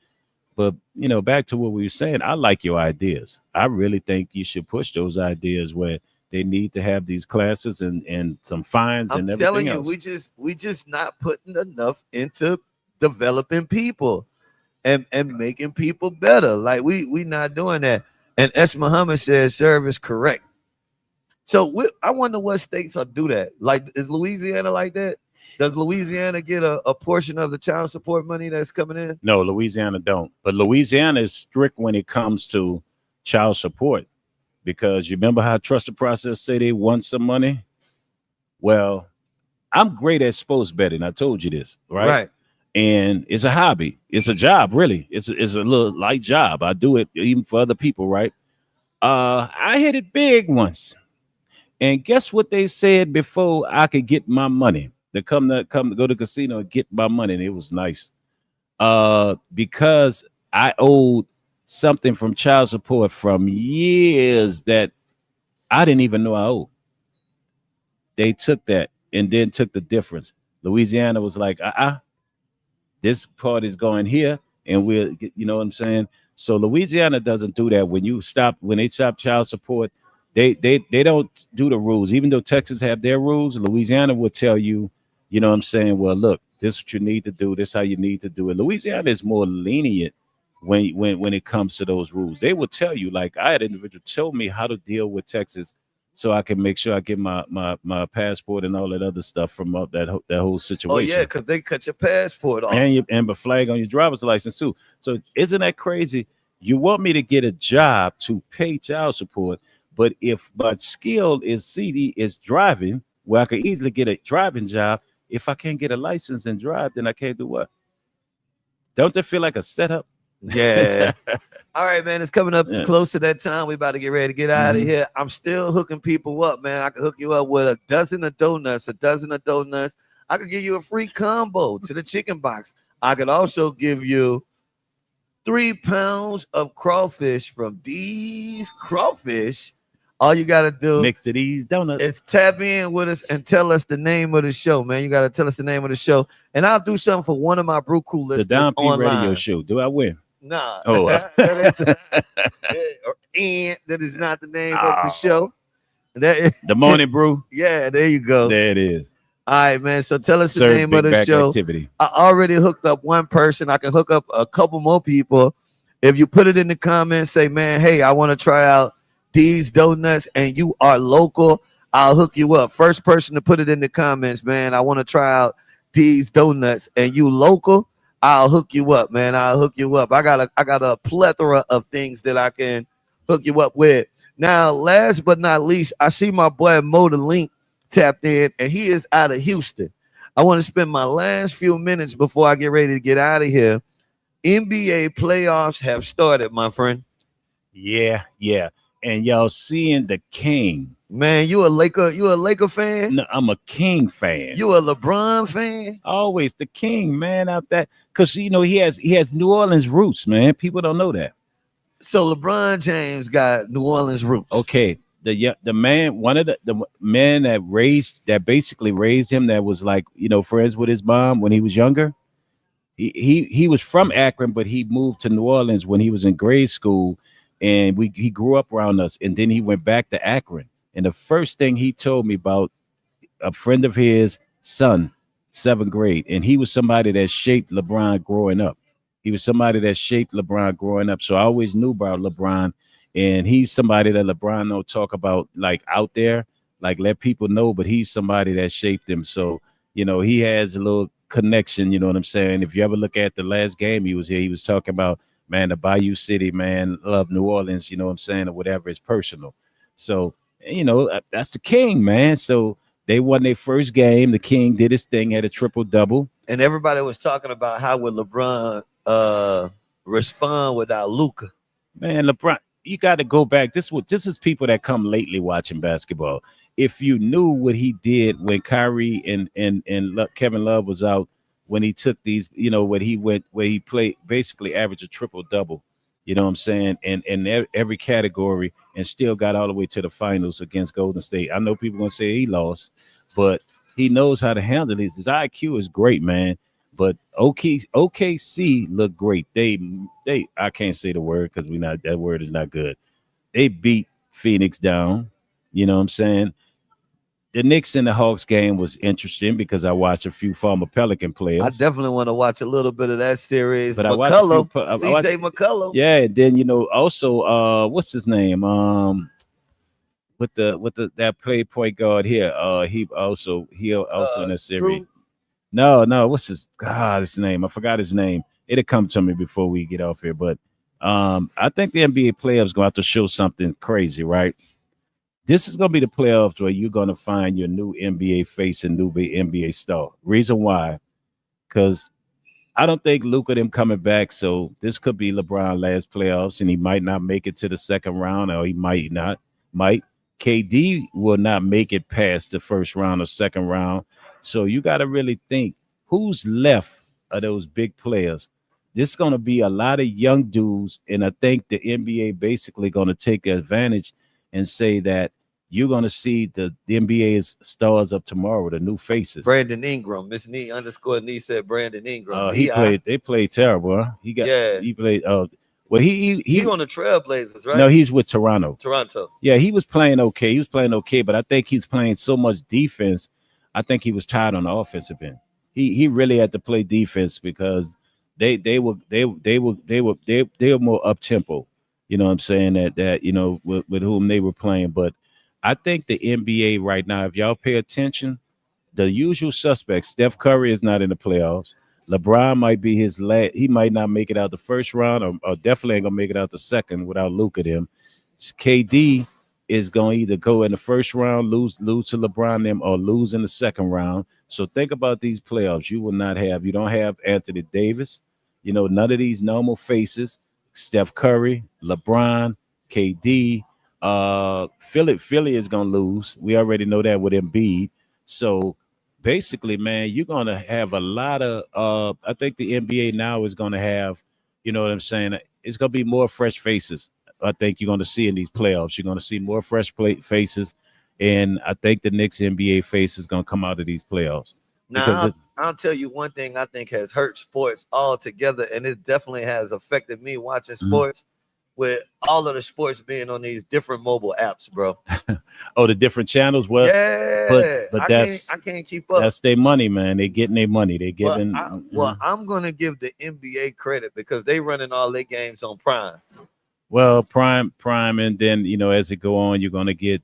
back to what we were saying, I like your ideas. I really think you should push those ideas where they need to have these classes and some fines I'm and telling everything you, else. we just not putting enough into developing people and making people better. Like we not doing that. And S. Muhammad says serve is correct. So I wonder what states will do that. Like, is Louisiana like that? Does Louisiana get a portion of the child support money that's coming in? No, Louisiana don't. But Louisiana is strict when it comes to child support because you remember how trusted process say they want some money? Well, I'm great at sports betting. I told you this, right? Right. And it's a hobby. It's a job, really. It's a little light job. I do it even for other people, right? I hit it big once. And guess what they said before I could get my money? To come to go to the casino and get my money. And it was nice. Because I owed something from child support from years that I didn't even know I owed. They took that and then took the difference. Louisiana was like, this part is going here, and you know what I'm saying? So Louisiana doesn't do that. When they stop child support, They don't do the rules. Even though Texas have their rules, Louisiana will tell you, you know what I'm saying, well, look, this is what you need to do, this how you need to do it. Louisiana is more lenient when it comes to those rules. They will tell you, like I had an individual tell me how to deal with Texas so I can make sure I get my passport and all that other stuff from that whole Oh yeah, situation. because they cut your passport off. And the flag on your driver's license too. So isn't that crazy? You want me to get a job to pay child support, but if my skill is CD is driving, where I could easily get a driving job, if I can't get a license and drive, then I can't do what? Don't that feel like a setup? Yeah. All right, man. It's coming up Yeah. close to that time. We about to get ready to get out of Mhm. here. I'm still hooking people up, man. I can hook you up with a dozen of donuts. I could give you a free combo to the chicken box. I could also give you 3 pounds of crawfish from these crawfish. All you gotta do Next to these donuts. is tap in with us and tell us the name of the show, man. You gotta tell us the name of the show, and I'll do something for one of my Brew Crew The listeners Don P online. radio show. Do I win? Nah, Oh. that is not the name of the Oh. show. That is, The Morning Brew. yeah, there you go. There it is. All right, man. So tell us the Serve name big of the back show. activity. I already hooked up one person. I can hook up a couple more people. If you put it in the comments, say, man, hey, I want to try out these donuts and you are local, I'll hook you up. First person to put it in the comments, man, I want to try out these donuts and you local, I'll hook you up, man. I'll hook you up. I got a plethora of things that I can hook you up with. Now, last but not least, I see my boy Mo the Link tapped in, and he is out of Houston. I want to spend my last few minutes before I get ready to get out of here. NBA playoffs have started, my friend. Yeah. And y'all seeing the King. Man, you a Laker fan? No, I'm a King fan. You a LeBron fan? Always the King, man, out there. Cause he has New Orleans roots, man. People don't know that. So LeBron James got New Orleans roots. Okay. The man, one of the men that basically raised him, that was like, friends with his mom when he was younger. He was from Akron, but he moved to New Orleans when he was in grade school, and he grew up around us, and then he went back to Akron. And the first thing he told me about a friend of his son, 7th grade, and he was somebody that shaped LeBron growing up. So I always knew about LeBron, and he's somebody that LeBron don't talk about like out there, like let people know, but he's somebody that shaped him. So he has a little connection. You know what I'm saying? If you ever look at the last game he was here, he was talking about, man, the Bayou City, man, love New Orleans. You know what I'm saying, or whatever. It's personal. So that's the King, man. So they won their first game. The King did his thing, had a triple double, and everybody was talking about how would LeBron respond without Luka. Man, LeBron, you got to go back. This is people that come lately watching basketball. If you knew what he did when Kyrie and Kevin Love was out, when he took these, where he played, basically averaged a triple double, you know what I'm saying, and every category, and still got all the way to the finals against Golden State. I know people gonna say he lost, but he knows how to handle this. His IQ is great, man. But OKC look great. They I can't say the word because that word is not good. They beat Phoenix down. You know what I'm saying? The Knicks and the Hawks game was interesting because I watched a few former Pelican players. I definitely want to watch a little bit of that series. But McCullough, I watched McCullough. Yeah, and then also what's his name? With that play point guard here. He also in that series. True. No, what's his name? I forgot his name. It'll come to me before we get off here. But I think the NBA playoffs going to have to show something crazy, right? This is going to be the playoffs where you're going to find your new NBA face and new NBA star. Reason why? Because I don't think Luka them coming back. So this could be LeBron last playoffs, and he might not make it to the second round, or he might not. KD will not make it past the first round or second round. So you got to really think who's left of those big players. This is going to be a lot of young dudes, and I think the NBA basically going to take advantage and say that you're going to see the NBA's stars of tomorrow, the new faces. Brandon Ingram, Miss Nee _ Nee said Brandon Ingram. They played terrible. Huh? He played. Well, He on the Trailblazers, no, right? he's with Toronto. Toronto. Yeah, he was playing okay. He was playing okay, but I think he was playing so much defense. I think he was tired on the offensive end. He really had to play defense because they were more up tempo. You know what I'm saying, that with whom they were playing. But I think the NBA right now, if y'all pay attention, the usual suspects. Steph Curry is not in the playoffs. LeBron might be his last. He might not make it out the first round, or definitely ain't gonna make it out the second without Luka. Them. KD is going to either go in the first round, lose to LeBron them, or lose in the second round. So think about these playoffs. You don't have Anthony Davis. None of these normal faces. Steph Curry, LeBron, KD. Philly is gonna lose. We already know that with Embiid. So basically, man, you're gonna have a lot of. I think the NBA now is gonna have. You know what I'm saying? It's gonna be more fresh faces. I think you're going to see in these playoffs. You're going to see more fresh faces, and I think the next NBA face is going to come out of these playoffs. Now, I'll tell you one thing I think has hurt sports altogether, and it definitely has affected me watching sports with all of the sports being on these different mobile apps, bro. Oh, the different channels? Well, yeah, but I can't keep up. That's their money, man. They're getting their money. They're giving. I'm going to give the NBA credit because they running all their games on Prime. Well, prime, and then as it go on, you're gonna get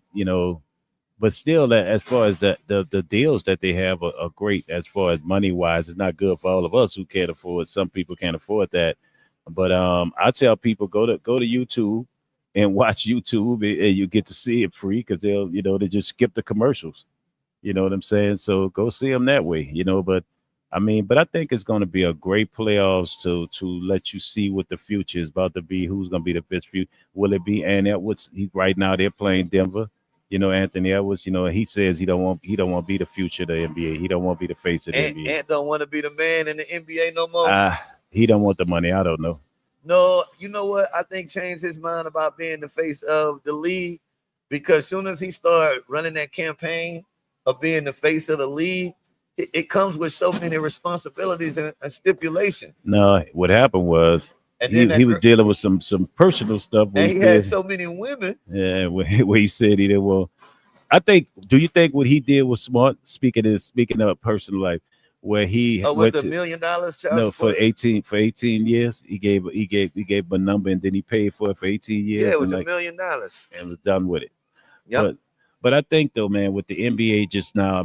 but still, as far as the deals that they have are great. As far as money wise, it's not good for all of us who can't afford. Some people can't afford that, but I tell people go to YouTube and watch YouTube, and you get to see it free because they just skip the commercials. You know what I'm saying? So go see them that way. But I think it's going to be a great playoffs to let you see what the future is about to be. Who's going to be the best future? Will it be Anthony Edwards? Right now they're playing Denver. Anthony Edwards. He says he don't want to be the future of the NBA. He don't want to be the face of the NBA. Ant don't want to be the man in the NBA no more. He don't want the money. I don't know. No, you know what? I think changed his mind about being the face of the league because soon as he started running that campaign of being the face of the league, it comes with so many responsibilities and stipulations. No, what happened was he was dealing with some personal stuff. And he had so many women. Yeah, where he said he did well. Do you think what he did was smart? Speaking of personal life, where he with $1 million child support? for 18 years, he gave him a number and then he paid for it for 18 years. Yeah, it was $1 million and was done with it. Yeah, but I think though, man, with the NBA just now,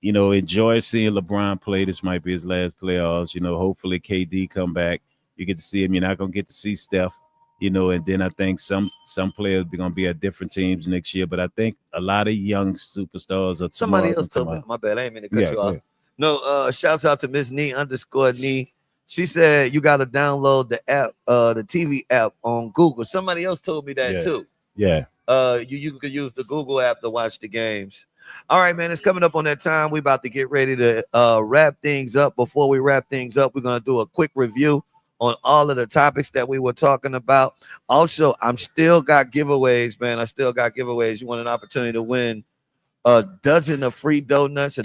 enjoy seeing LeBron play. This might be his last playoffs. Hopefully KD come back. You get to see him. You're not gonna get to see Steph. And then I think some players are gonna be at different teams next year. But I think a lot of young superstars are. Somebody else told me. My bad. I ain't mean to cut you off. No, shouts out to Miss Nee_Nee. She said you got to download the app, the TV app on Google. Somebody else told me that too. Yeah. You could use the Google app to watch the games. All right, man, it's coming up on that time. We're about to get ready to wrap things up. Before we wrap things up, we're going to do a quick review on all of the topics that we were talking about. Also, I'm still got giveaways, man. I still got giveaways. You want an opportunity to win a dozen of free donuts. I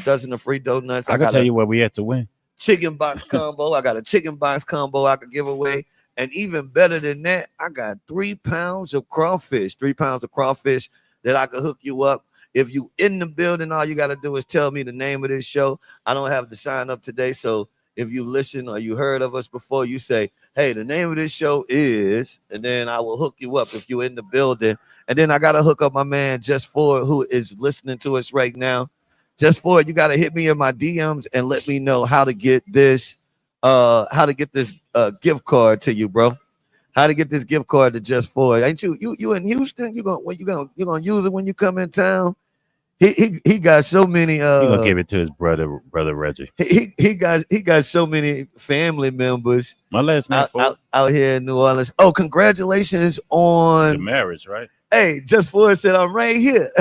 can tell you where we had to win. Chicken box combo. I got a chicken box combo I could give away. And even better than that, I got 3 pounds of crawfish. 3 pounds of crawfish that I could hook you up. If you in the building, all you got to do is tell me the name of this show. I don't have to sign up today. So if you listen or you heard of us before, you say, hey, the name of this show is, and then I will hook you up if you're in the building. And then I got to hook up my man Just For It, who is listening to us right now. Just For It, you got to hit me in my DMs and let me know how to get this gift card to you, bro. How to get this gift card to Just For It. Ain't you in Houston? You gonna use it when you come in town? He got so many. He gonna give it to his brother Reggie. He got so many family members. My last name out here in New Orleans. Oh, congratulations on the marriage, right? Hey, Just For It said I'm right here.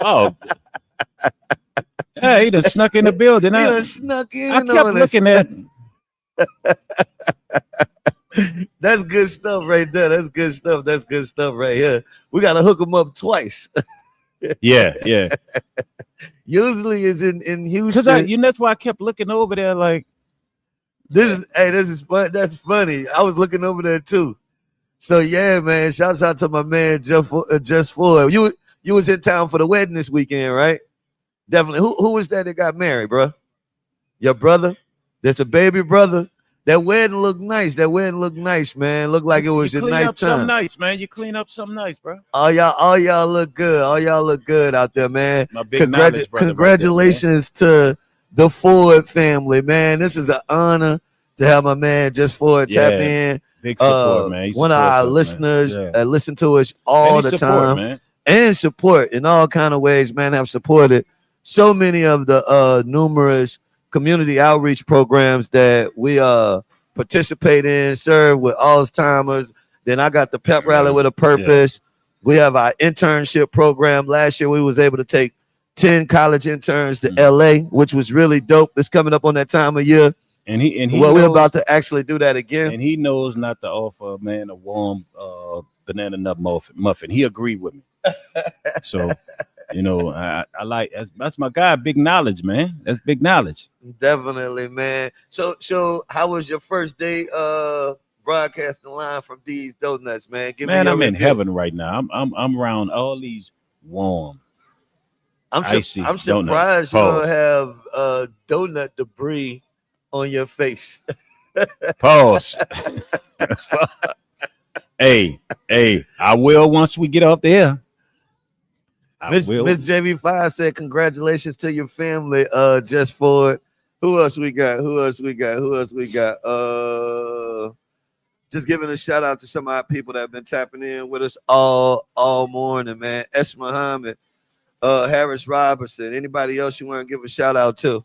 Oh, yeah, he done snuck in the building. He done snuck in. I kept looking at. That's good stuff right there. That's good stuff right here. We gotta hook him up twice. Yeah. Usually is in Houston. That's why I kept looking over there like, This is fun. That's funny. I was looking over there too. So yeah, man. Shouts out to my man Just Ford. You was in town for the wedding this weekend, right? Definitely. Who was that got married, bro? Your brother? That's a baby brother. That wedding looked nice. That wedding looked nice, man. Looked like it You was a clean nice up something time. nice, man. You clean up something nice, bro. All y'all look good. All y'all look good out there, man. My big knowledge brother right there, man. Congratulations to the Ford family, man. This is an honor to have my man Just Ford tap Yeah, in. big support, man. He One of supports our us, man. listeners Yeah, listen to us and all he the support, time man. and support in all kind of ways, man. Have supported so many of the numerous community outreach programs that we participate in, serve with Alzheimer's. Then I got the pep rally with a Yeah, purpose. We have our internship program. Last year we was able to take 10 college interns to LA, which was really dope. It's coming up on that time of year. and he Well, we're knows, about to actually do that again. and he knows not to offer a man a warm banana nut muffin. He agreed with me, so I like that's my guy. Big knowledge, man. That's big knowledge. Definitely, man. So how was your first day broadcasting live from these donuts, man? Give me Man, your I'm in review. heaven right now. I'm around all these warm, icy I'm donuts. surprised you don't Pause. have donut debris on your face. Pause. Hey, I will once we get up there. I Miss will. JV5 said congratulations to your family, Just Ford. Who else we got? Just giving a shout out to some of our people that have been tapping in with us all morning, man. S. Muhammad, Harris Robertson. Anybody else you want to give a shout out to?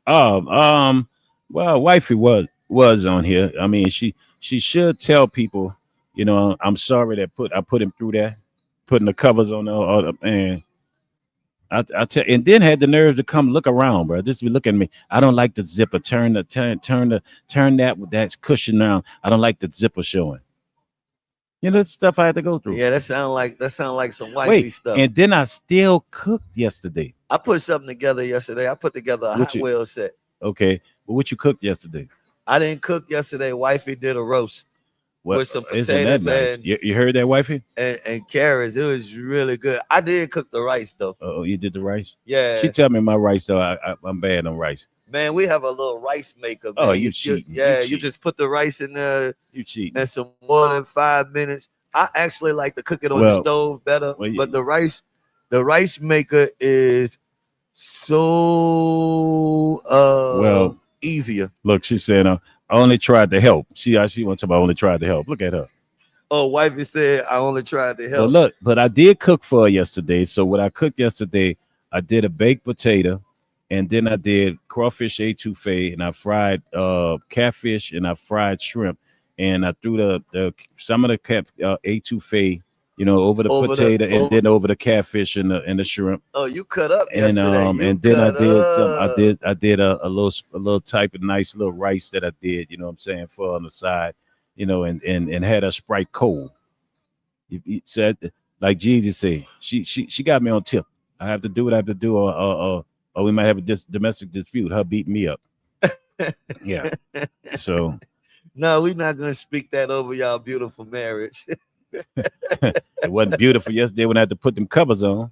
Oh, well, wifey was on here. I mean, she should tell people, I'm sorry that I put him through that, putting the covers on and I tell, and then had the nerve to come look around, bro. Just be looking at me. I don't like the zipper. Turn that's cushion down. I don't like the zipper showing. That's stuff I had to go through. Yeah, that sound like some wifey Wait, stuff. and then I still cooked yesterday. I put something together yesterday. I put together a What hot you wheel set. okay? But what you cooked yesterday? I didn't cook yesterday. Wifey did a roast What with some isn't that potatoes nice? You heard that, wifey? and carrots. It was really good. I did cook the rice though. Oh, you did the rice. Yeah, She tell me my rice though. I'm bad on rice. man, we have a little rice maker. Man. Oh, you cheating. You just put the rice in there You cheating. in some more than 5 minutes. I actually like to cook it on the Well, stove better, well, but the rice maker is so well, easier. look, she said I only tried to help. She wants to. I only tried to help. Look at her. Oh, wifey said I only tried to Well, help. look, but I did cook for her yesterday. So what I cooked yesterday, I did a baked potato, and then I did crawfish etouffee, and I fried catfish, and I fried shrimp, and I threw the some of the etouffee, over the potato, and then over the catfish and the shrimp. Oh, you cut up And yesterday. and then I did a little type of nice little rice that I did, what I'm saying, for on the side, and had a Sprite cold. You said, like Jesus said, she got me on tip. I have to do what I have to do, or we might have a domestic dispute. Her beating me up. Yeah. So No, we're not gonna speak that over y'all beautiful marriage. it wasn't beautiful yesterday when I had to put them covers on.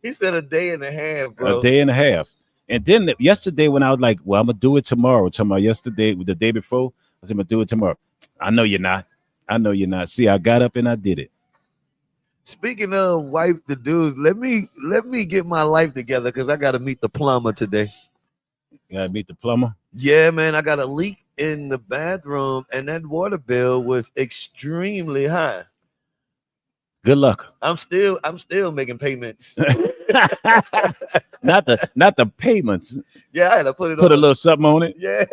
He said a day and a half, bro. A day and a half. And then yesterday when I was like, well, I'm gonna do it tomorrow. Talking about yesterday, the day before, I said I'm gonna do it tomorrow. I know you're not. See, I got up and I did it. Speaking of wife the dudes, let me get my life together because I gotta meet the plumber today. You gotta meet the plumber. Yeah, man, I got a leak in the bathroom and that water bill was extremely high. Good luck. I'm still making payments. not the payments. Yeah, I had to put a little something on it. Yeah.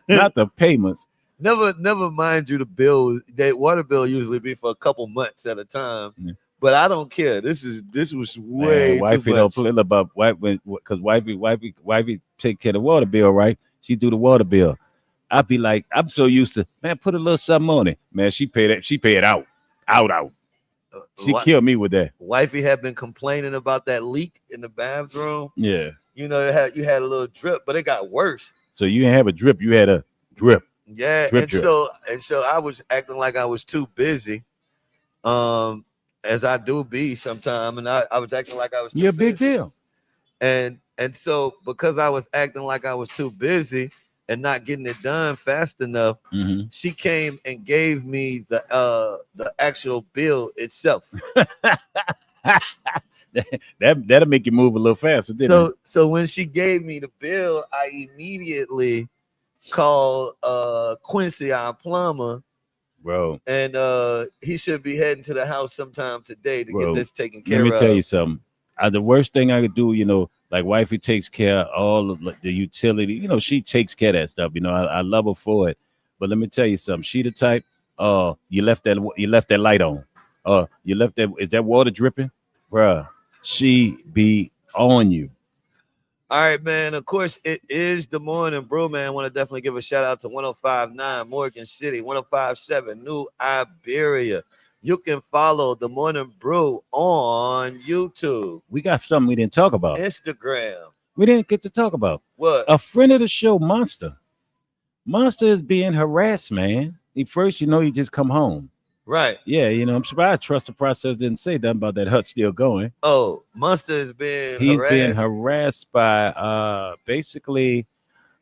Not the payments. Never mind you the bill. That water bill usually be for a couple months at a time. Yeah. But I don't care. This was way too wifey much. don't play about because wifey take care of the water bill, right? She do the water bill. I'd be like, I'm so used to, man, put a little something on it. Man, she paid it out. She killed me with that. Wifey had been complaining about that leak in the bathroom. Yeah. you had a little drip, but it got worse. So you didn't have a drip, you had a drip, Yeah, drip, and drip. so I was acting like I was too busy, um, as I do be sometime, and I was acting like I was too You're a big busy, deal. and so because I was acting like I was too busy and not getting it done fast enough, Mm-hmm. she came and gave me the actual bill itself. That'll make you move a little faster, didn't it? So when she gave me the bill, I immediately called Quincy, our plumber, Bro, and he should be heading to the house sometime today to get bro, this taken let me care tell you of. something. The worst thing I could do, like wifey takes care of all of like, the utility. She takes care of that stuff. I love her for it. But let me tell you something. She the type. You left that light on. You left that. Is that water dripping, bruh? She be on you. All right, man. Of course, it is the morning brew, man. I want to definitely give a shout out to 1059 Morgan City, 1057 New Iberia. You can follow the morning brew on YouTube, We got something we didn't talk about. Instagram. We didn't get to talk about. What? A friend of the show, Monster. Monster is being harassed, man. He just come home. Right. Yeah, I'm surprised Trust the Process didn't say that about that hut still going. Oh, Monster is being He's being harassed. harassed by basically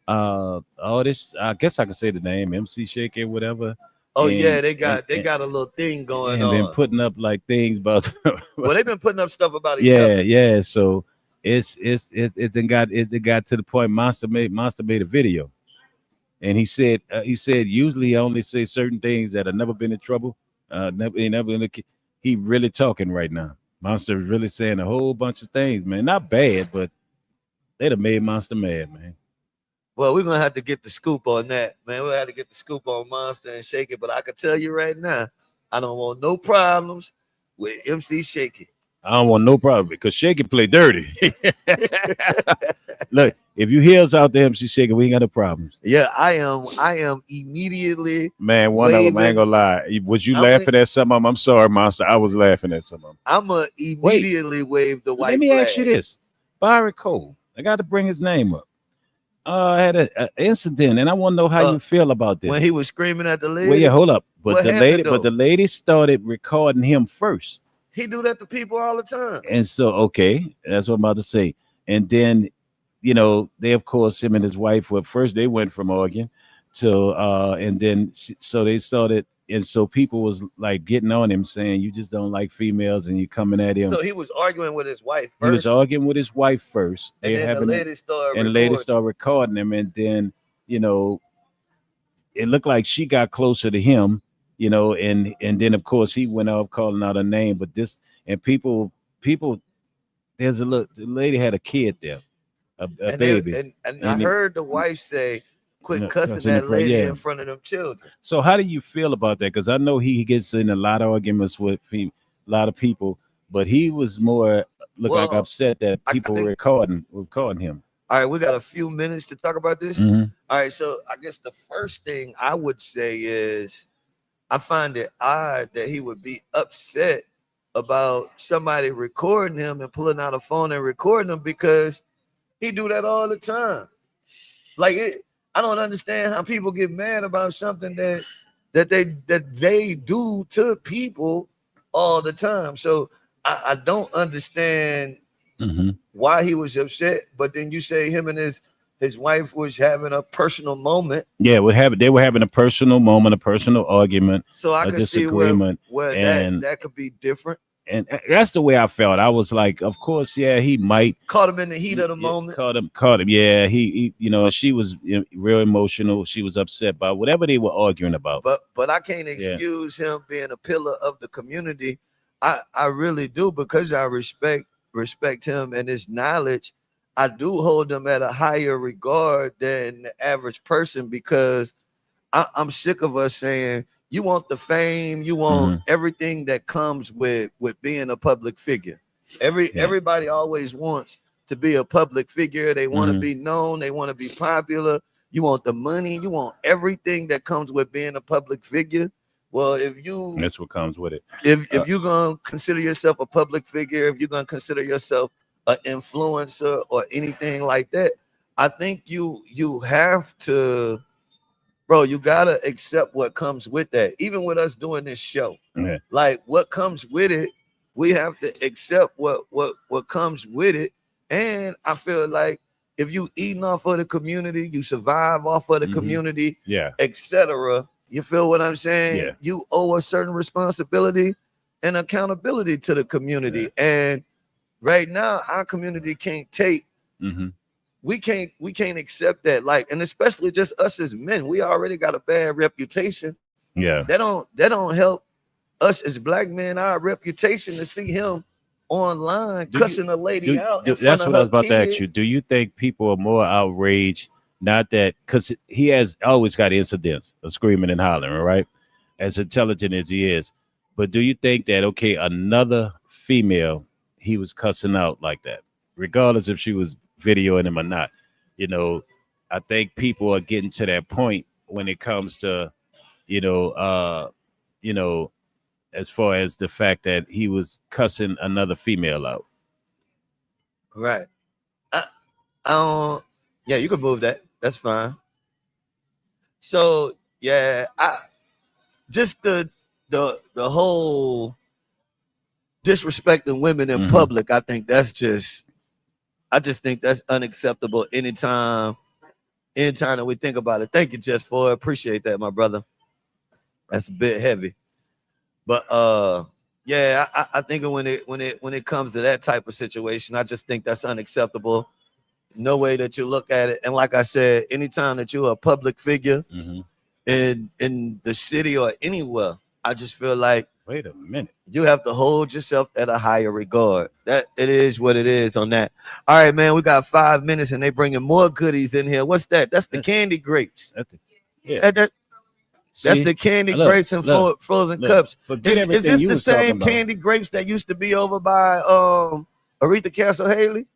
all this. I guess I can say the name MC Shake or whatever. Oh And yeah, they and, got they and, got a little thing going and been on. putting up like things about Well, they've been putting up stuff about each yeah, other. yeah. So it then got to the point Monster made a video. And he said usually I only say certain things that have never been in trouble. Never in he really talking right now. Monster is really saying a whole bunch of things, man. Not bad, but they'd have made Monster mad, man. Well, we're gonna have to get the scoop on that, man. We'll have to get the scoop on Monster and Shake It. But I can tell you right now, I don't want no problems with MC Shake It. I don't want no problem because Shaky play dirty. Look, if you hear us out there, MC Shaky, we ain't got no problems. Yeah, I am immediately Man, one of them, I ain't waving. gonna lie. Was you I'm laughing at some of them? I'm sorry, Monster. I was laughing at some of them. I'ma Wait, immediately wave the let white me ask you flag. this. Byron Cole, I got to bring his name up. I had an incident, and I want to know how Uh, you feel about when this. he was screaming at the Well, yeah, lady, hold up. But what the happened lady, but though? the lady started recording him first. He do that to people all the time. And so, okay, that's what I'm about to say. And then, they of course him and his wife were first. They went from Oregon to, and then so they started, and so people was like getting on him saying, "You just don't like females," and you coming at him. So he was arguing with his wife He was first, arguing with his wife first. and They then the having it, lady started and later recording. started recording him, and then you know it looked like she got closer to him, and then of course he went off calling out her name. But this and people there's a look. The lady had a kid there, a And they baby, and I and it, heard the wife say, "Quit cussing cussing in that lady yeah. in front of them children." So how do you feel about that? Because I know he gets in a lot of arguments with a lot of people, but he was more look like Well, upset that I people were think recording him. all right, we got a few minutes to talk about this. Mm-hmm. All right, so I guess the first thing I would say is I find it odd that he would be upset about somebody recording him and pulling out a phone and recording him because he do that all the time. Like I don't understand how people get mad about something that they do to people all the time. So I don't understand Mm-hmm. why he was upset. But then you say him and his wife was having a personal moment. Yeah, they were having a personal moment, a personal argument, So I a can see where disagreement, where and that could be different. and that's the way I felt. I was like, of course, yeah, he might Caught him in the heat of the moment. caught him. Yeah, she was real emotional. She was upset by whatever they were arguing about. But I can't Yeah. excuse him being a pillar of the community. I really do, because I respect him and his knowledge. I do hold him at a higher regard than the average person, because I'm sick of us saying you want the fame, you want everything that comes with being a public figure. Everybody always wants to be a public figure. They want to be known. They want to be popular. You want the money. You want everything that comes with being a public figure. Well, That's what comes with it. if you're gonna consider yourself a public figure, if you're gonna consider yourself an influencer or anything like that. I think you have to, bro, you gotta accept what comes with that. Even with us doing this show, Yeah. like what comes with it, we have to accept what comes with it. And I feel like if you eating off of the community, you survive off of the community, Yeah. etc. You feel what I'm saying? Yeah. You owe a certain responsibility and accountability to the community. And right now, our community can't take. Mm-hmm. We can't accept that. Like, and especially just us as men, we already got a bad reputation. Yeah. That don't help us as black men, our reputation, to see him online Do you cussing a lady out in front that's of what I her was about to ask kid. you. Do you think people are more outraged? Not that because he has always got incidents of screaming and hollering, right? As intelligent as he is. But do you think that okay, another female he was cussing out like that, regardless if she was videoing him or not? You know, I think people are getting to that point when it comes to, you know, you know, as far as the fact that he was cussing another female out. Right. I don't. Yeah, you can move that. That's fine. So yeah, I just the whole disrespecting women in Mhm. public. I just think that's unacceptable. Anytime that we think about it. Thank you, Just for appreciate that, my brother. That's a bit heavy, but yeah, I think when it comes to that type of situation, I just think that's unacceptable. No way that you look at it. And like I said, anytime that you're a public figure Mhm. in the city or anywhere, I just feel like Wait a minute. you have to hold yourself at a higher regard. That it is what it is on that. All right, man. We got 5 minutes, and they bringing more goodies in here. What's that? That's the That- candy grapes. yeah. That's See, the candy look, grapes and look, frozen look. cups. Forget Is everything this you the was talking same about. candy grapes that used to be over by Aretha Castle Haley?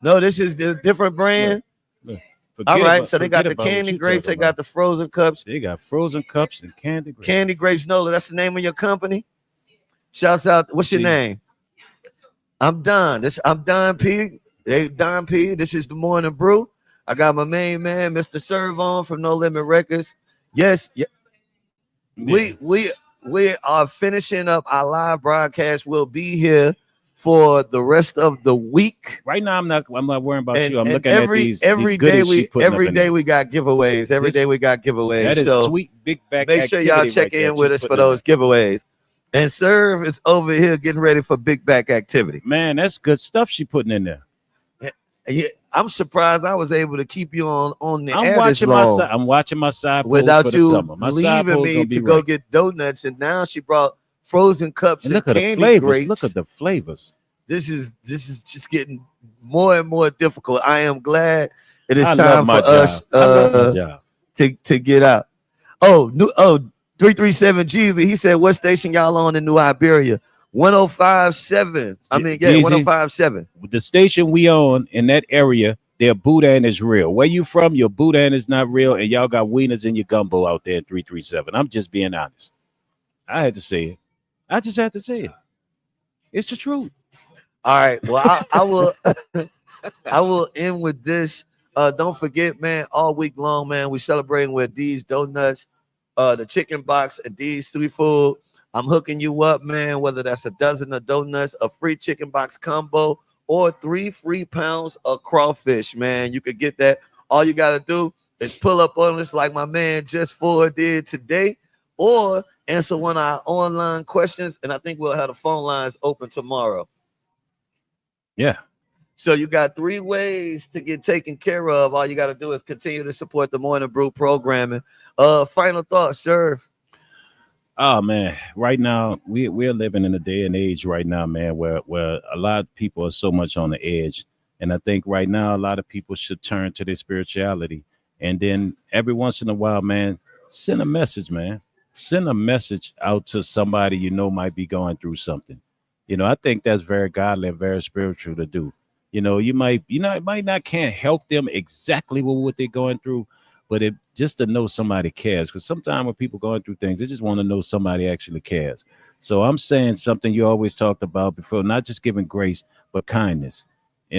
No, this is the different Look, brand. look. All Forget right, about so they got forget the about what candy you grapes, talking they got about. the frozen cups. They got frozen cups and candy grapes. Candy grapes Nola, that's the name of your company. Shouts out. What's your See, name? I'm Don. I'm Don P. Hey, Don P. This is the Morning Brew. I got my main man, Mr. Servon from No Limit Records. Yes, yeah, yeah. we are finishing up our live broadcast. We'll be here for the rest of the week. Right now, I'm not worrying about And you. I'm and looking at every these every day goodies she we putting up every in day there. we got giveaways. Every day This we got giveaways. that is So sweet big back make sure y'all activity right check there in she's with us for putting in there. those giveaways. And Serve is over here getting ready for big back activity. Man, that's good stuff she putting in there. Yeah, I'm surprised I was able to keep you on the I'm air this watching my long side. I'm watching my side pose without for the you summer. My side leaving pose me gonna to be go right. get donuts. And now she brought frozen cups And and look at the candy flavors. Look at grapes. the flavors. This is just getting more and more difficult. I am glad it is I love time my for us job. I love my job. to get out. Oh, 337 Jeezy. He said, what station y'all on in New Iberia? 1057. I mean, yeah, Jeezy, 1057. the station we on in that area, their boudin is real. Where you from? Your boudin is not real, and y'all got wieners in your gumbo out there in 337. I'm just being honest. I had to say it. I just had to say it. It's the truth. All right. Well, I will I will end with this. Don't forget, man, all week long, man, we celebrating with these donuts, the chicken box, and these sweet food. I'm hooking you up, man, whether that's a dozen of donuts, a free chicken box combo, or 3 free pounds of crawfish, man. You could get that. All you got to do is pull up on us like my man Just For did today, or answer one of our online questions. And I think we'll have the phone lines open tomorrow. Yeah. So you got 3 ways to get taken care of. All you got to do is continue to support the Morning Brew programming. Final thoughts, Serve. Oh man, right now we're living in a day and age right now, man, where a lot of people are so much on the edge, and I think right now a lot of people should turn to their spirituality, and then every once in a while, man, send a message, man, send a message out to somebody you know might be going through something. I think that's very godly and very spiritual to do. It might not can't help them exactly with what they're going through, but it just to know somebody cares. Because sometimes when people going through things, they just want to know somebody actually cares. So I'm saying something you always talked about before, not just giving grace, but kindness.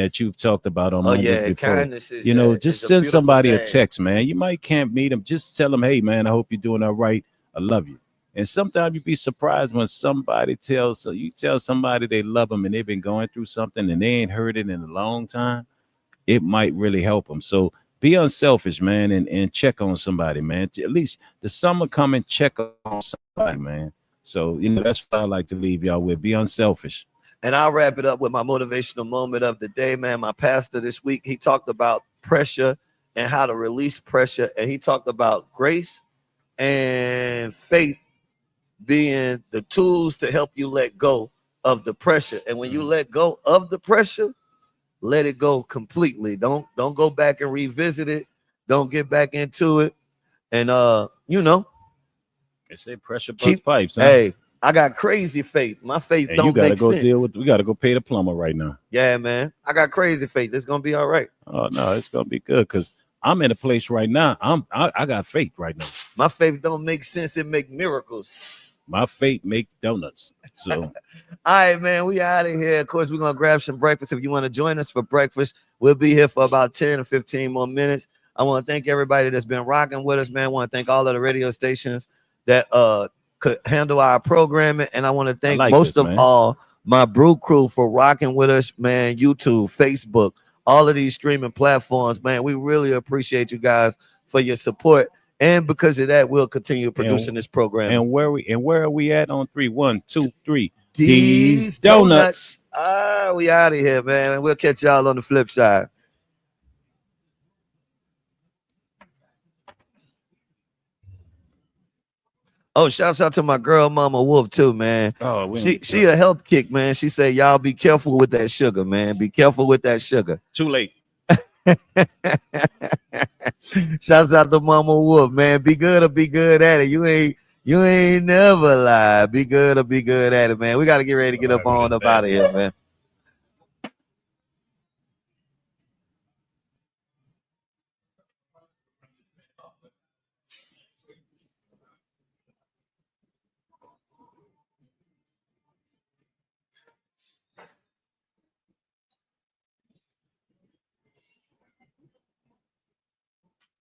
that you've talked about on Oh Mondays yeah, before. kindness is Just is a send beautiful somebody a thing. text, man. You might can't meet them. Just tell them, hey, man, I hope you're doing all right. I love you. And sometimes you'd be surprised when somebody you tell somebody they love them and they've been going through something and they ain't heard it in a long time. It might really help them. So be unselfish, man, and check on somebody, man. At least the summer come and check on somebody, man. So, that's what I like to leave y'all with. Be unselfish. And I'll wrap it up with my motivational moment of the day, man. My pastor this week, he talked about pressure and how to release pressure. And he talked about grace and faith being the tools to help you let go of the pressure. And when you let go of the pressure, let it go completely. Don't go back and revisit it. Don't get back into it. And They say pressure busts keep pipes, huh? hey, I got crazy faith. My faith And you don't gotta make go sense. we gotta go pay the plumber right now. Yeah, man. I got crazy faith. It's gonna be all right. Oh no, it's gonna be good because I'm in a place right now. I got faith right now. My faith don't make sense. It make miracles. My faith make donuts. So All right, man. We out of here. Of course, we're gonna grab some breakfast. If you want to join us for breakfast, we'll be here for about 10 or 15 more minutes. I want to thank everybody that's been rocking with us, man. I want to thank all of the radio stations that could handle our programming. And I want to thank most of all my brew crew for rocking with us, man. YouTube, Facebook, all of these streaming platforms, man. We really appreciate you guys for your support. And because of that, we'll continue producing this program. And where are we at on 3? 1, 2, 3. These donuts. We out of here, man. We'll catch y'all on the flip side. Oh, shouts out to my girl, Mama Wolf, too, man. Oh, she a health kick, man. She said, y'all be careful with that sugar, man. Be careful with that sugar. Too late. Shouts out to Mama Wolf, man. Be good or be good at it. You ain't never lie. Be good or be good at it, man. We got to get ready to get up out of here, man.